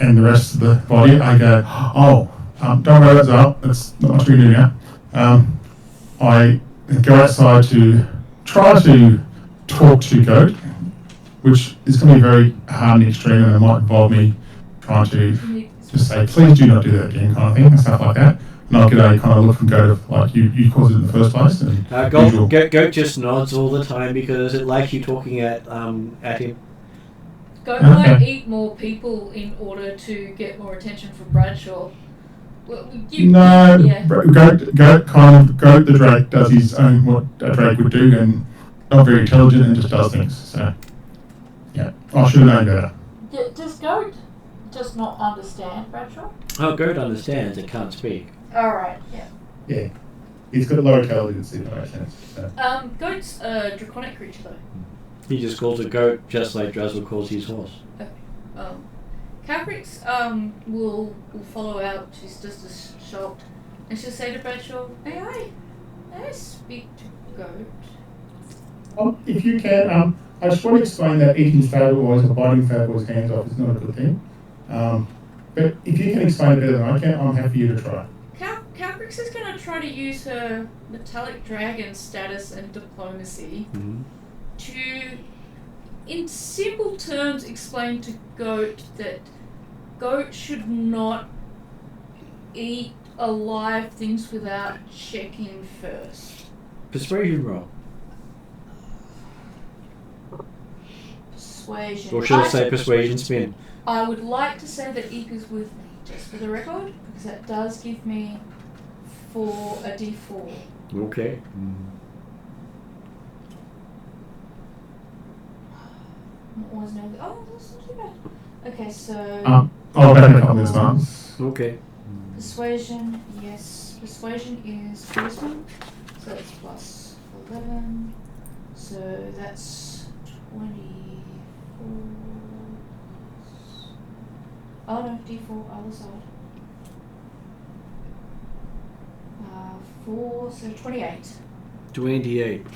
and the rest of the body, I go, don't worry about that, that's not much we can do now. I go outside to try to talk to Goat, which is going to be very hard and extreme, and it might involve me trying to just say, please do not do that again, kind of thing, and stuff like that. And I'll get a kind of look from Goat of, like, you caused it in the first place. And Goat just nods all the time because it likes you talking at him. Goat might eat more people in order to get more attention from Bradshaw. Well, yeah. Goat the Drake does his own, what a Drake would do, and not very intelligent and just does things. So, yeah, I should have known better. Does Goat just not understand Bradshaw? Oh, Goat understands and can't speak. Alright, yeah. Yeah, he's got low intelligence in that sense. So. Goat's a draconic creature though. He just calls it Goat, just like Drazzle calls his horse. Okay. Calcrix will follow out. She's just as shocked, and she'll say to Bradshaw, "May I speak to Goat?" If you can, I just want to explain that eating Fable's or biting Fable's hands off is not a good thing. But if you can explain it better than I can, I'm happy for you to try. Calcrix is going to try to use her metallic dragon status and diplomacy to, in simple terms, explain to Goat that Goat should not eat alive things without checking first. Persuasion roll. Persuasion. Or should I say persuasion spin? I would like to say that Ika's with me just for the record, because that does give me a D4. Okay. Was no. Oh, that's not too bad. Okay, so I'll bet a couple of stars. Okay. persuasion. Yes, persuasion is charisma, so that's plus 11. So that's 24. Oh no, D4 other side. 4, so 28. 28.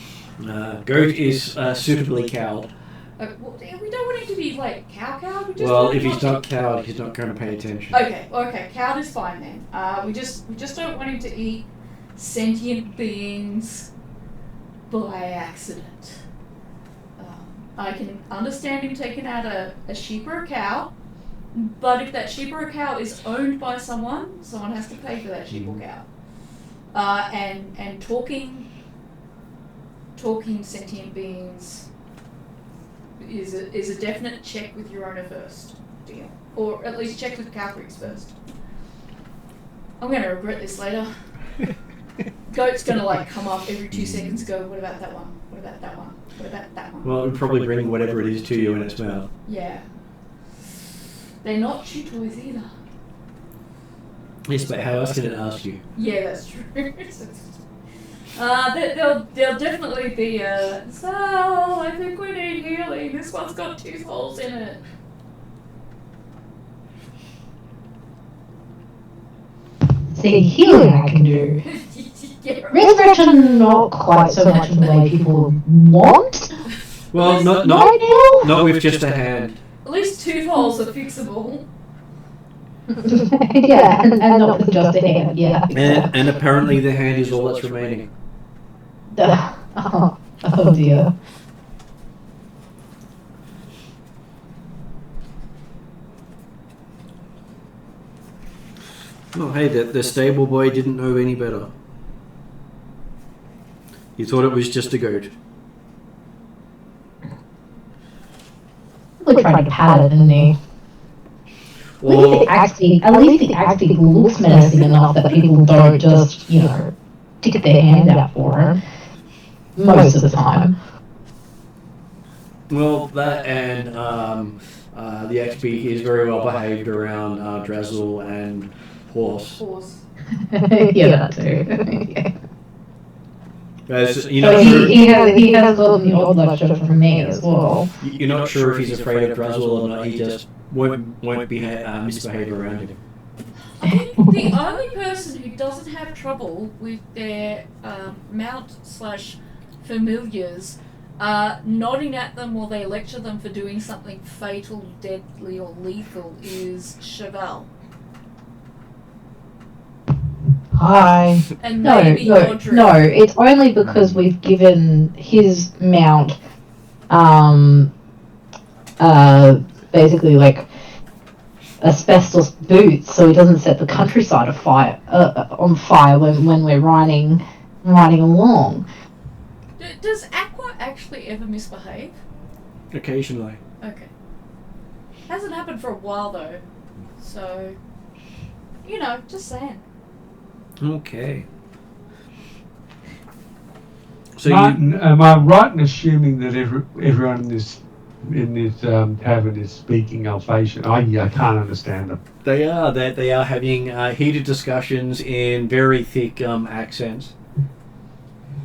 Goat is suitably cowed. Well, we don't want him to be like cowed. We just Well, want if him he's not cowed, he's not going to pay attention. Okay, cowed is fine then. We just don't want him to eat sentient beings by accident. I can understand him taking out a sheep or a cow, but if that sheep or a cow is owned by someone has to pay for that sheep or cow. And talking sentient beings is a definite check with your owner first deal, or at least check with Calcrix first. I'm going to regret this later. Goat's going to like come up every 2 seconds. Go, what about that one? What about that one? What about that one? Well, it would probably bring whatever it is to you in its mouth. Yeah. They're not chew toys either. Yes, but how else can it ask you? Yeah, that's true. There'll definitely be so I think we need healing. This one's got 2 holes in it. See, healing I can do. Yeah. Resurrection, not quite so much in the way people want. Well, Right now? not with just a hand. At least 2 holes are fixable. Yeah, and not with just a hand, yeah. And apparently the hand is all that's remaining. Oh dear. Oh, hey, the stable boy didn't know any better. He thought it was just a goat. Really tried to pat it, didn't he? At least it actually looks menacing enough that people don't just, stick their hand out for him. Most of the time. Well, that and the XP is very well behaved around Drazzle and Horse. Yeah, that too. Yeah. You're So not sure, he has gotten the odd lecture from me as well. you're not sure if he's afraid of Drazzle or not. He just won't misbehave around him. I think the only person who doesn't have trouble with their mount/familiars nodding at them while they lecture them for doing something fatal, deadly, or lethal is Cheval. Hi. And maybe Audrey. No, it's only because we've given his mount, basically like asbestos boots, so he doesn't set the countryside on fire when we're riding along. Does Aqua actually ever misbehave? Occasionally. Okay. Hasn't happened for a while though, so just saying. Okay. So Martin, am I right in assuming that everyone in this tavern is speaking Alsatian? I can't understand them. They are having heated discussions in very thick accents.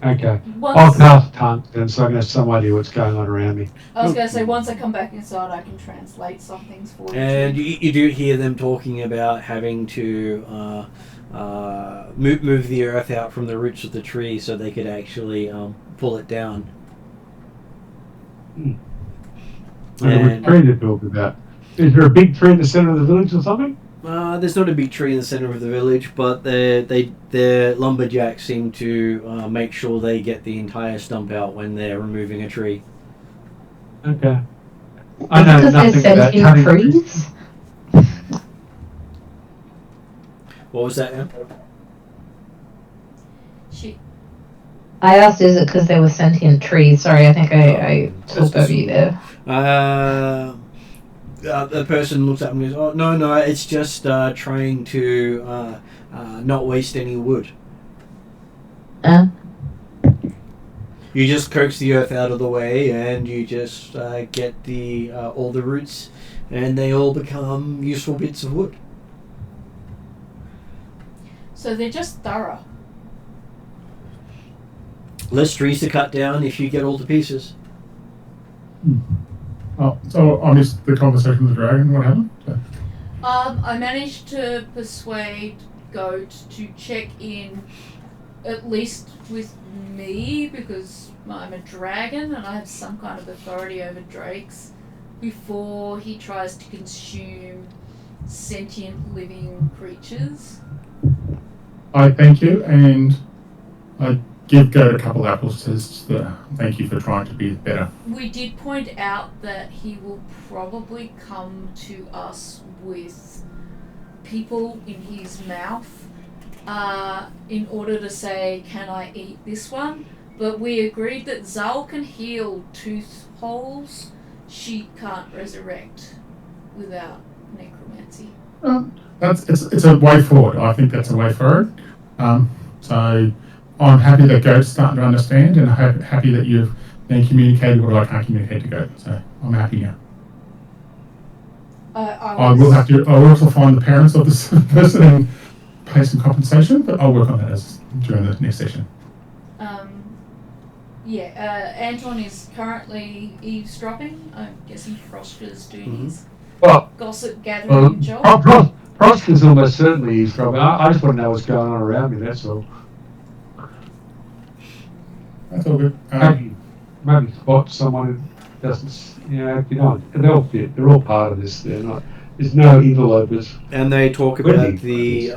Okay. I'll cast tongue, and so I have some idea what's going on around me. I was going to say, once I come back inside, I can translate some things for you. And you do hear them talking about having to move the earth out from the roots of the tree so they could actually pull it down. And which tree they're talking about? Is there a big tree in the centre of the village or something? There's not a big tree in the centre of the village, but the lumberjacks seem to make sure they get the entire stump out when they're removing a tree. Okay. I know Because nothing they're about sentient cutting trees. What was that, Em? I asked, is it because they were sentient trees? Sorry, I think I talked over you there. the person looks up and goes, "Oh no, it's just trying to not waste any wood." You just coax the earth out of the way, and you just get the all the roots, and they all become useful bits of wood. So they're just thorough. Less trees to cut down if you get all the pieces. Oh, so I missed the conversation with the dragon. What happened? I managed to persuade Goat to check in, at least with me, because I'm a dragon and I have some kind of authority over drakes, before he tries to consume sentient living creatures. I thank you, and I give Goat a couple apples to thank you for trying to be better. We did point out that he will probably come to us with people in his mouth in order to say, "Can I eat this one?" But we agreed that Zal can heal tooth holes. She can't resurrect without necromancy. It's a way forward. I think that's a way forward. So I'm happy that Goat's starting to understand, and I'm happy that you've then communicated what I can't communicate to Goat. So I'm happy now. I will also find the parents of this person and pay some compensation, but I'll work on that during the next session. Anton is currently eavesdropping. I'm guessing Froska's doing his gossip gathering job. Froska's almost certainly eavesdropping. I just want to know what's going on around me, that's all. That's all good. Maybe spot someone who doesn't, they all fit. They're all part of this. They're not. There's no interlopers. And they talk about the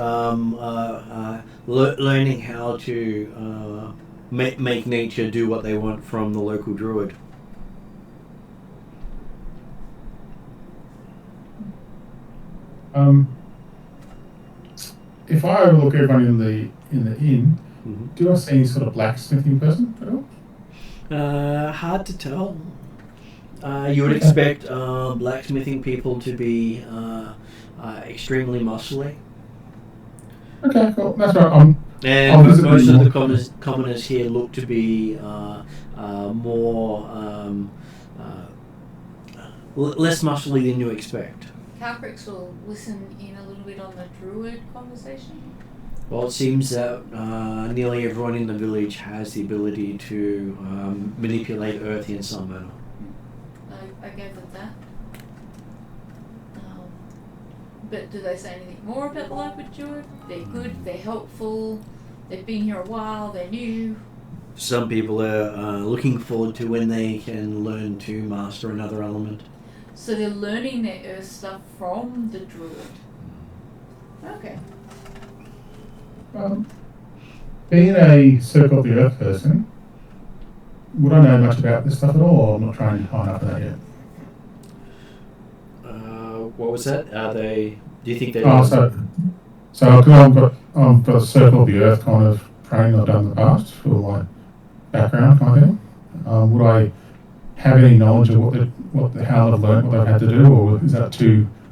learning how to make nature do what they want from the local druid. If I overlook everyone in the inn, do I see any sort of blacksmithing person at all? Hard to tell. You would expect blacksmithing people to be extremely muscly. Okay, cool. That's right. And most of the commoners here look to be more less muscly than you expect. Calcrix will listen in a little bit on the druid conversation. Well, it seems that nearly everyone in the village has the ability to manipulate earth in some manner. I gave them that. But do they say anything more about the local druid? They're good, they're helpful, they've been here a while, they're new. Some people are looking forward to when they can learn to master another element. So they're learning their earth stuff from the druid. Okay. Being a Circle of the Earth person, would I know much about this stuff at all, or I'm not trying to find out that yet? What was that? Are they? Do you think they? So because I've got a Circle of the Earth kind of training I've done in the past for my background kind of thing. Would I have any knowledge of how they've learned what they've had to do, or is that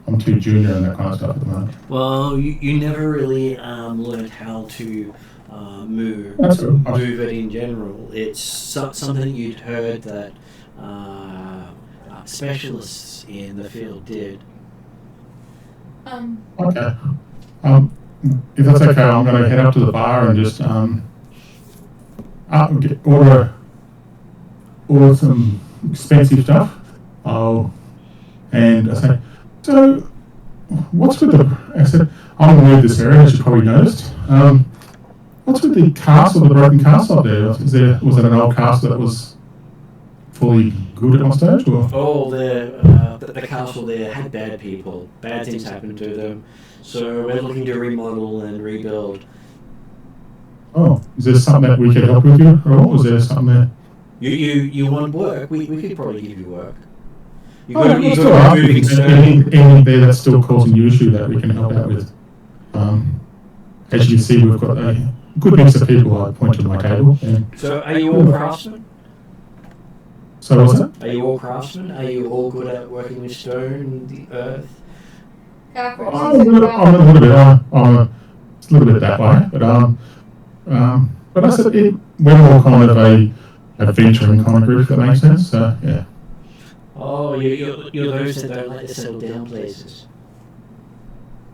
I'm too junior and that kind of stuff at the moment? Well, you never really learned how to move it in general. It's something you'd heard that specialists in the field did. Okay. If that's okay, I'm going to head up to the bar and just order some expensive stuff. And I say, so what's with I said, I'm new to this area, as you probably noticed. What's with the castle, the broken castle up there? Was it an old castle that was fully good at one stage? Or? Oh, the castle there had bad people. Bad things happened to them. So we're looking to remodel and rebuild. Oh, is there something that we could help with you at all? Is there something that... You want work? We could probably give you work. Anything there that's still causing you issue that we can help out with. As you can see, we've got a good mix of people I point to my table. So are you all craftsmen? So what's that? Are you all craftsmen? Are you all good at working with stone, the earth? I'm a little bit. I'm a little bit that way, but I said we're more kind of a adventuring kind of group. If that makes sense. So yeah. Oh, you're those that don't like to settle down places.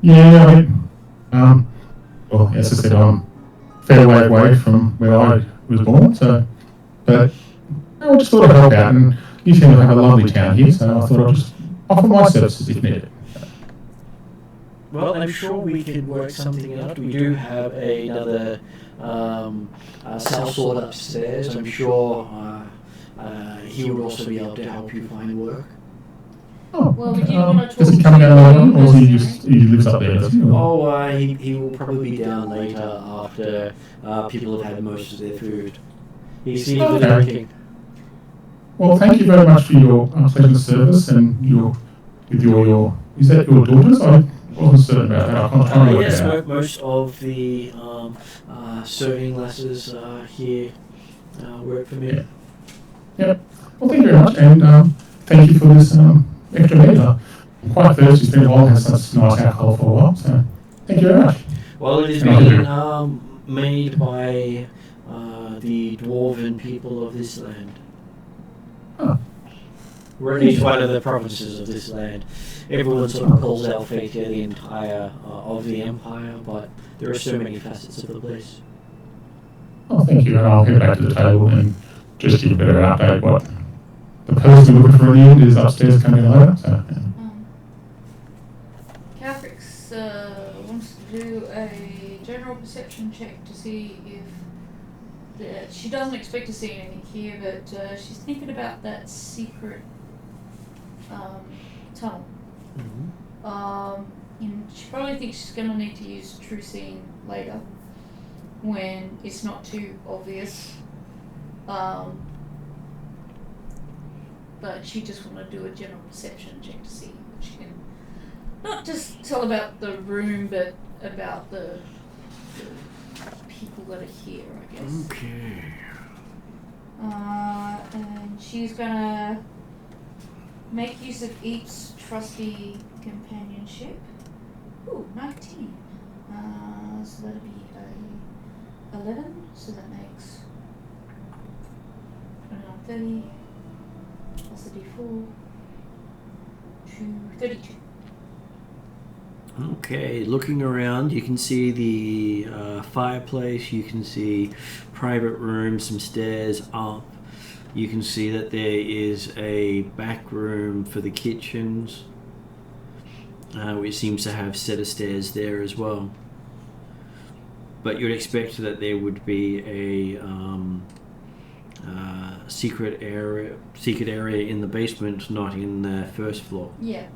Yeah, I mean, well, as I said, I'm a fair way away from where I was born, so, but I just thought I'd help out, and you seem to have a lovely town here, so I thought I'd just offer my services if needed. Well, I'm sure we could work something out. We do have another cell sort upstairs. I'm sure he would also be able to help you find work. Oh, Well, we do want to does he talk come to down later, or you. he lives up there, does he? Or? Oh, he will probably be down later after people have had most of their food. He's seen good Okay. drinking. Well, thank you very much for your pleasant service and your is that your daughters? I wasn't certain about that. I'm trying to work Yes, it out. most of the serving lasses here work for me. Yeah. Yep. Well, thank you very much, and thank you for this extra meal. I'm quite thirsty. It's been a while. I haven't had such nice alcohol for a while, so thank you very much. Well, it is Thank you. being made by the dwarven people of this land. Oh. We're at least one of the provinces of this land. Everyone sort of calls Alphatia the entire of the empire, but there are so many facets of the place. Oh, thank you. And I'll head back to the table and just give a better update what the person looking for in the end is upstairs coming later. So, yeah. Caprix wants to do a general perception check to see if she doesn't expect to see anything here, but she's thinking about that secret tunnel. And she probably thinks she's going to need to use true seeing later when it's not too obvious. But she just want to do a general perception check to see what she can not just tell about the room, but about the people that are here, I guess. Okay. And she's gonna make use of Eep's trusty companionship. Ooh, 19. So that'll be a 11. So that makes 29, 30 plus a d4 to 32. Okay, looking around, you can see the fireplace, you can see private rooms, some stairs up. You can see that there is a back room for the kitchens, which seems to have a set of stairs there as well. But you'd expect that there would be a secret area in the basement, not in the first floor. Yeah.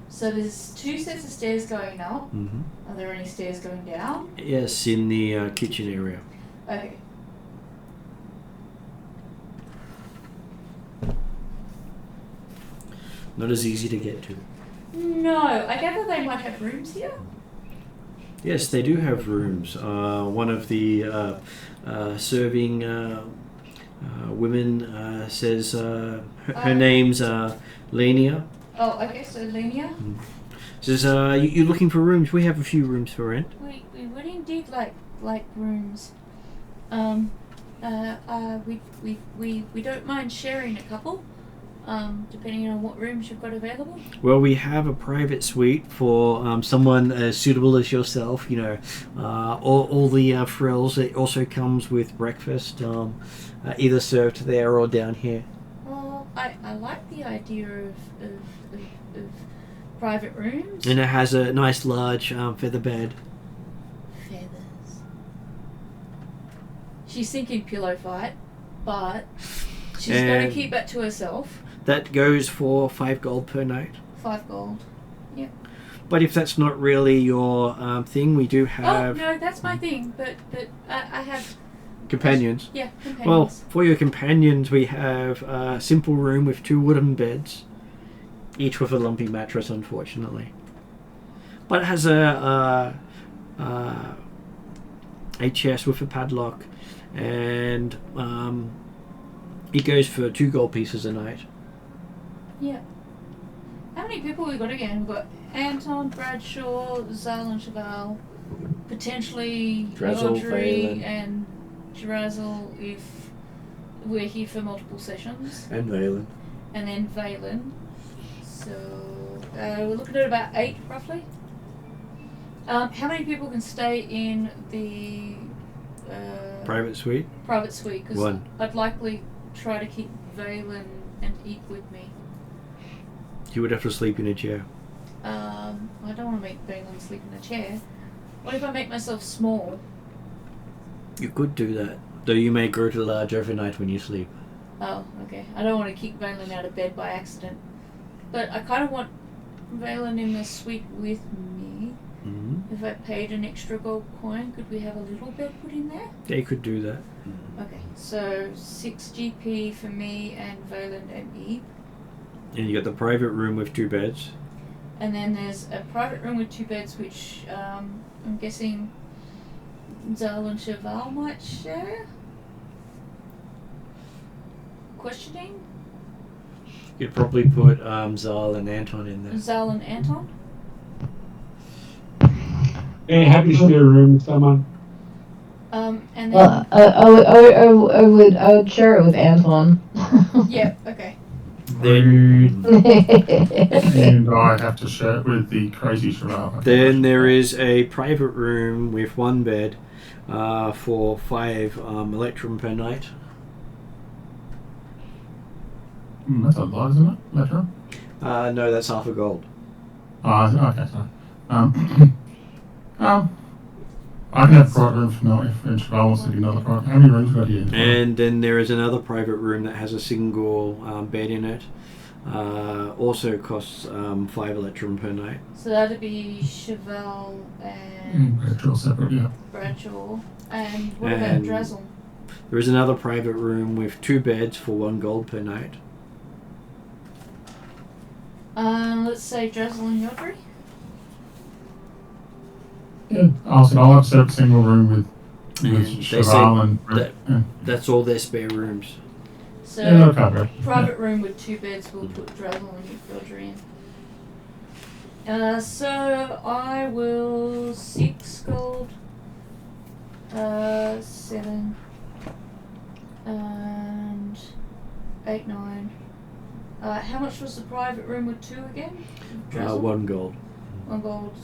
So there's 2 sets of stairs going up. Mm-hmm. Are there any stairs going down? Yes, in the kitchen area. Okay. Not as easy to get to. No, I gather they might have rooms here. Yes, they do have rooms. One of the serving women says her name's Lenia. Oh, okay, so Lenia. Says, you're looking for rooms? We have a few rooms for rent. We would indeed like rooms. We don't mind sharing a couple, depending on what rooms you've got available. Well, we have a private suite for someone as suitable as yourself. You know, all the frills. It also comes with breakfast, either served there or down here. Well, I like the idea of private rooms. And it has a nice large feather bed. Feathers. She's thinking pillow fight, but she's going to keep that to herself. That goes for 5 gold per night. 5 gold. Yep. But if that's not really your thing, we do have... Oh, no, that's my thing, but I have... companions. Yeah, companions. Well, for your companions, we have a simple room with 2 wooden beds, each with a lumpy mattress, unfortunately. But it has a chest with a padlock and It goes for 2 gold pieces a night. Yeah. How many people we got again? We've got Anton, Bradshaw, Zal and Cheval, potentially Drazzle, Audrey Valen. and Drazzle if we're here for multiple sessions. And Valen. And then Valen. So we're looking at about 8 roughly. How many people can stay in the Private suite? private suite? 'Cause 1. I'd likely try to keep Valen and Eve with me. You would have to sleep in a chair. I don't want to make Valen sleep in a chair. What if I make myself small? You could do that. Though you may grow to large overnight when you sleep. Oh, okay. I don't want to kick Valen out of bed by accident. But I kind of want Valen in the suite with me. Mm-hmm. If I paid an extra gold coin, could we have a little bed put in there? They could do that. Okay, so 6 GP for me and Valen and Eve. And you got the private room with 2 beds. And then there's a private room with 2 beds, which I'm guessing Zal and Cheval might share? Questioning? You'd probably put Zal and Anton in there. Zal and Anton? Yeah, happy to share a room with someone. And then... Well, I would share it with Anton. yeah, okay. Then, And I have to share it with the crazy Cheval. then there is a private room with 1 bed for 5 electrum per night. That's a lot, isn't it? Metro? No, that's half a gold. Okay, sorry. I can have private rooms for now if Cheval wants to do another private. How many rooms got here? And then there is another private room that has a single bed in it. Also costs 5 electrum per night. So that'd be Cheval and Bradshaw separate, yeah. Bradshaw. And what about And- Drazzle? There is another private room with 2 beds for 1 gold per night. Let's say Drazzle and Yodri. Yeah. I'll have to set up a single room with And they Cheval say and that- yeah. That's all their spare rooms. So Yeah, they'll cover it. private room with 2 beds, we'll put Drazzle and Yodri in. So I will 6 gold, 7, and 8, 9. How much was the private room with 2 again? Drazzle? 1 gold. 1 gold,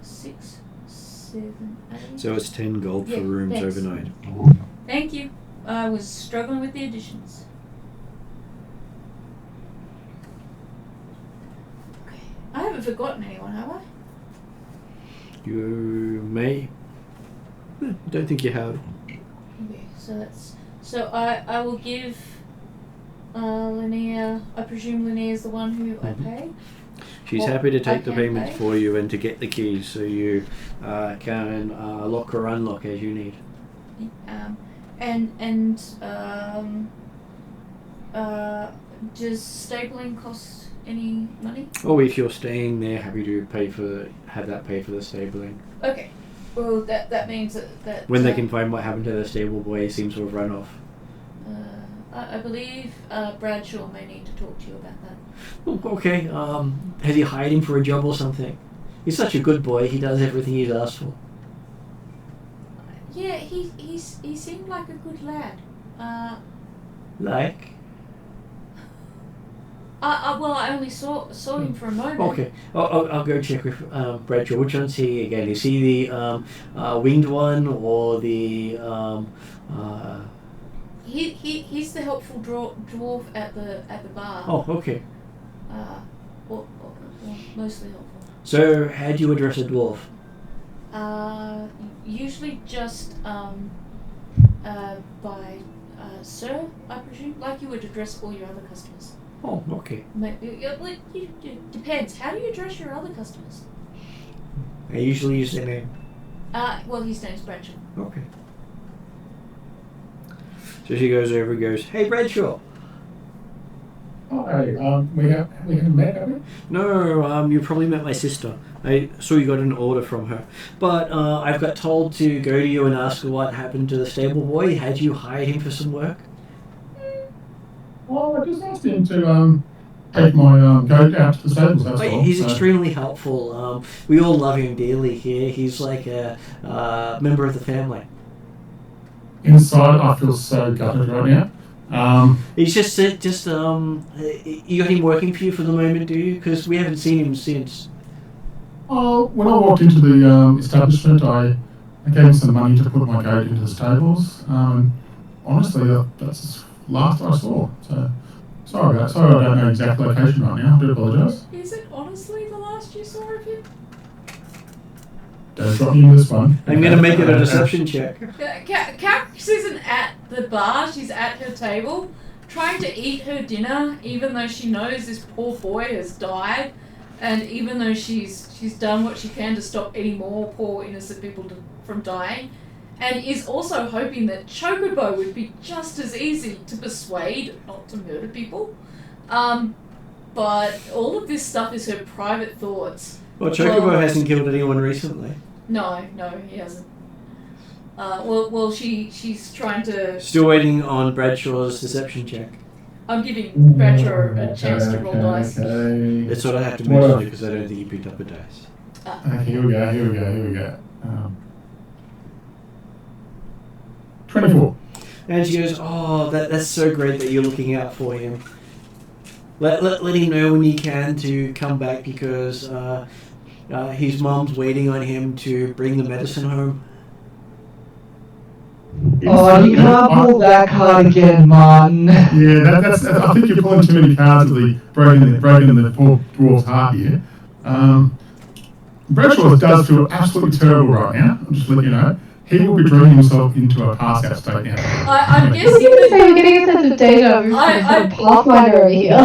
6, 7, 8. So it's 10 gold Yeah, for rooms thanks. overnight. Thank you. I was struggling with the additions. Okay. I haven't forgotten anyone, have I? You may. Don't think you have. Okay, so that's... So I will give Linnea... I presume Linnea is the one who I pay? She's Well, happy to I take the can payments pay. for you and to get the keys so you can lock or unlock as you need. Does stapling cost any money? Oh, if you're staying there, happy to have that pay for the stabling. Okay. Well, that means that When they can find what happened to the stable boy, he seems to have run off. I believe Bradshaw may need to talk to you about that. Oh, okay. Has he hired him for a job or something? He's such a good boy. He does everything he's asked for. Yeah, he seemed like a good lad. Like? Well, I only saw him for a moment. Okay. I'll go check with Bradshaw. Which one's he again? Is he the winged one or the He's the helpful dwarf at the bar. Oh, okay. Well, mostly helpful. So, how do you address a dwarf? Usually just by sir, I presume, like you would address all your other customers. Oh, okay. Depends. How do you address your other customers? I usually use their name. Well, his name's Bradshaw. Okay. So she goes over and goes, "Hey, Bradshaw." Hi, we haven't met, have we? No, you probably met my sister. I saw you got an order from her. But I've got told to go to you and ask her what happened to the stable boy. Had you hired him for some work? Oh, I just asked him to take my goat out to the stables, that's all. He's So- extremely helpful. We all love him dearly here. He's like a member of the family. Inside, I feel so gutted right now. He's just you got him working for you for the moment, do you? Because we haven't seen him since. Oh, when I walked into the establishment, I gave him some money to put my goat into the stables. Honestly, that's the last I saw. So sorry about that. Sorry, I don't know the exact location right now. I do apologise. Is it honestly the last you saw of him? Don't drop me in this one. I'm going to make it a deception check. Cax isn't at the bar, she's at her table, trying to eat her dinner, even though she knows this poor boy has died, and even though she's done what she can to stop any more poor innocent people from dying, and is also hoping that Chocobo would be just as easy to persuade not to murder people. But all of this stuff is her private thoughts. Well, Chocobo hasn't killed anyone recently. No, he hasn't. She's trying to... Still waiting on Bradshaw's deception check. I'm giving Bradshaw a chance to roll dice. Okay. That's what I have to mention because I don't think he picked up a dice. Here we go. 24. And she goes, "Oh, that's so great that you're looking out for him. Let him know when you can to come back because his mom's waiting on him to bring the medicine home." Oh, you can't pull that card again, man. Yeah, that's. I think you're pulling too many cards of the breaking the poor dwarf's heart here. Bradshaw does feel absolutely terrible right now. I'm just letting you know. He will be dreaming himself into a pass-out state now. I'm I was guessing gonna say that... we're getting a sense of data vu from Pathfinder over here.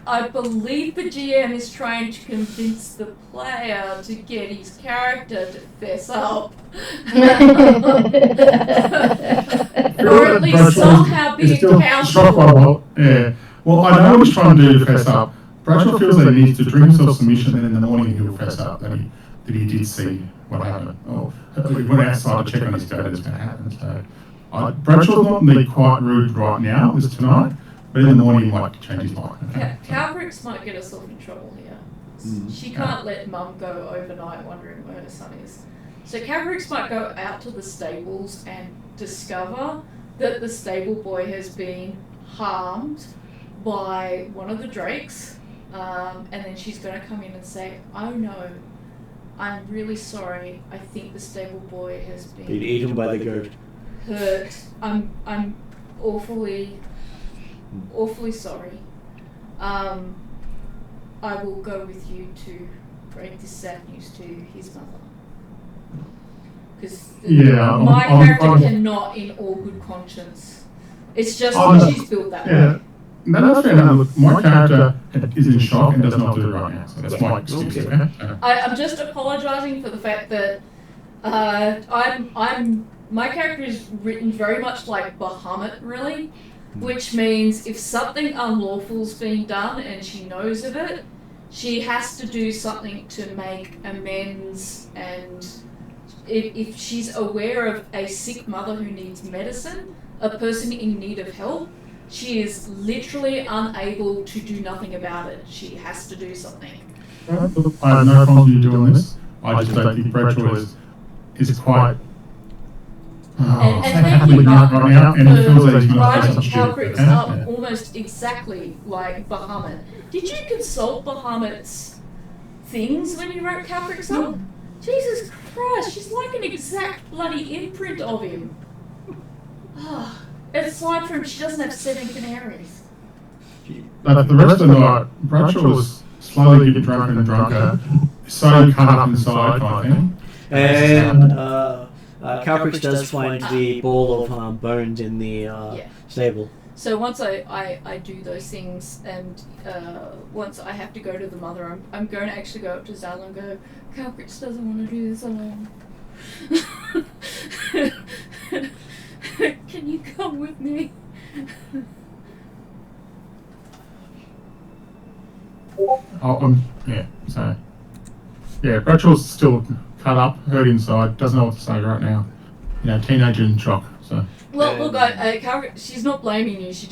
I believe the GM is trying to convince the player to get his character to fess up. Or at least somehow be accountable. Yeah. Well, I know what he's trying to do to fess up. Bradshaw feels that he needs to drink himself some mission, and in the morning he'll fess up that he did see what happened. Or he went outside to check on his goat that's going to happen. So Bradshaw's not being quite rude right now, this tonight, but in the morning he might change his mind. Okay? Calbrix might get herself in trouble here. She can't let Mum go overnight wondering where her son is. So Calbrix might go out to the stables and discover that the stable boy has been harmed by one of the drakes, and then she's going to come in and say, "Oh no, I'm really sorry. I think the stable boy has been eaten by the goat. Hurt. I'm awfully sorry. I will go with you to break this sad news to his mother." Because my character cannot, in all good conscience. It's just that she's built that way. No, that's fair enough. Look, my character is in shock and does not do it right now, so that's my excuse. Okay? I'm just apologising for the fact that my character is written very much like Bahamut, really, which means if something unlawful's being done and she knows of it, she has to do something to make amends. And if she's aware of a sick mother who needs medicine, a person in need of help, she is literally unable to do nothing about it. She has to do something. I have no problem with you doing this. I just don't think Bradshaw is quite thank you, right now, and he feels like he's not writing doing something Calbrix up almost exactly like Bahamut. Did you consult Bahamut's things when you wrote Calbrix up? Jesus Christ, she's like an exact bloody imprint of him. Aside from she doesn't have 7 canaries. But the rest of the night, Bradshaw was slowly getting drunker and drunker, so cut up inside kind of thing. And Calbrix does find the ball of bones in the stable. So once I do those things, and once I have to go to the mother, I'm going to actually go up to Zal and go, Calbrix doesn't want to do this alone. Can you come with me? Bradshaw's still cut up, hurt inside, doesn't know what to say right now. You know, teenager in shock. So. Well, look, Calbrix, she's not blaming you. She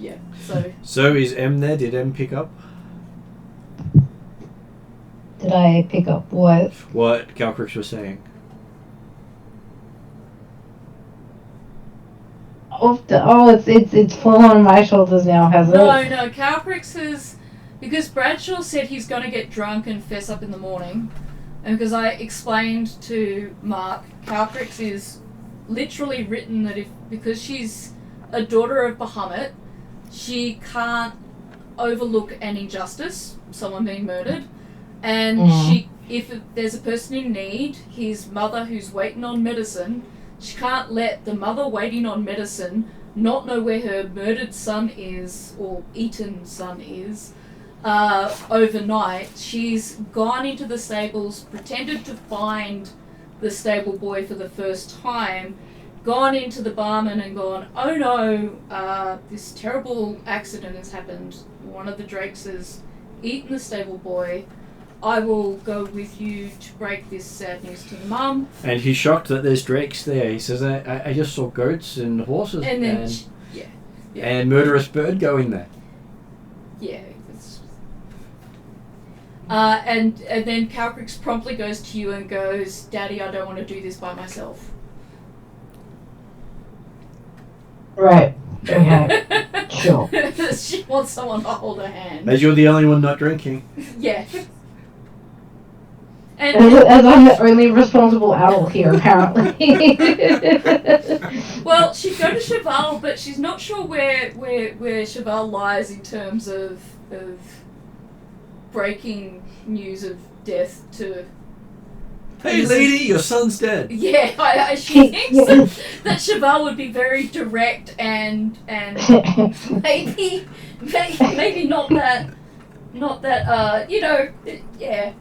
Yeah. So. So is M there? Did M pick up Did I pick up what? what Calcrix was saying? It's fallen on my shoulders now, has it? No. Calcrix has, because Bradshaw said he's going to get drunk and fess up in the morning, and because I explained to Mark, Calcrix is literally written that because she's a daughter of Bahamut, she can't overlook an injustice, someone being murdered, and if there's a person in need, his mother who's waiting on medicine, she can't let the mother waiting on medicine not know where her murdered son is, or eaten son is, overnight. She's gone into the stables, pretended to find the stable boy for the first time, gone into the barman and gone, oh no, this terrible accident has happened. One of the drakes has eaten the stable boy. I will go with you to break this sad news to the mum. And he's shocked that there's drakes there. He says, I just saw goats and horses And then, yeah. and murderous bird going there. Yeah. And then Calcrix promptly goes to you and goes, Daddy, I don't want to do this by myself. Right. Okay. Sure. She wants someone to hold her hand. As you're the only one not drinking. Yeah. As I'm the only responsible adult here, apparently. Well, she'd go to Cheval, but she's not sure where Cheval lies in terms of breaking news of death to... Hey lady, your son's dead. Yeah, she thinks that Cheval would be very direct and maybe not that yeah.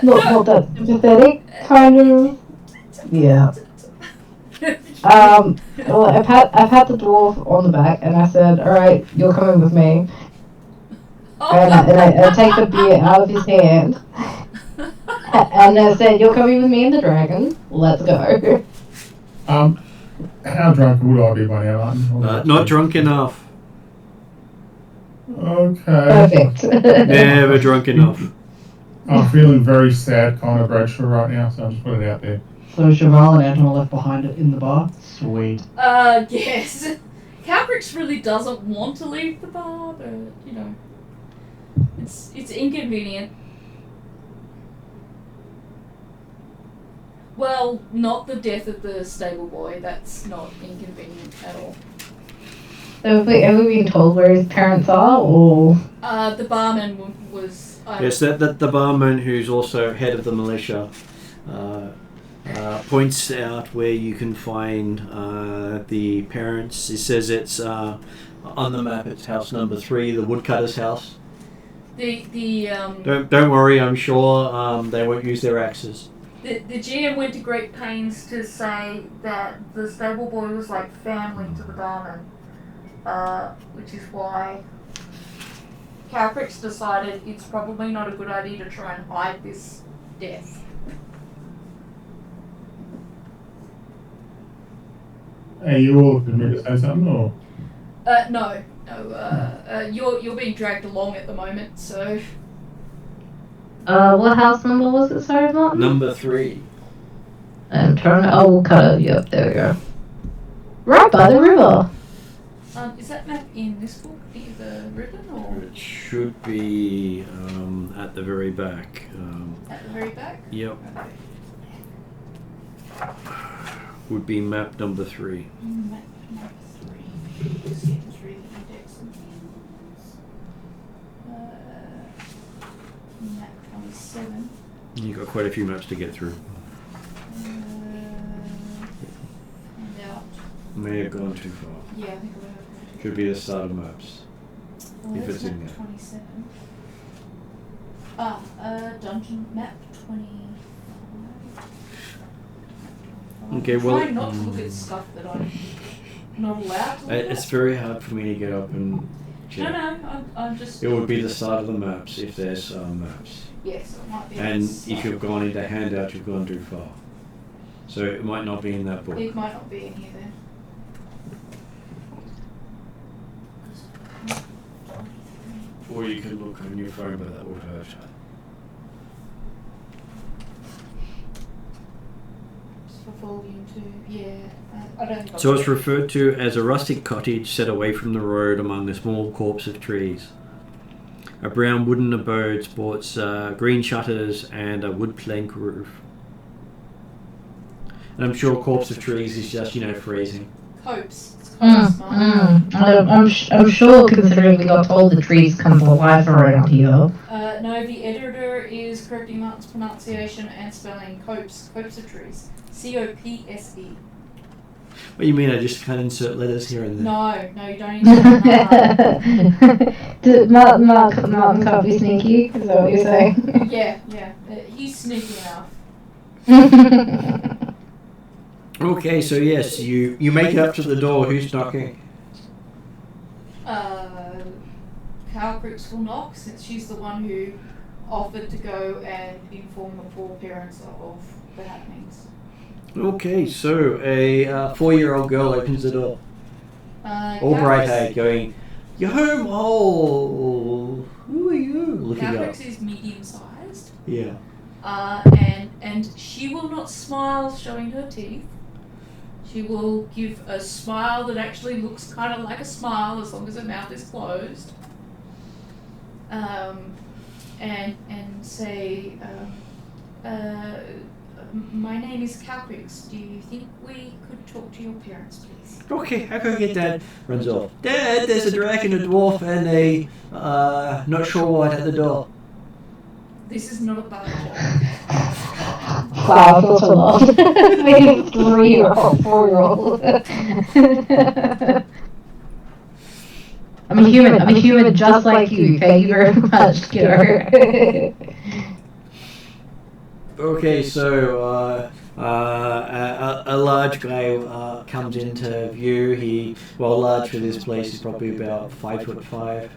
Not that sympathetic, kind of. Yeah. Well, I've had the dwarf on the back, and I said, "All right, you're coming with me." And I take the beer out of his hand, and I said, "You're coming with me and the dragon. Let's go." How drunk would I be by now, Martin? Not drunk enough. Okay. Perfect. Never drunk enough. I'm feeling very sad kind of Bradshaw right now, so I'll just put it out there. So Cheval and Anton are left behind in the bar? Sweet. Yes. Calcrix really doesn't want to leave the bar, but, it's inconvenient. Well, not the death of the stable boy. That's not inconvenient at all. So have we been told where his parents are, or? The barman was... Yes, that the barman, who's also head of the militia, points out where you can find the parents. He says it's on the map. It's house number 3, the woodcutter's house. Don't worry. I'm sure they won't use their axes. The GM went to great pains to say that the stable boy was like family to the barman, which is why Calcrix decided it's probably not a good idea to try and hide this death. Hey, you all looking me to say something, or? No. You're being dragged along at the moment, so... What house number was it, sorry, Martin? Number 3. I'm trying to... Oh, we'll cut it. Yep, there we go. Right by the river. Is that map in this book, the ribbon, or...? It should be at the very back. At the very back? Yep. Okay. Would be map number 3. Map number 3. Just getting through the index and things. Map 27. You've got quite a few maps to get through. Find out. May have gone too far. Yeah, I think we're... Should be the start of maps. Well, If that's it's in map there. 27. Dungeon map 25. Okay, I'm well- trying not to look at stuff that I'm not allowed to look It's at. very hard for me to get up and check. No, I'm just... It would be the start of the maps if there's maps. Yes, it might be. And it's- if you've gone into handout, you've gone too far. So it might not be in that book. It might not be in here then. look on your phone, but that would hurt. For volume 2, yeah. I don't think So it's referred to as a rustic cottage set away from the road among a small copse of trees. A brown wooden abode sports green shutters and a wood plank roof. And I'm sure copse of trees is just, phrasing. Copes. It's copes, Mark. I'm sure, considering we got told the trees come to life around here. No, the editor is correcting Mark's pronunciation and spelling copes. Copes of trees. COPSE. What do you mean I just can't insert letters here and there? No, you don't insert Martin can't be sneaky, is that what you're saying? Yeah. He's sneaky enough. Okay, so yes, you make it up to the door. Who's knocking? Calcrix will knock, since she's the one who offered to go and inform the poor parents of the happenings. Okay, so a 4-year-old girl opens the door. All bright-eyed, going, "You're home! Oh, who are you?" Looking up. Calcrix is medium-sized. Yeah. And she will not smile showing her teeth. She will give a smile that actually looks kind of like a smile as long as her mouth is closed. And say, my name is Calcrix. Do you think we could talk to your parents, please? Okay, I'll go get Dad. Runs off. Dad, there's a dragon, a dwarf, and a not sure what at the door. This is not a bad joke. Wow, I feel so lost. Maybe a 3-year-old, 4-year-old. I'm a human just like you. Thank you very much, kiddo. Okay, so a large guy comes into view. Large for this place is probably about 5'5",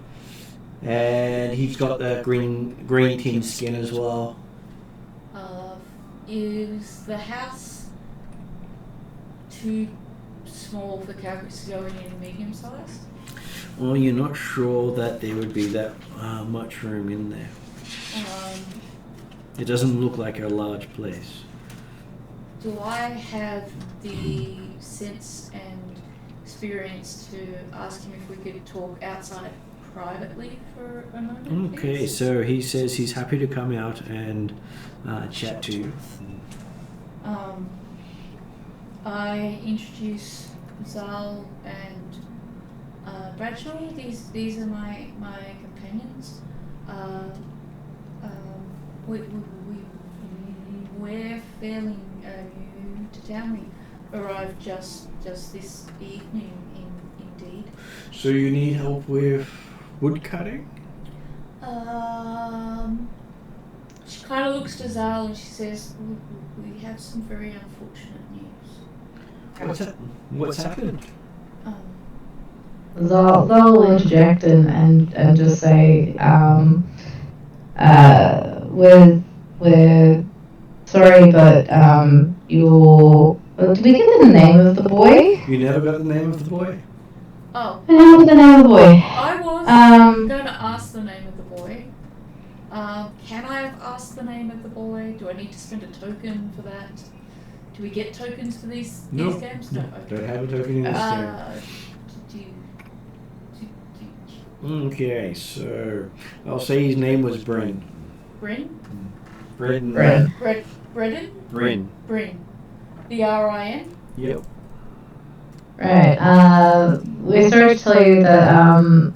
and he's got the green tin skin as well. Is the house too small for Calcrix to go in medium sized? Well, you're not sure that there would be that much room in there. It doesn't look like a large place. Do I have the sense and experience to ask him if we could talk outside privately for a moment? Okay, please? so he says he's happy to come out and chat to you. I introduce Zal and Bradshaw. These are my companions. We're fairly new to town. We arrived just this evening, indeed. So you need help with wood cutting? She kind of looks to Zal and she says, "We have some very unfortunate news." What's happened? They'll interject and just say, we're sorry, but did we get the name of the boy? You never got the name of the boy? Oh. I know the name of the boy. I was going to ask the name of the boy. Can I have asked the name of the boy? Do I need to spend a token for that? Do we get tokens for these games? No. Okay. Don't have a token in this game. Okay, so I'll say his name was Bryn. Bryn? Bryn. Bredden? Bryn. Bryn. B-R-I-N? Yep. Right. We're sorry to tell you that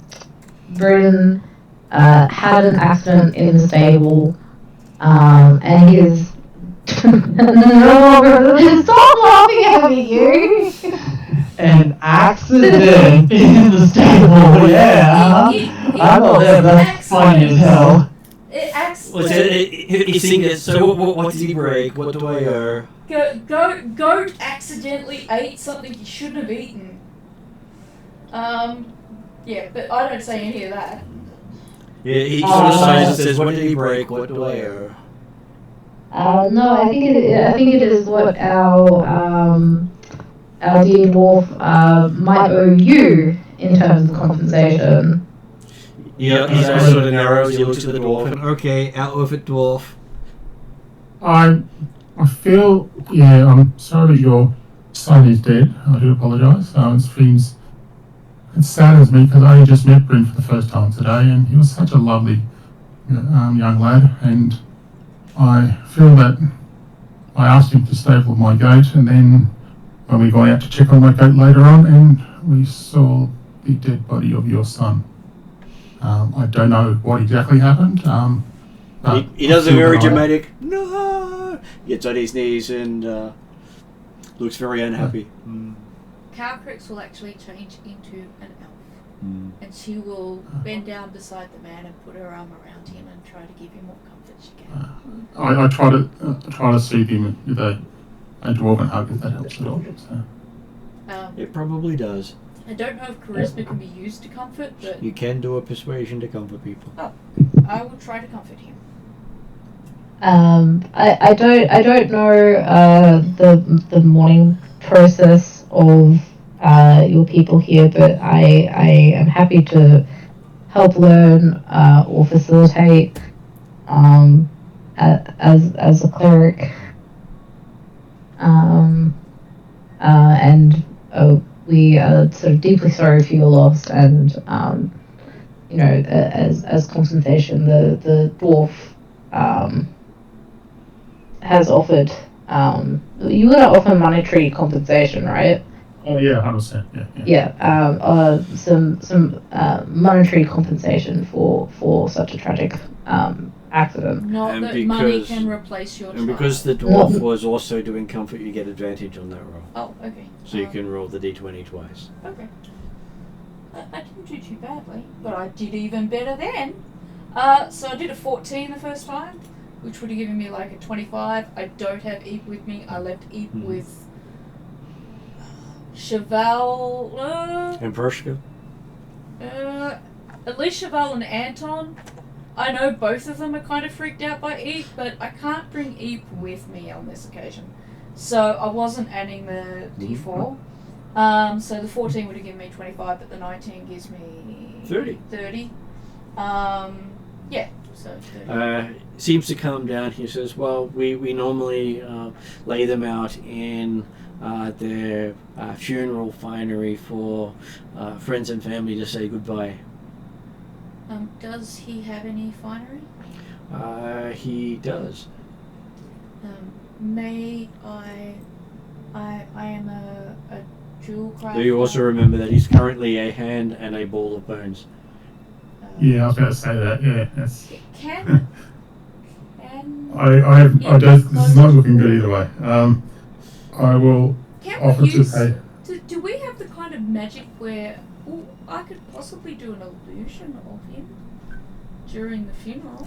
Bryn had an accident in the stable, and he is no longer. Stop laughing at me, you. An accident in the stable, yeah. I thought that's funny as hell. He's singing it, so what did he break? What do I owe? Goat accidentally ate something he shouldn't have eaten. Yeah, but I don't say any of that. Yeah, he sort of sighs and says, "What did he break? What do I owe?" No, I think it is what our dear dwarf might owe you in terms of compensation. His eyes sort of narrows, he looks at the dwarf, and okay, out with it, dwarf. I feel, I'm sorry that your son is dead. I do apologise. It saddens me because I only just met Bryn for the first time today, and he was such a lovely young lad, and I feel that I asked him to stable my goat, and then when we got out to check on my goat later on, and we saw the dead body of your son. I don't know what exactly happened. But He does a very dramatic no. Gets on his knees and looks very unhappy. Calcrix will actually change into an elf, and she will bend down beside the man and put her arm around him and try to give him what comfort she can. I try to soothe him with a dwarven hug, if that helps at all. So. It probably does. I don't know if charisma can be used to comfort, but You can do a persuasion to comfort people. I will try to comfort him. I don't know the mourning process of your people here, but I am happy to help learn or facilitate as a cleric, and we are sort of deeply sorry for your loss, and as compensation, the dwarf has offered. You were gonna offer monetary compensation, right? Oh yeah, 100%. Yeah. Some monetary compensation for such a tragic accident. Not And that money because- can replace your And child. because the dwarf was also doing comfort, you get advantage on that roll. Oh, okay. So you can roll the d20 twice. Okay. I didn't do too badly, but I did even better then. So I did a 14 the first time, which would have given me like a 25. I don't have Eep with me. I left Eep with Cheval. And Pershka? At least Cheval and Anton. I know both of them are kind of freaked out by Eep, but I can't bring Eep with me on this occasion. So I wasn't adding the d4. So the 14 would have given me 25, but the 19 gives me 30. Yeah, so 30. Seems to calm down. He says, well, we normally lay them out in their funeral finery for friends and family to say goodbye. Does he have any finery? He does. May I am a jewel crafter. Do you also remember that he's currently a hand and a ball of bones? Yeah, I was about to say that. Yeah, that's. Can I don't. This is not looking good either way. I will offer we to use, pay. do we have the kind of magic where I could possibly do an illusion of him during the funeral?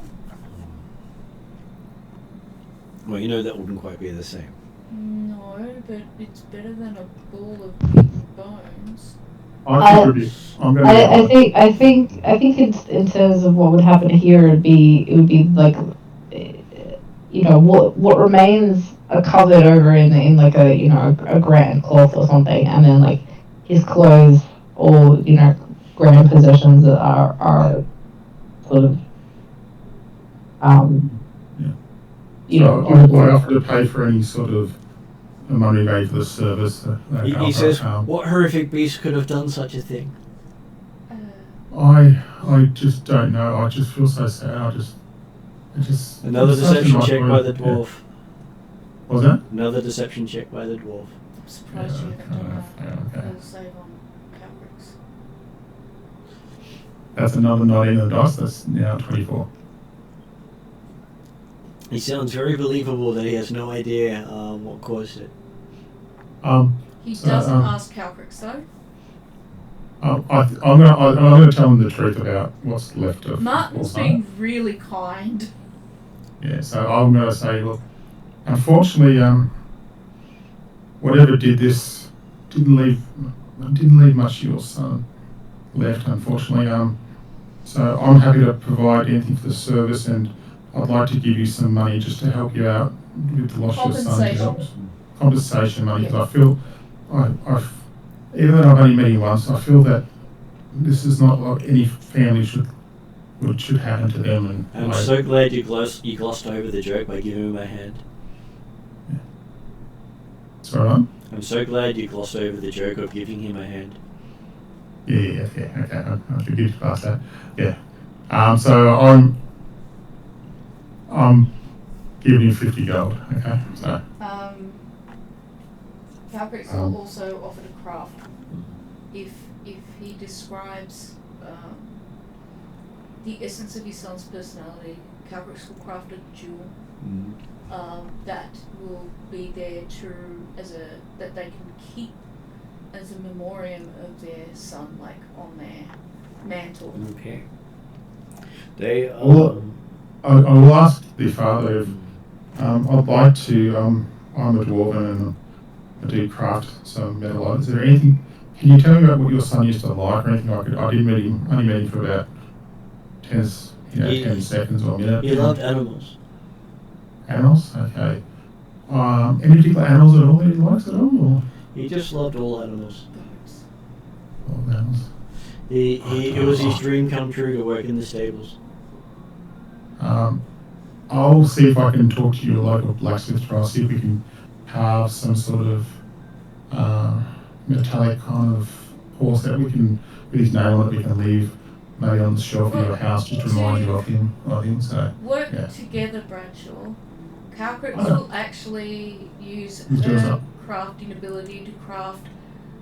Well, you know that wouldn't quite be the same. No, but it's better than a ball of meat and bones. I think in terms of what would happen here, it would be like, what remains are covered over in like a grand cloth or something, and then like his clothes or grand possessions that are sort of I offer to pay for any sort of money made for the service. He says, what horrific beast could have done such a thing? I just don't know. I just feel so sad. Another it's such a deception nice check word. by the dwarf. Yeah. What was that? Another deception check by the dwarf. I'm surprised you haven't done okay. a full save on Calbricks. That's another 19 on the dice. That's now 24. He sounds very believable that he has no idea what caused it. He doesn't ask Calbricks though. I'm gonna tell him the truth about what's left of. Martin's being really kind. Yeah, so I'm gonna say, look, unfortunately, whatever did this didn't leave much to your son left, unfortunately. So I'm happy to provide anything for the service, and I'd like to give you some money just to help you out with the loss of your son. Compensation money, because I feel, even though I've only met him once, I feel that this is not like any family should what should happen to them. And I'm so glad you glossed over the joke by giving him a hand. Sorry, what? I'm so glad you glossed over the joke of giving him a hand. Yeah, okay. I forgive you past that. Yeah. So I'm giving you 50 gold. Okay. So. Calcrix will also offer to craft if he describes the essence of his son's personality. Calcrix will craft a jewel that will be there that they can keep as a memoriam of their son, like on their mantle. Okay. They I will ask the father if I'd like to. I'm a dwarven and I do craft some metal. Is there anything? Can you tell me about what your son used to like or anything? I did meet him. Only met him for about 10 seconds or a minute. He loved animals. Animals? Okay. Any particular animals at all that he likes at all? Or? He just loved all animals. All animals. It was his dream come true to work in the stables. I'll see if I can talk to your local blacksmith trial, see if we can carve some sort of metallic kind of horse that we can, with his name on it, we can leave maybe on the shelf of your house just to remind you of him. So work yeah. together, Bradshaw. Calcrix will actually use Let's do her that. crafting ability to craft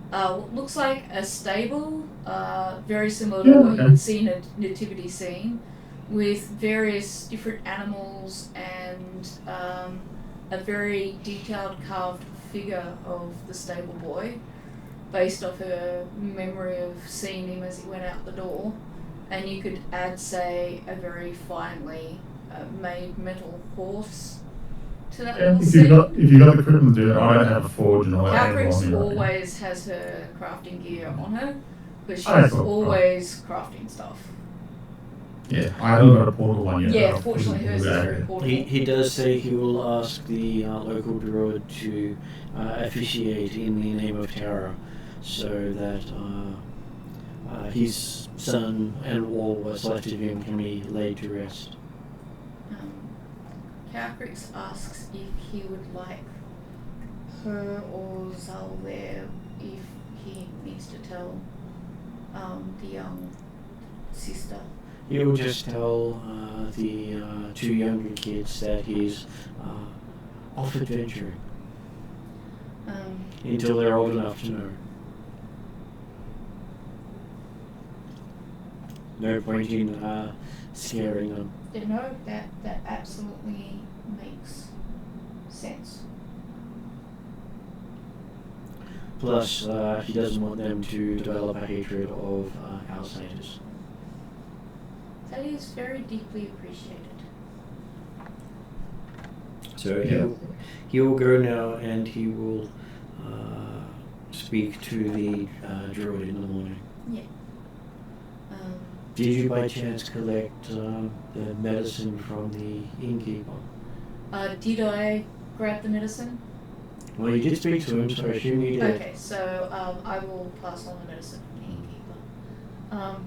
what looks like a stable, very similar to what you would see in a nativity scene, with various different animals and a very detailed carved figure of the stable boy based off her memory of seeing him as he went out the door. And you could add, say, a very finely made metal horse to that little If scene. you got the equipment to do that, I don't have a forge and all that. Calcrix always has her crafting gear on her, but she's Oh, cool. always crafting stuff. Yeah, I haven't got a portal one yet. Yeah, fortunately hers is very portable. He does say he will ask the local druid to officiate in the name of Terra, so that his son and all what's left of him can be laid to rest. Calcrix asks if he would like her or Zal there if he needs to tell the young sister. He will just tell the two younger kids that he's off adventuring until they're old enough to know. No point in scaring them. No, that absolutely makes sense. Plus, he doesn't want them to develop a hatred of outsiders. That is very deeply appreciated. So he will go now and he will speak to the druid in the morning. Yeah. Did you by chance collect the medicine from the innkeeper? Did I grab the medicine? Well, you did speak to him, so I assume you did. Okay, so I will pass on the medicine from the innkeeper.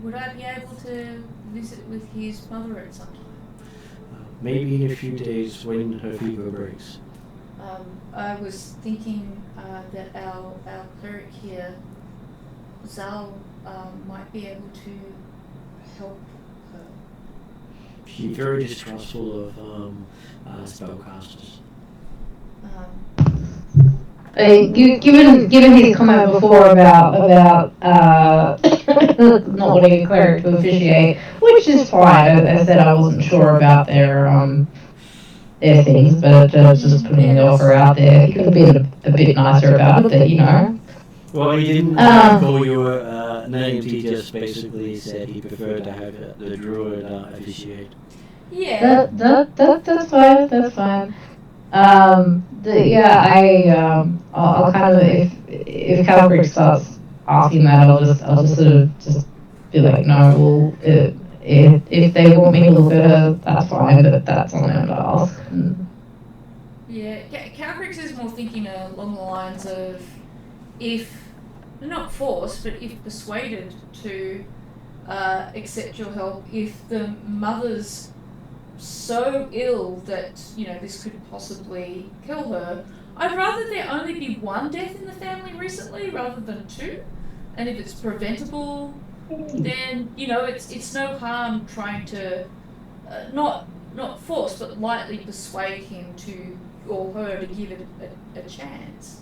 Would I be able to visit with his mother at some time? Maybe in a few days when her fever breaks. I was thinking that our cleric here, Zal, might be able to help her. She's very distrustful of spellcasters. Given his comment before about not wanting a cleric to officiate, which is fine. I said I wasn't sure about their things, but just putting the offer out there. He could have been a bit nicer about it, but you know. Well, he didn't call you names. He just basically said he preferred to have the druid officiate. Yeah. That's fine. That's fine. I'll kind of if Calcrix starts asking that, I'll just sort of just be like, no, well, if they want me to look at her, that's fine, but that's on them to ask. Yeah, Calcrix is more thinking along the lines of if not forced, but if persuaded to accept your help if the mother's so ill that, this could possibly kill her. I'd rather there only be one death in the family recently rather than two. And if it's preventable, then, it's no harm trying to, not force, but lightly persuade him to, or her, to give it a chance.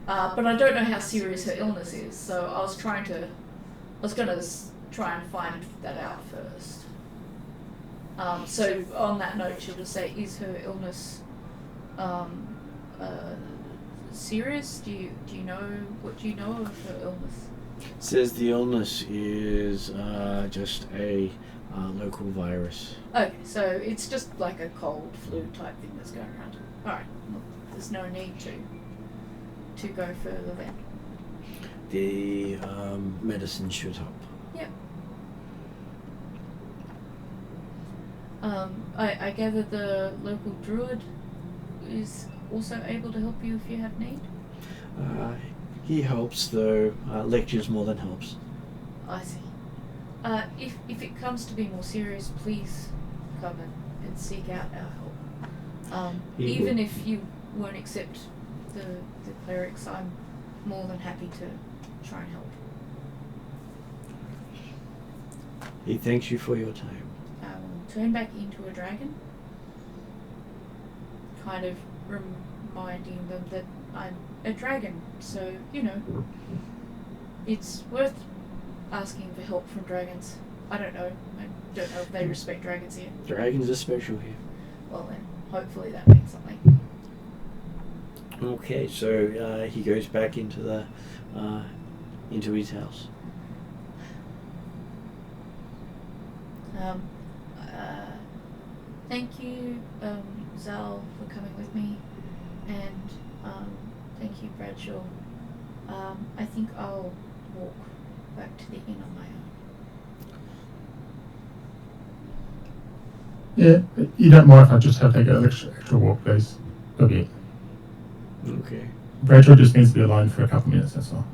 But I don't know how serious her illness is, so I was going to try and find that out first. So on that note, she'll just say, is her illness serious? Do you know, what do you know of her illness? It says the illness is just a local virus. Okay, so it's just like a cold flu type thing that's going around. Alright, well, there's no need to go further then. The medicine should help. Yep. I gather the local druid is also able to help you if you have need? He helps, though. Lectures more than helps. I see. If it comes to be more serious, please come and seek out our help. Even will. if you won't accept the clerics, I'm more than happy to try and help. He thanks you for your time. I will turn back into a dragon, kind of reminding them that I'm a dragon, so, it's worth asking for help from dragons. I don't know if they respect dragons here. Dragons are special here. Well then, hopefully that means something. Okay, so he goes back into his house. Thank you, Zal, for coming with me, and thank you, Bradshaw. I think I'll walk back to the inn on my own. Yeah, you don't mind if I just have to go an extra walk, please? Okay. Okay. Bradshaw just needs to be alone for a couple of minutes, that's all.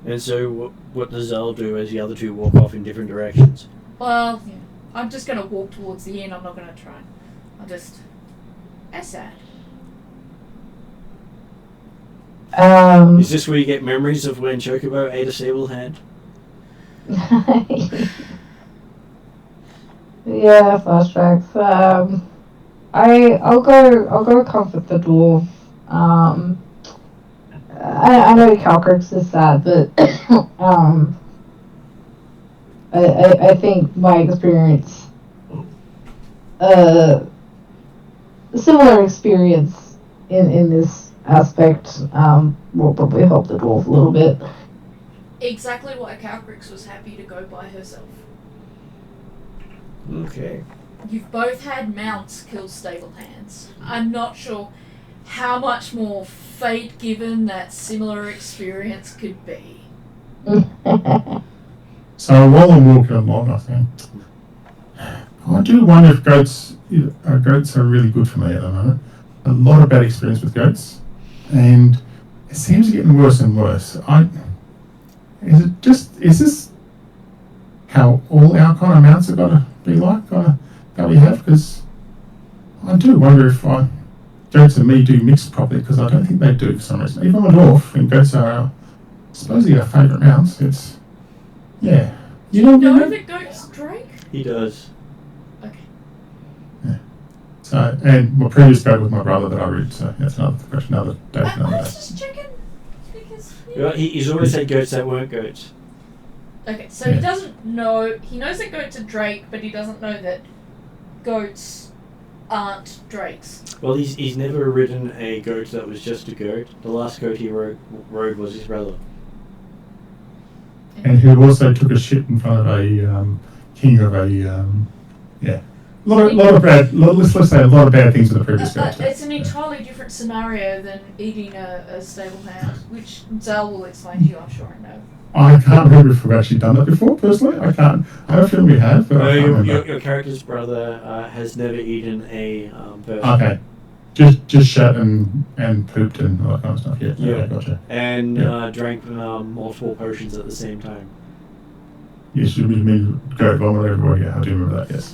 And so what does Zal do as the other two walk off in different directions? Well, yeah, I'm just going to walk towards the inn. I'm not going to try. That's sad. Is this where you get memories of when Chocobo ate a sable hand? Yeah, flashbacks. I'll go comfort the dwarf. I know Calcrix is sad, but I think my experience, similar experience in this aspect, will probably help the dwarf a little bit. Exactly why Calcrix was happy to go by herself. Okay. You've both had mounts kill stable hands. I'm not sure how much more fate given that similar experience could be. So while I'm walking along, I think, I do wonder if goats are really good for me at the moment. A lot of bad experience with goats, and it seems to get worse and worse. Is this how all our kind of mounts are going to be like that we have? Because I do wonder if goats and me do mix properly, because I don't think they do for some reason. Even I'm a dwarf and goats are supposedly our favourite mounts. It's, yeah. Do you know that goats drink? He does. Okay. Yeah. So, and my previous goat was my brother that I rode, so that's another question, another day. I was just checking, because... Well, he's always had goats that weren't goats. Okay, so he doesn't know... He knows that goats are drake, but he doesn't know that goats aren't drakes. Well, he's never ridden a goat that was just a goat. The last goat he rode was his brother. And who also took a shit in front of a king of a let's say a lot of bad things with the previous goat. It's an entirely different scenario than eating a stable hound, which Zal will explain to you, I'm sure, I know. I can't remember if we've actually done that before, personally. I can't. I have a feeling we have, but I can't remember. Your character's brother has never eaten a bird. Okay. Just shat and pooped and all that kind of stuff. Yeah. Yeah. Okay, gotcha. And Yeah. drank multiple potions at the same time. Yes, you mean goat vomit everywhere. Yeah, I do remember that. Yes.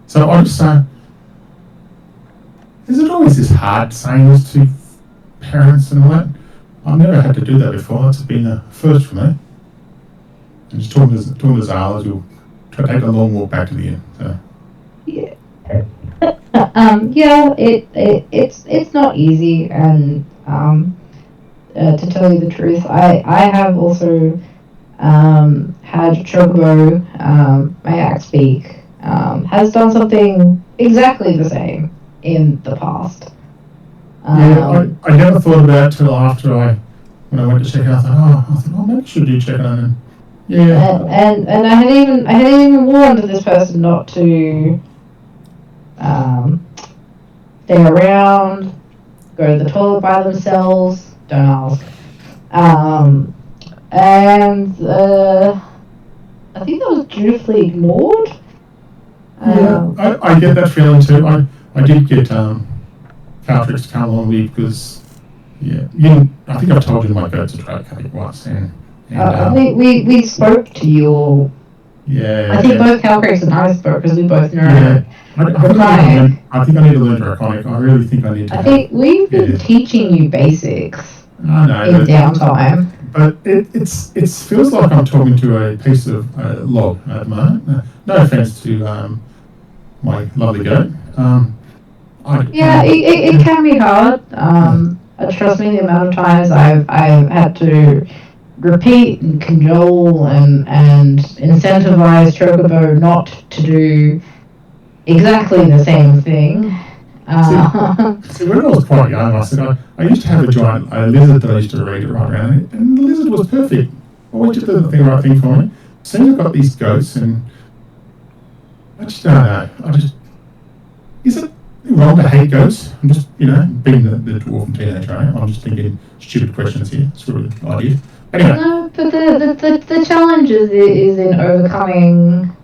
So I just say, is it always this hard saying this to parents and all that? I've never had to do that before. That's been a first for me. And just talking to Zala, you'll try to take a long walk back to the inn. So. Yeah. It's not easy, and to tell you the truth, I have also had Chocobo, my axe beak, has done something exactly the same in the past. I never thought about it till after when I went to check it out. I thought, maybe I should do check it out. And yeah. And I had even warned this person not to stay around, go to the toilet by themselves. Don't ask. And I think that was dutifully ignored. I get that feeling too. I did get Caltrix to come along with me because, I think I've told you my goats are trying to cut it once. I think we spoke to you all. Yeah. I think both Caltrix and I spoke because we both know. Yeah. I think I need to learn Draconic. I really think I need to. I think we've been teaching you basics I know, in downtime. But it feels like I'm talking to a piece of log at the moment. No offense to my lovely goat. It can be hard. Trust me, the amount of times I've had to repeat and cajole and incentivize Chocobo not to do exactly the same thing. See, when I was quite young, I said I used to have a lizard that I used to read it right around, and the lizard was perfect. Always did the right thing for me. Soon I've got these ghosts, and I just don't know. Is it wrong to hate ghosts? I'm just, being the dwarf and teenager, right? I'm just thinking stupid questions here. It's really an idea. Anyway. No, but the challenge is in overcoming.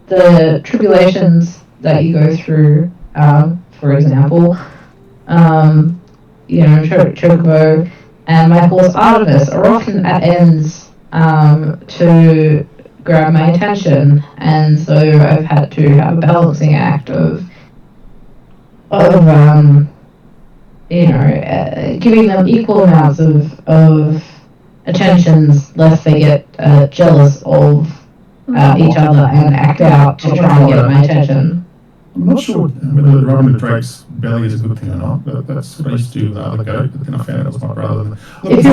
The tribulations that you go through. For example, Chocobo and my horse Artemis are often at ends to grab my attention, and so I've had to have a balancing act of giving them equal amounts of attentions, lest they get jealous of each other and act out to try and get my attention. I'm not sure whether rubbing the drake's belly is a good thing or not, but that's what I used to do with the other goat, but then I found out it was my brother. If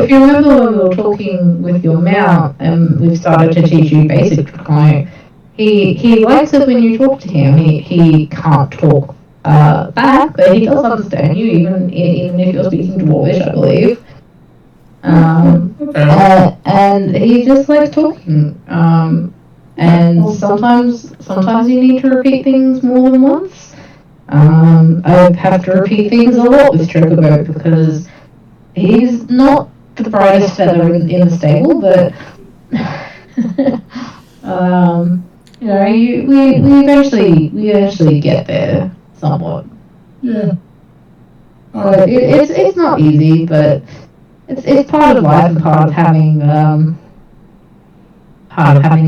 you remember when we were talking with your mount and we've started to teach you basic Draconic, he likes it when you talk to him. He can't talk back, but he does understand you, even if you're speaking Dwarvish, I believe. And he just likes talking. And sometimes you need to repeat things more than once. I have to repeat things a lot with Chocobo because he's not the brightest feather in the stable, but we eventually get there somewhat. Yeah. But it's not easy, but it's part of life and part of having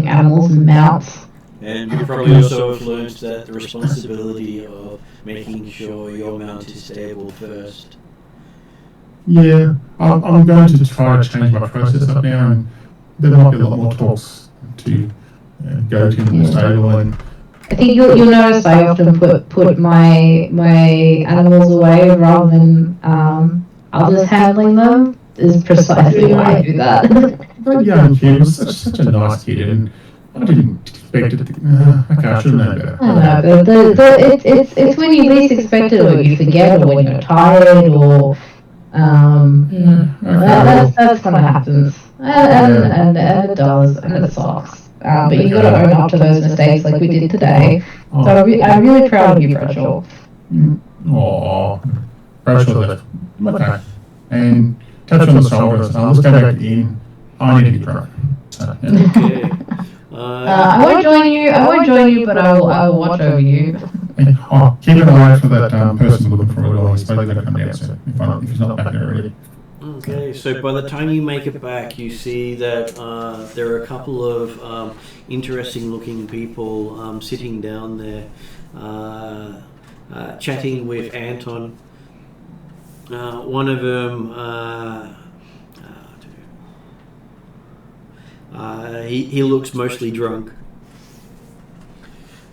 animals and mounts. And you probably also have learned that the responsibility of making sure your mount is stable first. Yeah, I'm going to try to change my process up now, and there might be a lot more talks to go to the stable. And I think you'll notice I often put my animals away rather than others handling them. Is precisely why I do that. That young kid was such a nice kid, and I didn't expect it. Okay, I should know better. I know, but it's when you least expect it, or you forget, or when you're tired, or that's when it happens, and it does, and it sucks. But you got to own up to those mistakes, like we did today. So I'm really proud of you, Bradshaw. Aww, Bradshaw left. Okay, and touch on the shoulders. Let's go back in. I need to get drunk. So, yeah. Okay. I won't join you. But I will watch over you. Oh, keep an eye for that person looking for a door. He's probably going to come down soon if he's not back there already. Okay, so by the time you make it back, you see that there are a couple of interesting-looking people sitting down there, chatting with Anton. One of them, he looks mostly drunk,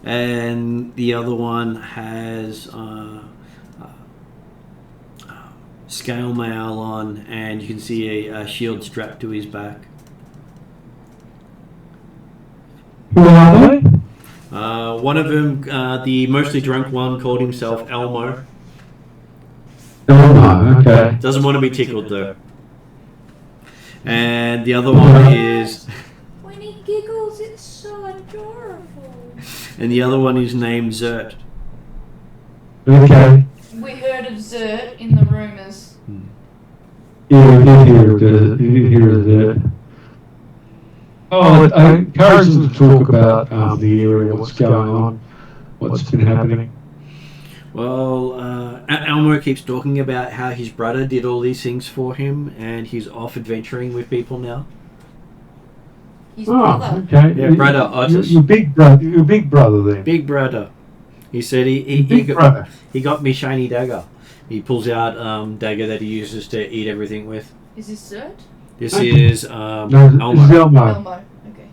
and the other one has scale mail on, and you can see a shield strapped to his back. Who are they? One of them, the mostly drunk one, called himself Elmo. Oh, okay. Doesn't want to be tickled though. And the other one is... When he giggles, it's so adorable. And the other one is named Zert. Okay. We heard of Zert in the rumours. Yeah, we did hear of that. Oh, I encourage them to talk about the area, what's going on, what's been happening. Well, Elmo keeps talking about how his brother did all these things for him, and he's off adventuring with people now. His brother. Okay. Yeah, brother Otis. Your big brother then. Big brother. He said he got me shiny dagger. He pulls out dagger that he uses to eat everything with. Is this Zert? This is No, Elmo. this is Elmo. Elmo. Okay.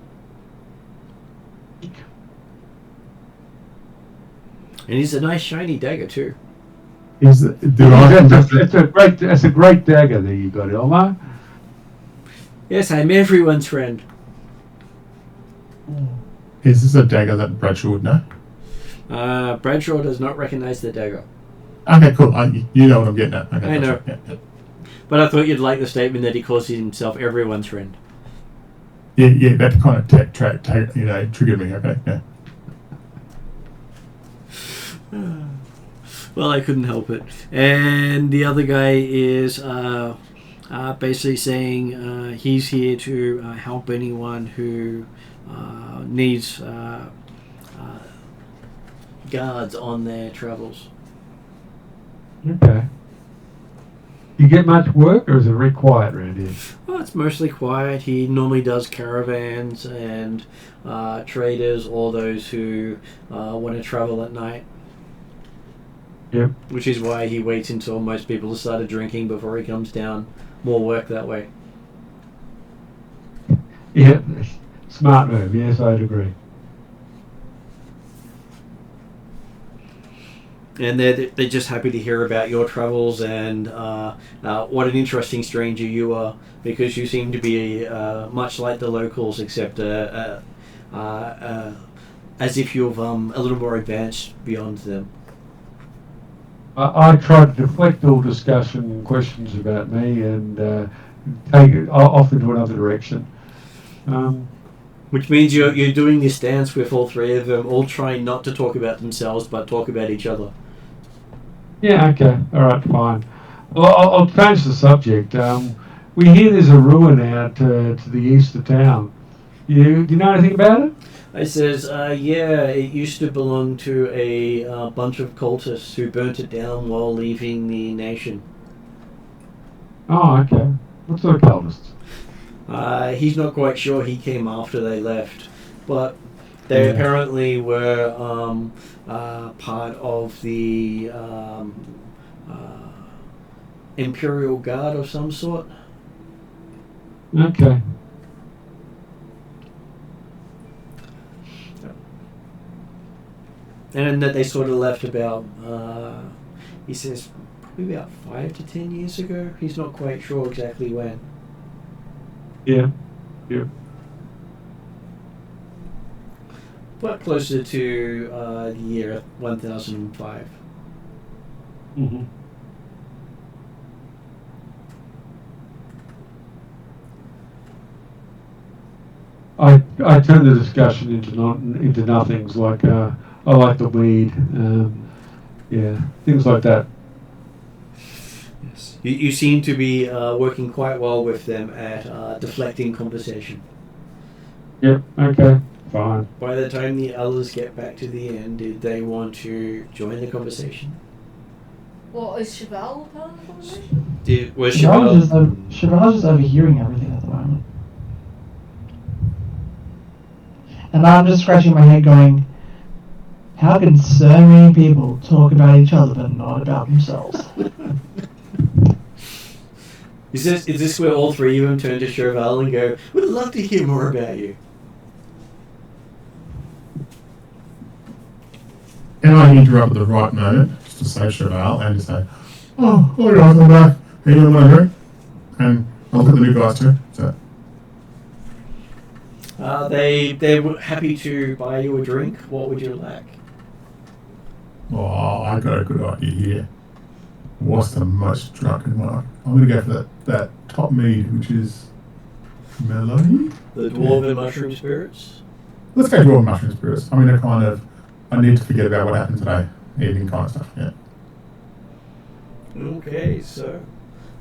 And he's a nice shiny dagger too. That's a great dagger that you got, Elmo. Yes, I'm everyone's friend. Is this a dagger that Bradshaw would know? Bradshaw does not recognize the dagger. Okay, cool. You know what I'm getting at. Okay, I know. Yeah. But I thought you'd like the statement that he calls himself everyone's friend. Yeah, that kind of triggered me. Okay, yeah. Well, I couldn't help it. And the other guy is basically saying he's here to help anyone who needs guards on their travels. Okay. You get much work, or is it very quiet around here? Well, it's mostly quiet. He normally does caravans and traders, or those who want to travel at night. Yep. Which is why he waits until most people have started drinking before he comes down. More work that way. Yeah, smart move. Yes, I'd agree. And they're just happy to hear about your travels and what an interesting stranger you are, because you seem to be much like the locals, except as if you've a little more advanced beyond them. I tried to deflect all discussion and questions about me and take it off into another direction. Which means you're doing this dance with all three of them, all trying not to talk about themselves but talk about each other. Yeah, okay. All right, fine. Well, I'll change the subject. We hear there's a ruin out to the east of town. Do you know anything about it? It says, yeah, it used to belong to a bunch of cultists who burnt it down while leaving the nation. Oh, okay. What sort of cultists? He's not quite sure. He came after they left. But they apparently were part of the Imperial Guard of some sort. Okay. And that they sort of left about, he says, probably about 5 to 10 years ago. He's not quite sure exactly when. Yeah. Yeah. But closer to the year 1005. Mm-hmm. I turn the discussion into nothings like I like the weed, yeah, things like that. Yes. You seem to be working quite well with them at deflecting conversation. Yep. Okay. Fine. By the time the others get back to the end, did they want to join the conversation? Well, is Cheval part of the conversation? Was Cheval's just overhearing everything at the moment. And I'm just scratching my head going, how can so many people talk about each other but not about themselves? Is this where all three of them turn to Cheval and go, we'd love to hear more about you? And I interrupt at the right moment just to save Cheval and to say, oh, all right, I'm back. Anyone want a drink? And I'll look at the new guys too. So. They were happy to buy you a drink. What would you like? Oh, I got a good idea here. What's the most drunken one? I'm going to go for that top mead, which is Melody? The Dwarven Mushroom Spirits? Let's go Dwarven Mushroom Spirits. I mean, I need to forget about what happened today. Evening kind of stuff, yeah. Okay, so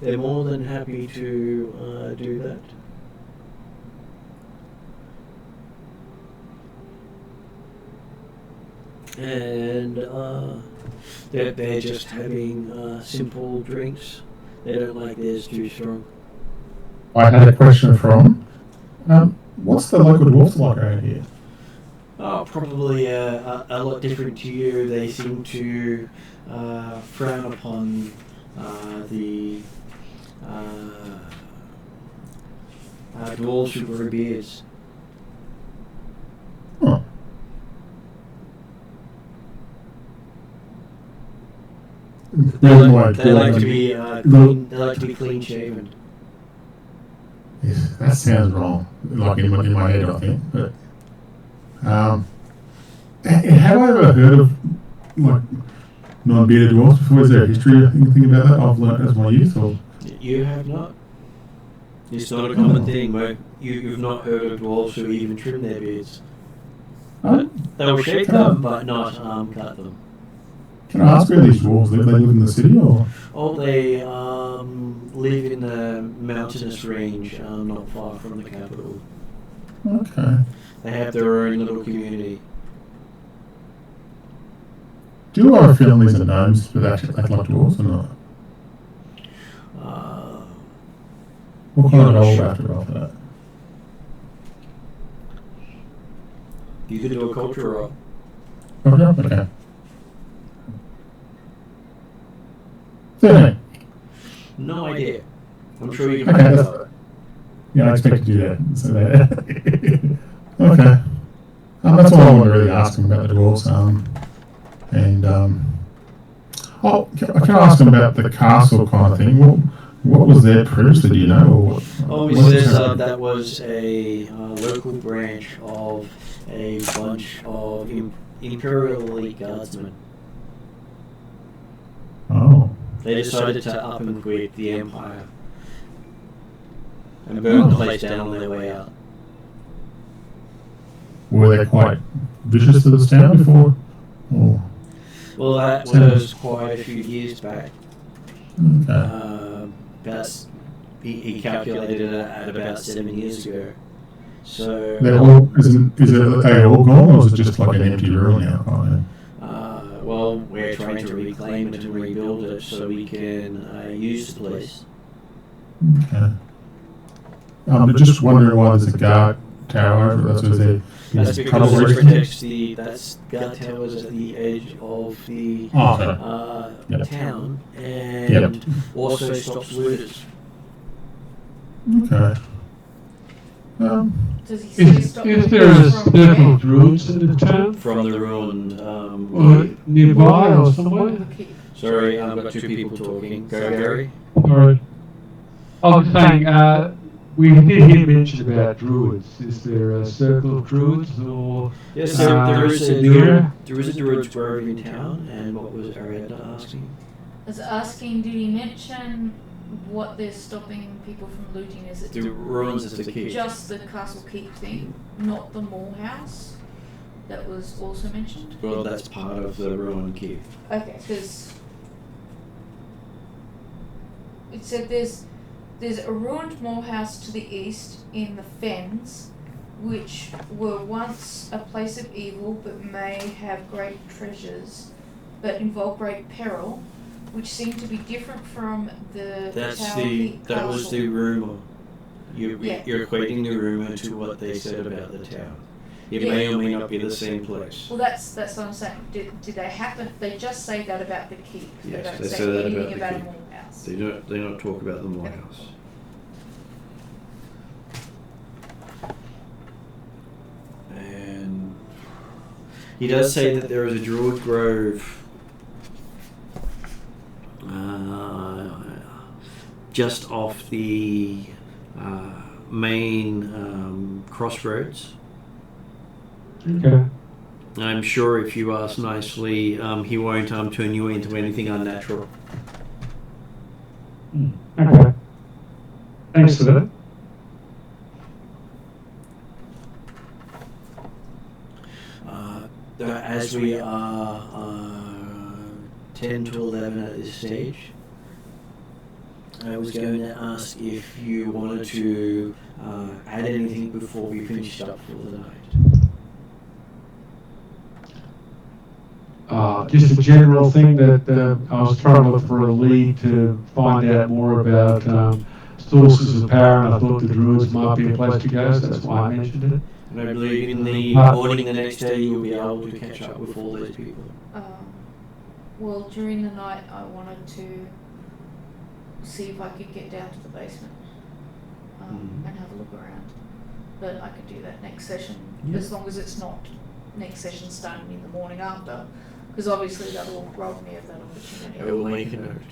they're more than happy to do that. And they're just having simple drinks. They don't like theirs too strong. I had a question from, what's the local dwarves like around here? Oh, probably a lot different to you. They seem to frown upon the dwarves who wear beards. Huh. They like to be clean. They like to be clean shaven. Yes, that sounds wrong. Like in my head, I think. But have I ever heard of like non-bearded dwarves before? Is there a history you can think about that I've learned as my youth? Or You have not. It's not a common thing, mate. You've not heard of dwarves who even trim their beards. They will shave them, but not cut them. Can I ask where these dwarves live? They live in the city, or? Oh, they live in a mountainous range not far from the capital. Okay. They have their own little community. Do our families and gnomes with actually act like dwarves or not? What kind of role after roll for that? You could do a culture roll. Okay. 13. No idea. I'm sure you Okay, can make that's it up. Yeah, I expect to do that. So that okay. That's all I want to really ask him about the dwarves. Can I ask him about the castle kind of thing? What was there previously? Do you know? Or what He says that was a local branch of a bunch of Imperial Elite Guardsmen. Oh. They decided to up and quit the Empire and burn the place down on their way out. Were they quite vicious to this town before? Or? Well, that was quite a few years back. Okay. He calculated it at about 7 years ago. So They're all, is they all gone, or is it just like an empty ruin now? well, we're trying to reclaim it and rebuild it so we can use the place. Okay. But just wondering why there's a guard tower over it. That's because it protects that's guard towers at the edge of the town and also stops looters. Okay. Does he say stop Is there a circle of druids in the town? From the ruined Or nearby or somewhere? Sorry, I've got two people talking. Go, Gary. Alright. I was saying, we did hear mention about druids. Is there a circle of druids or? Yes, there is a druid's grove in town. And what was Ariadna asking? I was asking, did he mention what they're stopping people from looting? Is it The ruins of the keep. just the castle keep thing, not the mall house? That was also mentioned? Well, that's part of the ruined keep. Okay, because it said there's a ruined mall house to the east in the fens, which were once a place of evil, but may have great treasures, but involve great peril, which seem to be different from the That was the castle. rumor. You're equating the rumor to what they said about the tower. It may or may not be the same place. Well, that's what I'm saying. Did they happen? They just say that about the keep. Yes, they they don't say that anything about the about keep. a Mall house. They don't talk about the Moy House. And he does say that there is a druid grove just off the main crossroads. Okay. I'm sure if you ask nicely, he won't turn you into anything unnatural. Okay. Thanks for that. As we are 10 to 11 at this stage, I was going to ask if you wanted to add anything before we finished up for the night. Just a general thing that I was trying to look for a lead to find out more about sources of power, and I thought the Druids might be a place to go, so that's why I mentioned it. And I believe in the morning the next day you'll be able to catch up with all those people. Well, during the night I wanted to see if I could get down to the basement and have a look around. But I could do that next session, as long as it's not next session starting in the morning after, because obviously that will rob me of that opportunity. I will make a note.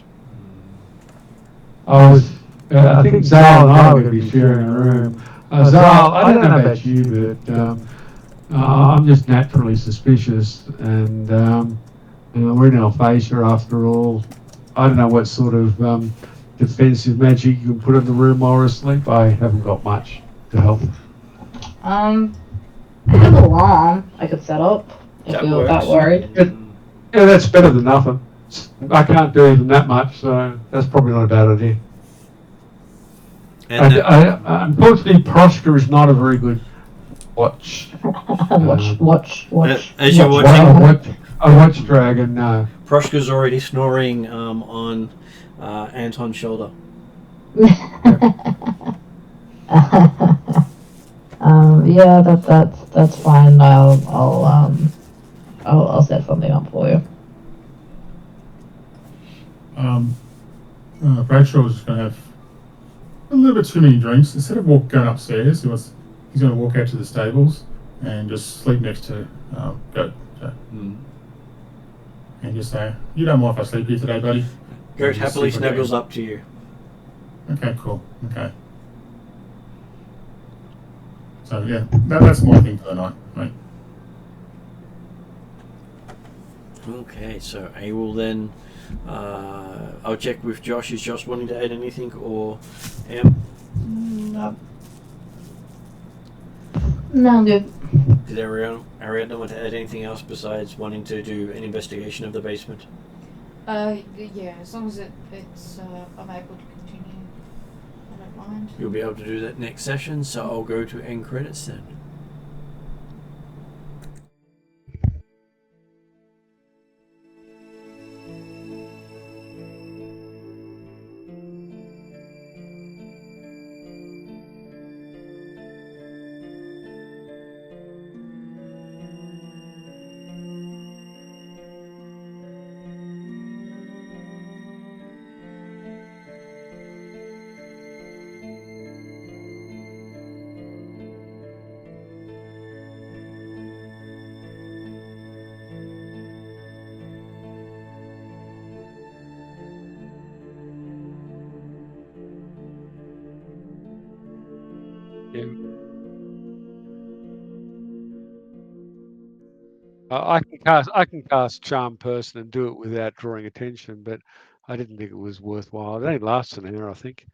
I think Zal and I would be sharing a room. Zal, I don't know about you, but I'm just naturally suspicious, and we're in Alphasia after all. I don't know what sort of defensive magic you can put in the room while we're asleep. I haven't got much to help. I have an alarm I could set up if That you're that works. worried. Yeah, that's better than nothing. I can't do even that much, so that's probably not a bad idea. And Unfortunately, Proshka is not a very good watch. Watch. as you're watching, A watch dragon, no. Proshka's already snoring on Anton's shoulder. Yeah, that's fine. I'll set something up for you. Bradshaw was going to have a little bit too many drinks. Instead of going upstairs, he's going to walk out to the stables and just sleep next to Goat. And just say, "You don't mind if I sleep here today, buddy?" Goat happily snuggles up to you. Okay, cool. Okay. So yeah, that's my thing for the night, mate. Okay, so I will then. I'll check with Josh. Is Josh wanting to add anything, or No, I'm good. did Ariadna want to add anything else besides wanting to do an investigation of the basement? Yeah, as long as it's I'm able to continue, I don't mind. You'll be able to do that next session, so I'll go to end credits then. Yeah. I can cast Charm Person and do it without drawing attention, but I didn't think it was worthwhile. It only lasts an hour, I think.